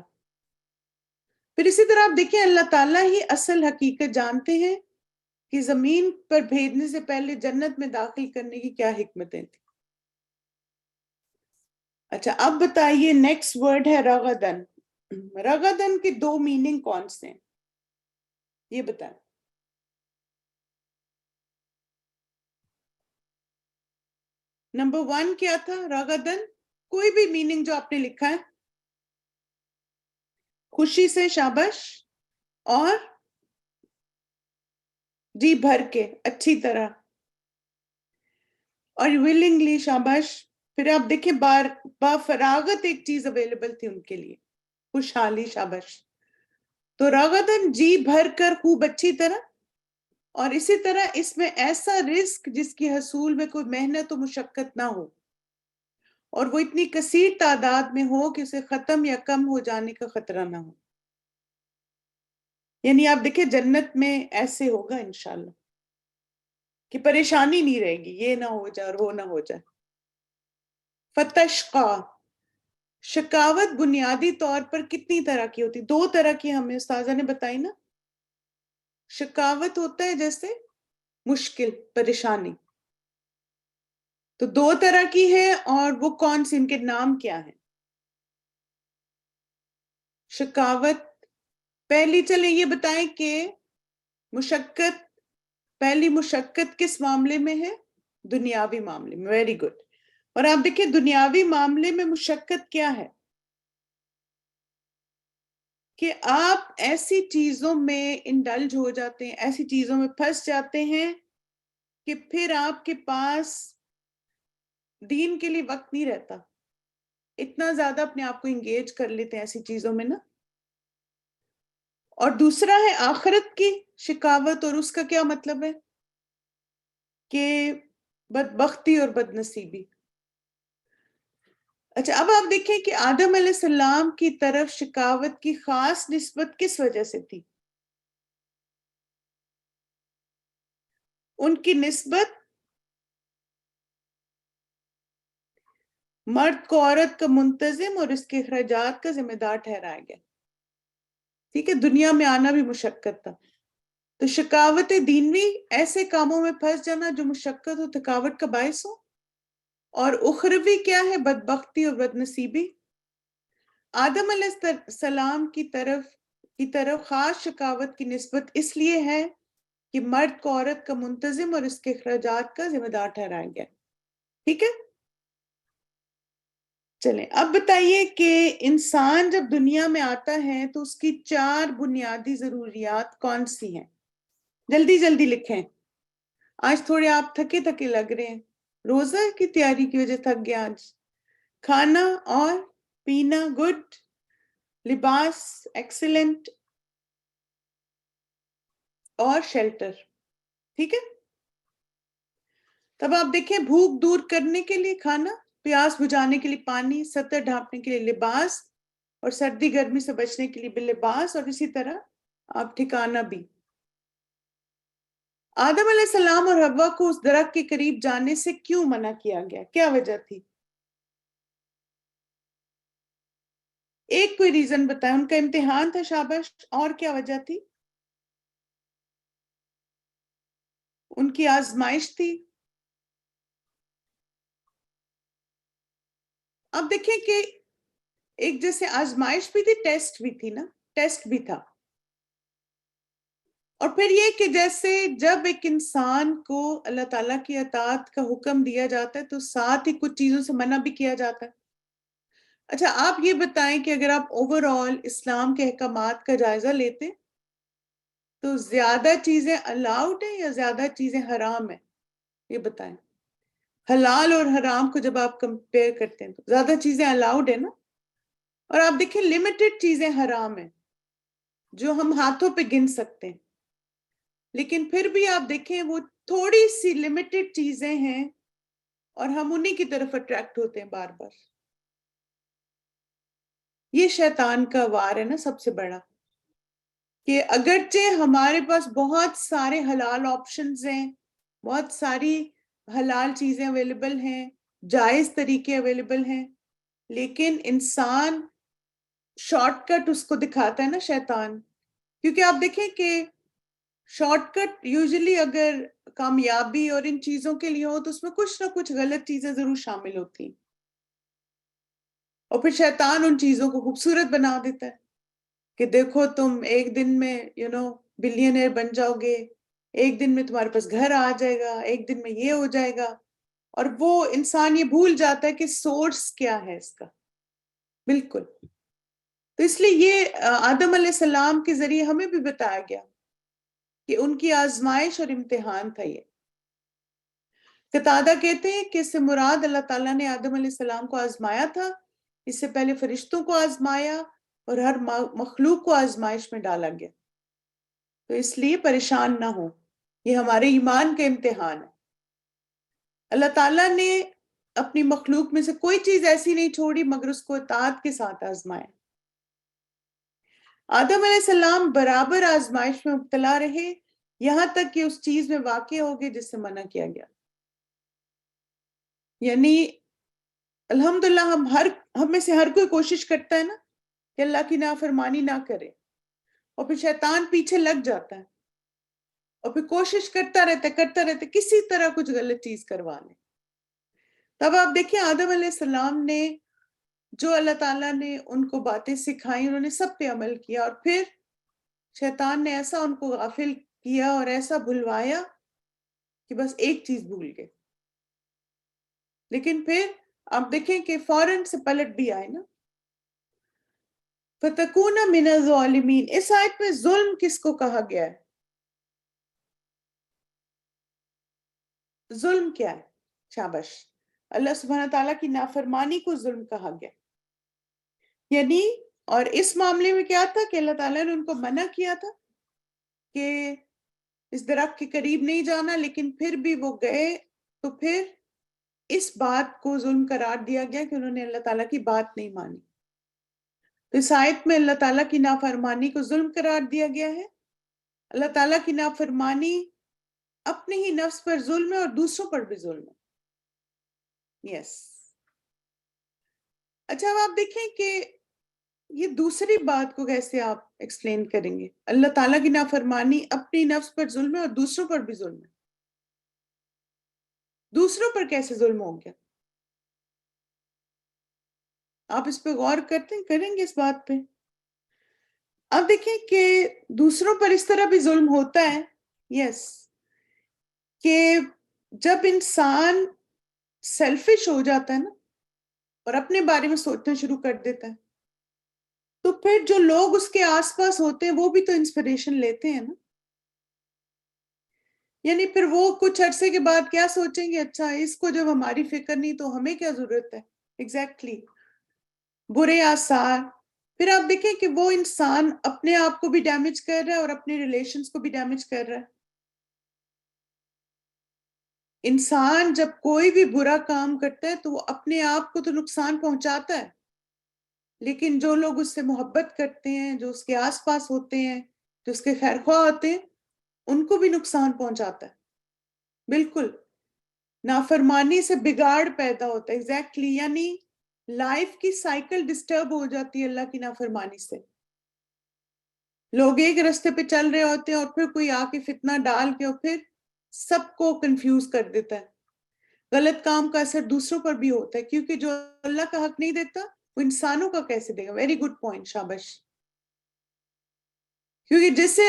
پھر اسی طرح آپ دیکھیں اللہ تعالیٰ ہی اصل حقیقت جانتے ہیں کہ زمین پر بھیجنے سے پہلے جنت میں داخل کرنے کی کیا حکمتیں تھیں۔ اچھا اب بتائیے نیکسٹ ورڈ ہے رغدن۔ رغدن کے دو میننگ کون سے ہیں یہ بتائیں۔ نمبر 1 کیا تھا رغدن؟ کوئی بھی میننگ جو آپ نے لکھا ہے، خوشی سے شابش، اور جی بھر کے اچھی طرح، اور willingly شابش۔ پھر آپ دیکھیں با فراغت ایک چیز اویلیبل تھی ان کے لیے، خوشحالی، شابش۔ تو رغدن جی بھر کر، خوب اچھی طرح، اور اسی طرح اس میں ایسا رزق جس کی حصول میں کوئی محنت و مشقت نہ ہو، اور وہ اتنی کثیر تعداد میں ہو کہ اسے ختم یا کم ہو جانے کا خطرہ نہ ہو۔ یعنی آپ دیکھیں جنت میں ایسے ہوگا انشاءاللہ کہ پریشانی نہیں رہے گی، یہ نہ ہو جائے اور وہ نہ ہو جائے۔ فتشقا، شکاوت بنیادی طور پر کتنی طرح کی ہوتی؟ 2 طرح کی ہمیں استاذہ نے بتائی نا۔ شکاوت ہوتا ہے جیسے مشکل، پریشانی، تو 2 طرح کی ہے، اور وہ کون سی، ان کے نام کیا ہیں؟ شکاوت پہلی، چلیں یہ بتائیں کہ مشقت، پہلی مشقت کس معاملے میں ہے؟ دنیاوی معاملے میں، ویری گڈ۔ اور آپ دیکھیں دنیاوی معاملے میں مشقت کیا ہے؟ کہ آپ ایسی چیزوں میں انڈلج ہو جاتے ہیں، ایسی چیزوں میں پھنس جاتے ہیں کہ پھر آپ کے پاس دین کے لیے وقت نہیں رہتا، اتنا زیادہ اپنے آپ کو انگیج کر لیتے ہیں ایسی چیزوں میں نا۔ اور دوسرا ہے آخرت کی شکاوت، اور اس کا کیا مطلب ہے کہ بدبختی اور بدنصیبی۔ اچھا اب آپ دیکھیں کہ آدم علیہ السلام کی طرف شکاوت کی خاص نسبت کس وجہ سے تھی؟ ان کی نسبت مرد کو عورت کا منتظم اور اس کے اخراجات کا ذمہ دار ٹھہرایا گیا، ٹھیک ہے، دنیا میں آنا بھی مشقت تھا۔ تو شکاوت دینوی ایسے کاموں میں پھنس جانا جو مشقت و تھکاوٹ کا باعث ہو، اور اخروی کیا ہے؟ بدبختی اور بدنصیبی۔ آدم علیہ السلام کی طرف خاص شکاوت کی نسبت اس لیے ہے کہ مرد کو عورت کا منتظم اور اس کے اخراجات کا ذمہ دار ٹھہرایا گیا، ٹھیک ہے۔ چلیں اب بتائیے کہ انسان جب دنیا میں آتا ہے تو اس کی 4 بنیادی ضروریات کون سی ہیں؟ جلدی جلدی لکھیں، آج تھوڑے آپ تھکے تھکے لگ رہے ہیں، روزہ کی تیاری کی وجہ تھک گیا آج۔ کھانا اور پینا گڈ، لباس ایکسیلنٹ، اور شیلٹر، ٹھیک ہے۔ تب آپ دیکھیں بھوک دور کرنے کے لیے کھانا، پیاس بجھانے کے لیے پانی، سطر ڈھانپنے کے لیے لباس، اور سردی گرمی سے بچنے کے لیے بھی لباس، اور اسی طرح آپ ٹھکانا بھی۔ آدم علیہ السلام اور حوا کو اس درخت کے قریب جانے سے کیوں منع کیا گیا؟ کیا وجہ تھی؟ ایک کوئی ریزن بتائیں۔ ان کا امتحان تھا، شاباش، اور کیا وجہ تھی؟ ان کی آزمائش تھی۔ اب دیکھیں کہ ایک جیسے آزمائش بھی تھی، ٹیسٹ بھی تھی نا، ٹیسٹ بھی تھا۔ اور پھر یہ کہ جیسے جب ایک انسان کو اللہ تعالیٰ کی اطاعت کا حکم دیا جاتا ہے تو ساتھ ہی کچھ چیزوں سے منع بھی کیا جاتا ہے۔ اچھا آپ یہ بتائیں کہ اگر آپ اوور آل اسلام کے احکامات کا جائزہ لیتے تو زیادہ چیزیں الاؤڈ ہیں یا زیادہ چیزیں حرام ہیں؟ یہ بتائیں، حلال اور حرام کو جب آپ کمپیئر کرتے ہیں تو زیادہ چیزیں الاؤڈ ہیں نا، اور آپ دیکھیں لمیٹڈ چیزیں حرام ہیں جو ہم ہاتھوں پہ گن سکتے ہیں، لیکن پھر بھی آپ دیکھیں وہ تھوڑی سی لمیٹڈ چیزیں ہیں اور ہم انہی کی طرف اٹریکٹ ہوتے ہیں بار بار۔ یہ شیطان کا وار ہے نا سب سے بڑا، کہ اگرچہ ہمارے پاس بہت سارے حلال آپشنز ہیں، بہت ساری حلال چیزیں اویلیبل ہیں، جائز طریقے اویلیبل ہیں، لیکن انسان شارٹ کٹ اس کو دکھاتا ہے نا شیطان. کیونکہ آپ دیکھیں کہ شارٹ کٹ یوزلی اگر کامیابی اور ان چیزوں کے لیے ہو تو اس میں کچھ نہ کچھ غلط چیزیں ضرور شامل ہوتی ہیں، اور پھر شیطان ان چیزوں کو خوبصورت بنا دیتا ہے کہ دیکھو تم ایک دن میں بلینئر بن جاؤ گے، ایک دن میں تمہارے پاس گھر آ جائے گا، ایک دن میں یہ ہو جائے گا، اور وہ انسان یہ بھول جاتا ہے کہ سورس کیا ہے اس کا. بالکل. تو اس لیے یہ آدم علیہ السلام کے ذریعے ہمیں بھی بتایا گیا کہ ان کی آزمائش اور امتحان تھا یہ. قتادہ کہتے ہیں کہ اس سے مراد اللہ تعالیٰ نے آدم علیہ السلام کو آزمایا تھا، اس سے پہلے فرشتوں کو آزمایا اور ہر مخلوق کو آزمائش میں ڈالا گیا. تو اس لیے پریشان نہ ہو، یہ ہمارے ایمان کا امتحان ہے. اللہ تعالیٰ نے اپنی مخلوق میں سے کوئی چیز ایسی نہیں چھوڑی مگر اس کو اطاعت کے ساتھ آزمایا. آدم علیہ السلام برابر آزمائش میں مبتلا رہے یہاں تک کہ اس چیز میں واقع ہو گئے جس سے منع کیا گیا. یعنی الحمدللہ ہم میں سے ہر کوئی کوشش کرتا ہے نا کہ اللہ کی نافرمانی نہ کرے، اور پھر شیطان پیچھے لگ جاتا ہے اور پھر کوشش کرتا رہتا کسی طرح کچھ غلط چیز کروا لے. تب آپ دیکھیں آدم علیہ السلام نے جو اللہ تعالیٰ نے ان کو باتیں سکھائیں انہوں نے سب پہ عمل کیا، اور پھر شیطان نے ایسا ان کو غافل کیا اور ایسا بھلوایا کہ بس ایک چیز بھول گئے. لیکن پھر آپ دیکھیں کہ فوراً سے پلٹ بھی آئے نا. فَتَكُونَ مِنَ الظَّالِمِينَ. اس آیت میں ظلم کس کو کہا گیا ہے؟ ظلم کیا ہے؟ شاباش. اللہ سبحانہ تعالیٰ کی نافرمانی کو ظلم کہا گیا. یعنی اور اس معاملے میں کیا تھا کہ اللہ تعالیٰ نے ان کو منع کیا تھا کہ اس درخت کے قریب نہیں جانا، لیکن پھر بھی وہ گئے، تو پھر اس بات کو ظلم قرار دیا گیا کہ انہوں نے اللہ تعالیٰ کی بات نہیں مانی. تو اس آیت میں اللہ تعالیٰ کی نافرمانی کو ظلم قرار دیا گیا ہے. اللہ تعالیٰ کی نافرمانی اپنے ہی نفس پر ظلم ہے اور دوسروں پر بھی ظلم ہے. یس. اچھا اب آپ دیکھیں کہ یہ دوسری بات کو کیسے آپ ایکسپلین کریں گے؟ اللہ تعالیٰ کی نافرمانی اپنی نفس پر ظلم ہے اور دوسروں پر بھی ظلم ہے. دوسروں پر کیسے ظلم ہو گیا؟ آپ اس پہ غور کریں گے اس بات پہ؟ اب دیکھیں کہ دوسروں پر اس طرح بھی ظلم ہوتا ہے. یس. کہ جب انسان سیلفش ہو جاتا ہے نا اور اپنے بارے میں سوچنا شروع کر دیتا ہے، تو پھر جو لوگ اس کے آس پاس ہوتے ہیں وہ بھی تو انسپریشن لیتے ہیں نا. یعنی پھر وہ کچھ عرصے کے بعد کیا سوچیں گے، اچھا اس کو جب ہماری فکر نہیں تو ہمیں کیا ضرورت ہے. ایگزیکٹلی. برے آثار. پھر آپ دیکھیں کہ وہ انسان اپنے آپ کو بھی ڈیمیج کر رہا ہے اور اپنے ریلیشنز کو بھی ڈیمیج کر رہا ہے. انسان جب کوئی بھی برا کام کرتا ہے تو وہ اپنے آپ کو تو نقصان پہنچاتا ہے، لیکن جو لوگ اس سے محبت کرتے ہیں، جو اس کے آس پاس ہوتے ہیں، جو اس کے خیر خواہ ہوتے ہیں، ان کو بھی نقصان پہنچاتا ہے. بالکل. نافرمانی سے بگاڑ پیدا ہوتا ہے. ایگزیکٹلی. یعنی لائف کی سائیکل ڈسٹرب ہو جاتی ہے اللہ کی نافرمانی سے. لوگ ایک راستے پہ چل رہے ہوتے ہیں اور پھر کوئی آ کے فتنہ ڈال کے اور پھر سب کو کنفیوز کر دیتا ہے. غلط کام کا اثر دوسروں پر بھی ہوتا ہے، کیونکہ جو اللہ کا حق نہیں دیتا وہ انسانوں کا کیسے دے گا. Very good point. شاباش. کیونکہ جس سے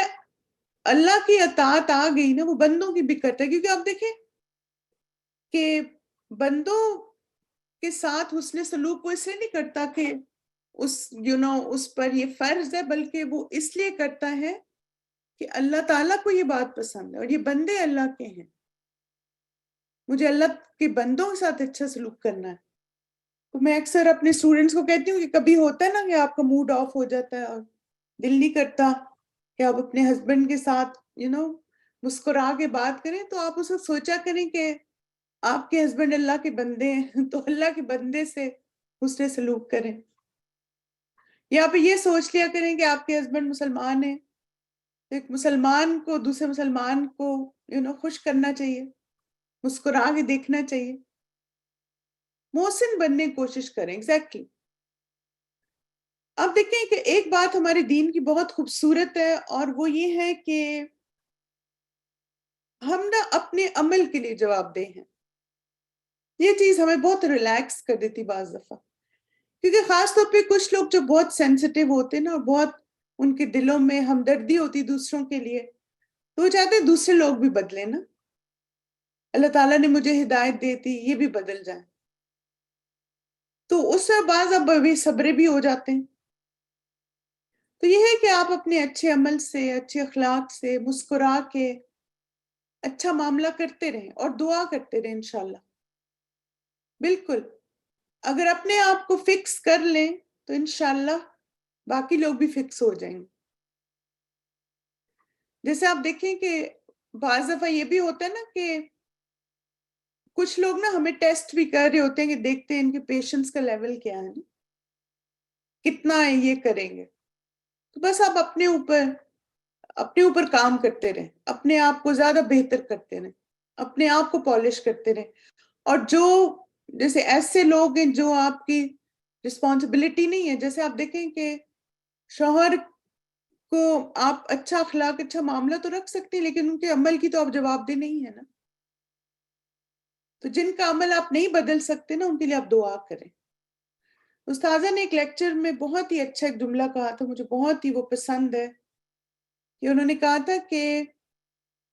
اللہ کی اطاعت آ گئی نا وہ بندوں کی بھی کرتا ہے. کیونکہ آپ دیکھیں کہ بندوں کے ساتھ حسن سلوک وہ اس لیے نہیں کرتا کہ اس پر یہ فرض ہے، بلکہ وہ اس لیے کرتا ہے کہ اللہ تعالیٰ کو یہ بات پسند ہے اور یہ بندے اللہ کے ہیں، مجھے اللہ کے بندوں کے ساتھ اچھا سلوک کرنا ہے. تو میں اکثر اپنے اسٹوڈنٹس کو کہتی ہوں کہ کبھی ہوتا ہے نا کہ آپ کا موڈ آف ہو جاتا ہے اور دل نہیں کرتا کہ آپ اپنے ہسبینڈ کے ساتھ مسکرا کے بات کریں، تو آپ اس وقت سوچا کریں کہ آپ کے ہسبینڈ اللہ کے بندے ہیں، تو اللہ کے بندے سے حسن سلوک کریں. یا پھر یہ سوچ لیا کریں کہ آپ کے ہسبینڈ مسلمان ہیں ایک مسلمان کو دوسرے مسلمان کو خوش کرنا چاہیے, مسکرا کے دیکھنا چاہیے, محسن بننے کی کوشش کریں. ایگزیکٹلی. آپ دیکھیں کہ ایک بات ہمارے دین کی بہت خوبصورت ہے, اور وہ یہ ہے کہ ہم نا اپنے عمل کے لیے جواب دہ ہیں. یہ چیز ہمیں بہت ریلیکس کر دیتی بعض دفعہ, کیونکہ خاص طور پہ کچھ لوگ جو بہت سینسٹیو ہوتے ہیں نا, اور بہت ان کے دلوں میں ہمدردی ہوتی دوسروں کے لیے, تو وہ چاہتے ہیں دوسرے لوگ بھی بدلیں نا. اللہ تعالیٰ نے مجھے ہدایت دی تھی, یہ بھی بدل جائیں. تو اس سے بعض اب بے صبرے بھی ہو جاتے ہیں. تو یہ ہے کہ آپ اپنے اچھے عمل سے, اچھے اخلاق سے, مسکرا کے اچھا معاملہ کرتے رہیں اور دعا کرتے رہیں انشاءاللہ. بالکل, اگر اپنے آپ کو فکس کر لیں تو انشاءاللہ باقی لوگ بھی فکس ہو جائیں گے. جیسے آپ دیکھیں کہ بعض دفعہ یہ بھی ہوتا ہے نا کہ کچھ لوگ نا ہمیں ٹیسٹ بھی کر رہے ہوتے ہیں کہ دیکھتے ہیں ان کے پیشنس کا لیول کیا ہے, کتنا ہے یہ کریں گے. تو بس آپ اپنے اوپر کام کرتے رہیں, اپنے آپ کو زیادہ بہتر کرتے رہیں, اپنے آپ کو پالش کرتے رہیں. اور جو جیسے ایسے لوگ ہیں جو آپ کی رسپانسبلٹی نہیں ہے, جیسے آپ دیکھیں کہ شوہر کو آپ اچھا اخلاق, اچھا معاملہ تو رکھ سکتے ہیں, لیکن ان کے عمل کی تو آپ جواب دہ نہیں ہے نا. تو جن کا عمل آپ نہیں بدل سکتے نا, ان کے لیے آپ دعا کریں. استاذہ نے ایک لیکچر میں بہت ہی اچھا ایک جملہ کہا تھا, مجھے بہت ہی وہ پسند ہے, کہ انہوں نے کہا تھا کہ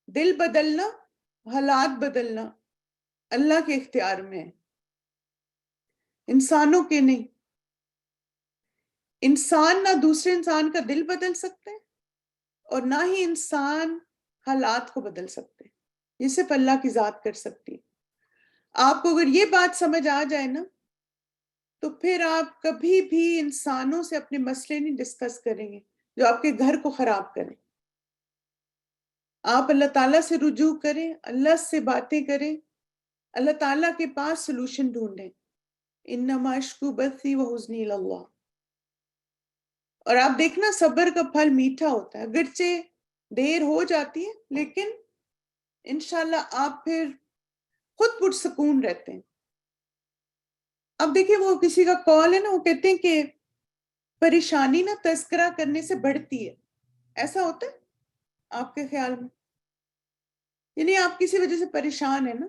دل بدلنا, حالات بدلنا اللہ کے اختیار میں ہے, انسانوں کے نہیں. انسان نہ دوسرے انسان کا دل بدل سکتے ہیں, اور نہ ہی انسان حالات کو بدل سکتے ہیں. یہ صرف اللہ کی ذات کر سکتی ہے. آپ کو اگر یہ بات سمجھ آ جائے نا, تو پھر آپ کبھی بھی انسانوں سے اپنے مسئلے نہیں ڈسکس کریں گے جو آپ کے گھر کو خراب کریں. آپ اللہ تعالیٰ سے رجوع کریں, اللہ سے باتیں کریں, اللہ تعالیٰ کے پاس سلوشن ڈھونڈیں. انما اشکو بثی وحزنی اللہ. اور آپ دیکھنا صبر کا پھل میٹھا ہوتا ہے, اگرچہ دیر ہو جاتی ہے, لیکن انشاءاللہ آپ پھر خود پرسکون رہتے ہیں. اب دیکھیں وہ کسی کا کال ہے نا, وہ کہتے ہیں کہ پریشانی نا تذکرہ کرنے سے بڑھتی ہے. ایسا ہوتا ہے آپ کے خیال میں؟ یعنی آپ کسی وجہ سے پریشان ہیں نا,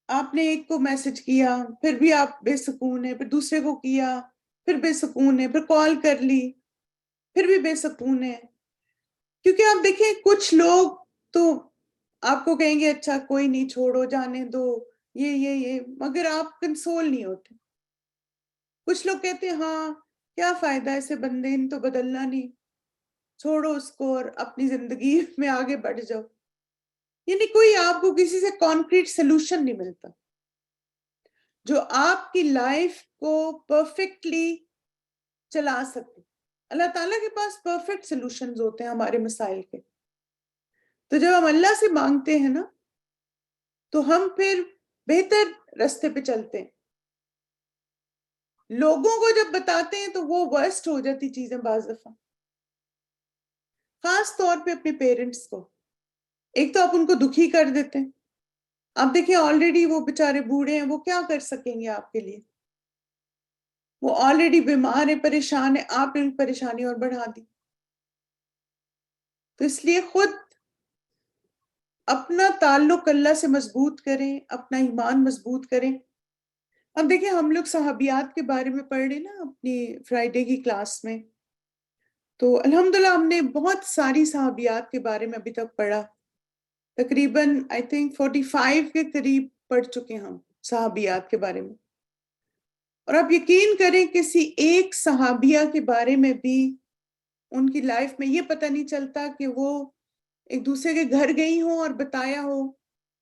آپ نے ایک کو میسج کیا, پھر بھی آپ بے سکون ہیں, پھر دوسرے کو کیا, پھر بے سکون ہے, پھر کال کر لی, پھر بھی بے سکون ہے. کیونکہ آپ دیکھیں کچھ لوگ تو آپ کو کہیں گے اچھا کوئی نہیں, چھوڑو, جانے دو, یہ مگر آپ کنسول نہیں ہوتے. کچھ لوگ کہتے ہیں ہاں کیا فائدہ ایسے بندے, ان تو بدلنا نہیں, چھوڑو اس کو اور اپنی زندگی میں آگے بڑھ جاؤ. یعنی کوئی آپ کو کسی سے کانکریٹ سلوشن نہیں ملتا جو آپ کی لائف کو پرفیکٹلی چلا سکے. اللہ تعالیٰ کے پاس پرفیکٹ سلوشنز ہوتے ہیں ہمارے مسائل کے. تو جب ہم اللہ سے مانگتے ہیں نا, تو ہم پھر بہتر راستے پہ چلتے ہیں. لوگوں کو جب بتاتے ہیں تو وہ ورسٹ ہو جاتی چیزیں بعض دفعہ, خاص طور پہ اپنے پیرنٹس کو. ایک تو آپ ان کو دکھی کر دیتے ہیں. آپ دیکھیں آلریڈی وہ بیچارے بوڑھے ہیں, وہ کیا کر سکیں گے آپ کے لیے, وہ آلریڈی بیمار ہیں, پریشان ہیں, آپ نے ان پریشانی اور بڑھا دی. تو اس لیے خود اپنا تعلق اللہ سے مضبوط کریں, اپنا ایمان مضبوط کریں. اب دیکھیں ہم لوگ صحابیات کے بارے میں پڑھ رہے نا اپنی فرائیڈے کی کلاس میں, تو الحمدللہ ہم نے بہت ساری صحابیات کے بارے میں ابھی تک پڑھا. تقریباً I think 45 کے قریب پڑھ چکے ہم صحابیات کے بارے میں. اور آپ یقین کریں کسی ایک صحابیہ کے بارے میں بھی ان کی لائف میں یہ پتہ نہیں چلتا کہ وہ ایک دوسرے کے گھر گئی ہوں اور بتایا ہو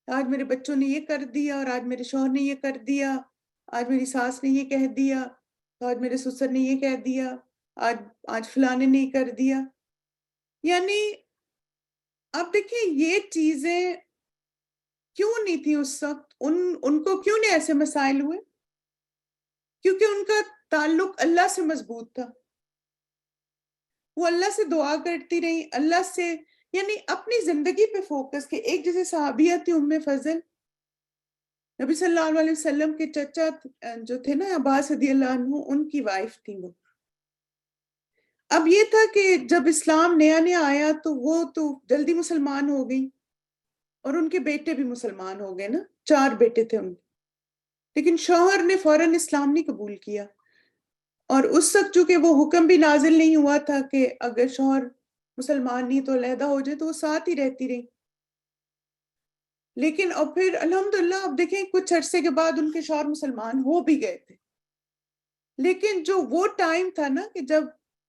آج میرے بچوں نے یہ کر دیا, اور آج میرے شوہر نے یہ کر دیا, آج میری ساس نے یہ کہہ دیا, آج میرے سسر نے یہ کہہ دیا, آج فلانے نے یہ کر دیا. یعنی آپ دیکھیں یہ چیزیں کیوں نہیں تھی اس وقت, ان کو کیوں نہیں ایسے مسائل ہوئے؟ کیونکہ ان کا تعلق اللہ سے مضبوط تھا. وہ اللہ سے دعا کرتی رہی, اللہ سے یعنی اپنی زندگی پہ فوکس کے. ایک جیسے صحابیہ تھی ام فضل, نبی صلی اللہ علیہ وسلم کے چچا جو تھے نا عباس رضی اللہ عنہ, ان کی وائف تھی وہ. اب یہ تھا کہ جب اسلام نیا نیا آیا تو وہ تو جلدی مسلمان ہو گئی, اور ان کے بیٹے بھی مسلمان ہو گئے نا, 4 بیٹے تھے ان کے. لیکن شوہر نے فوراً اسلام نہیں قبول کیا, اور اس وقت چونکہ وہ حکم بھی نازل نہیں ہوا تھا کہ اگر شوہر مسلمان نہیں تو علیحدہ ہو جائے, تو وہ ساتھ ہی رہتی رہی. لیکن اور پھر الحمدللہ اب دیکھیں کچھ عرصے کے بعد ان کے شوہر مسلمان ہو بھی گئے تھے. لیکن جو وہ ٹائم تھا نا کہ جب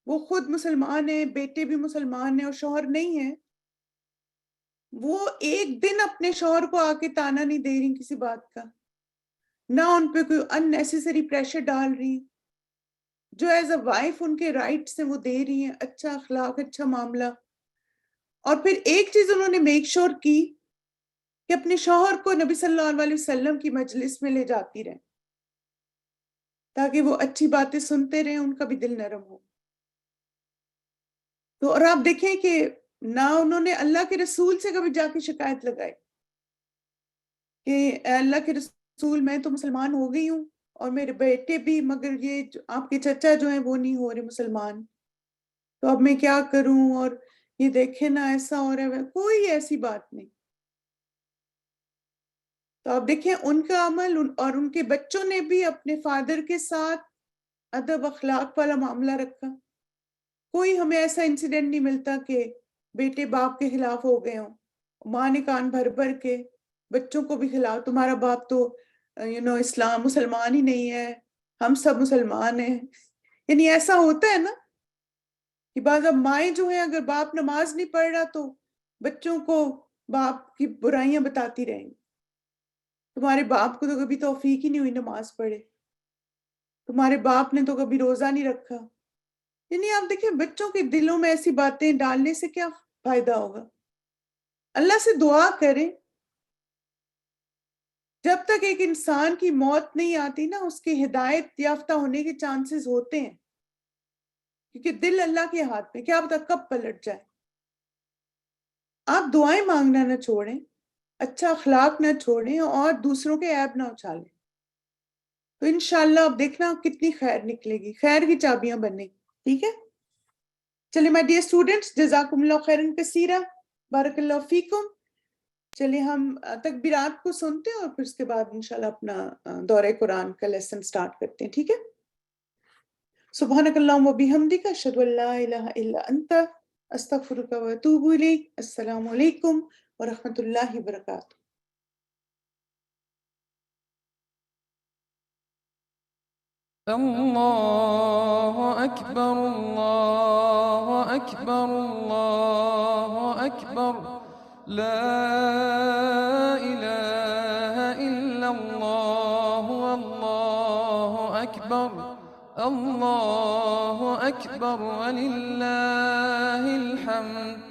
وہ خود مسلمان ہیں, بیٹے بھی مسلمان ہیں اور شوہر نہیں ہے, وہ ایک دن اپنے شوہر کو آ کے تانا نہیں دے رہی کسی بات کا, نہ ان پہ کوئی ان نیسیسری پریشر ڈال رہی, جو ایز اے وائف ان کے رائٹس ہیں وہ دے رہی ہیں, اچھا اخلاق, اچھا معاملہ. اور پھر ایک چیز انہوں نے میک شور کی کہ اپنے شوہر کو نبی صلی اللہ علیہ وسلم کی مجلس میں لے جاتی رہیں, تاکہ وہ اچھی باتیں سنتے رہیں, ان کا بھی دل نرم ہو. تو اور آپ دیکھیں کہ نہ انہوں نے اللہ کے رسول سے کبھی جا کے شکایت لگائی کہ اے اللہ کے رسول میں تو مسلمان ہو گئی ہوں اور میرے بیٹے بھی, مگر یہ آپ کے چچا جو ہیں وہ نہیں ہو رہے مسلمان, تو اب میں کیا کروں, اور یہ دیکھیں نا ایسا ہو رہا ہے. کوئی ایسی بات نہیں. تو آپ دیکھیں ان کا عمل, اور ان کے بچوں نے بھی اپنے فادر کے ساتھ ادب اخلاق والا معاملہ رکھا. کوئی ہمیں ایسا انسیڈنٹ نہیں ملتا کہ بیٹے باپ کے خلاف ہو گئے ہوں. ماں نے کان بھر بھر کے بچوں کو بھی خلاف, تمہارا باپ تو اسلام مسلمان ہی نہیں ہے, ہم سب مسلمان ہیں. یعنی ایسا ہوتا ہے نا کہ بعض اب مائیں جو ہیں, اگر باپ نماز نہیں پڑھ رہا تو بچوں کو باپ کی برائیاں بتاتی رہیں گی. تمہارے باپ کو تو کبھی توفیق ہی نہیں ہوئی نماز پڑھے, تمہارے باپ نے تو کبھی روزہ نہیں رکھا. یعنی آپ دیکھیں بچوں کے دلوں میں ایسی باتیں ڈالنے سے کیا فائدہ ہوگا. اللہ سے دعا کریں, جب تک ایک انسان کی موت نہیں آتی نا, اس کے ہدایت یافتہ ہونے کے چانسز ہوتے ہیں, کیونکہ دل اللہ کے ہاتھ میں, کیا پتہ کب پلٹ جائے. آپ دعائیں مانگنا نہ چھوڑیں, اچھا اخلاق نہ چھوڑیں, اور دوسروں کے عیب نہ اچھالیں. تو انشاءاللہ اب دیکھنا کتنی خیر نکلے گی, خیر کی چابیاں بننے گی. ٹھیک ہے, چلے مائی ڈیئر اسٹوڈنٹس, جزاکم اللہ خیرن کثیرا, بارک اللہ فیکم. چلیے ہم تکبیرات کو سنتے ہیں اور پھر اس کے بعد انشاءاللہ اپنا دورہ قرآن کا لیسن سٹارٹ کرتے ہیں. ٹھیک ہے, سبحانک اللہم و بحمدک, اشہد ان لا الہ الا انت, استغفرک و اتوب الیک. السلام علیکم ورحمۃ اللہ وبرکاتہ. الله أكبر الله أكبر الله أكبر لا إله إلا الله والله أكبر الله أكبر ولله الحمد.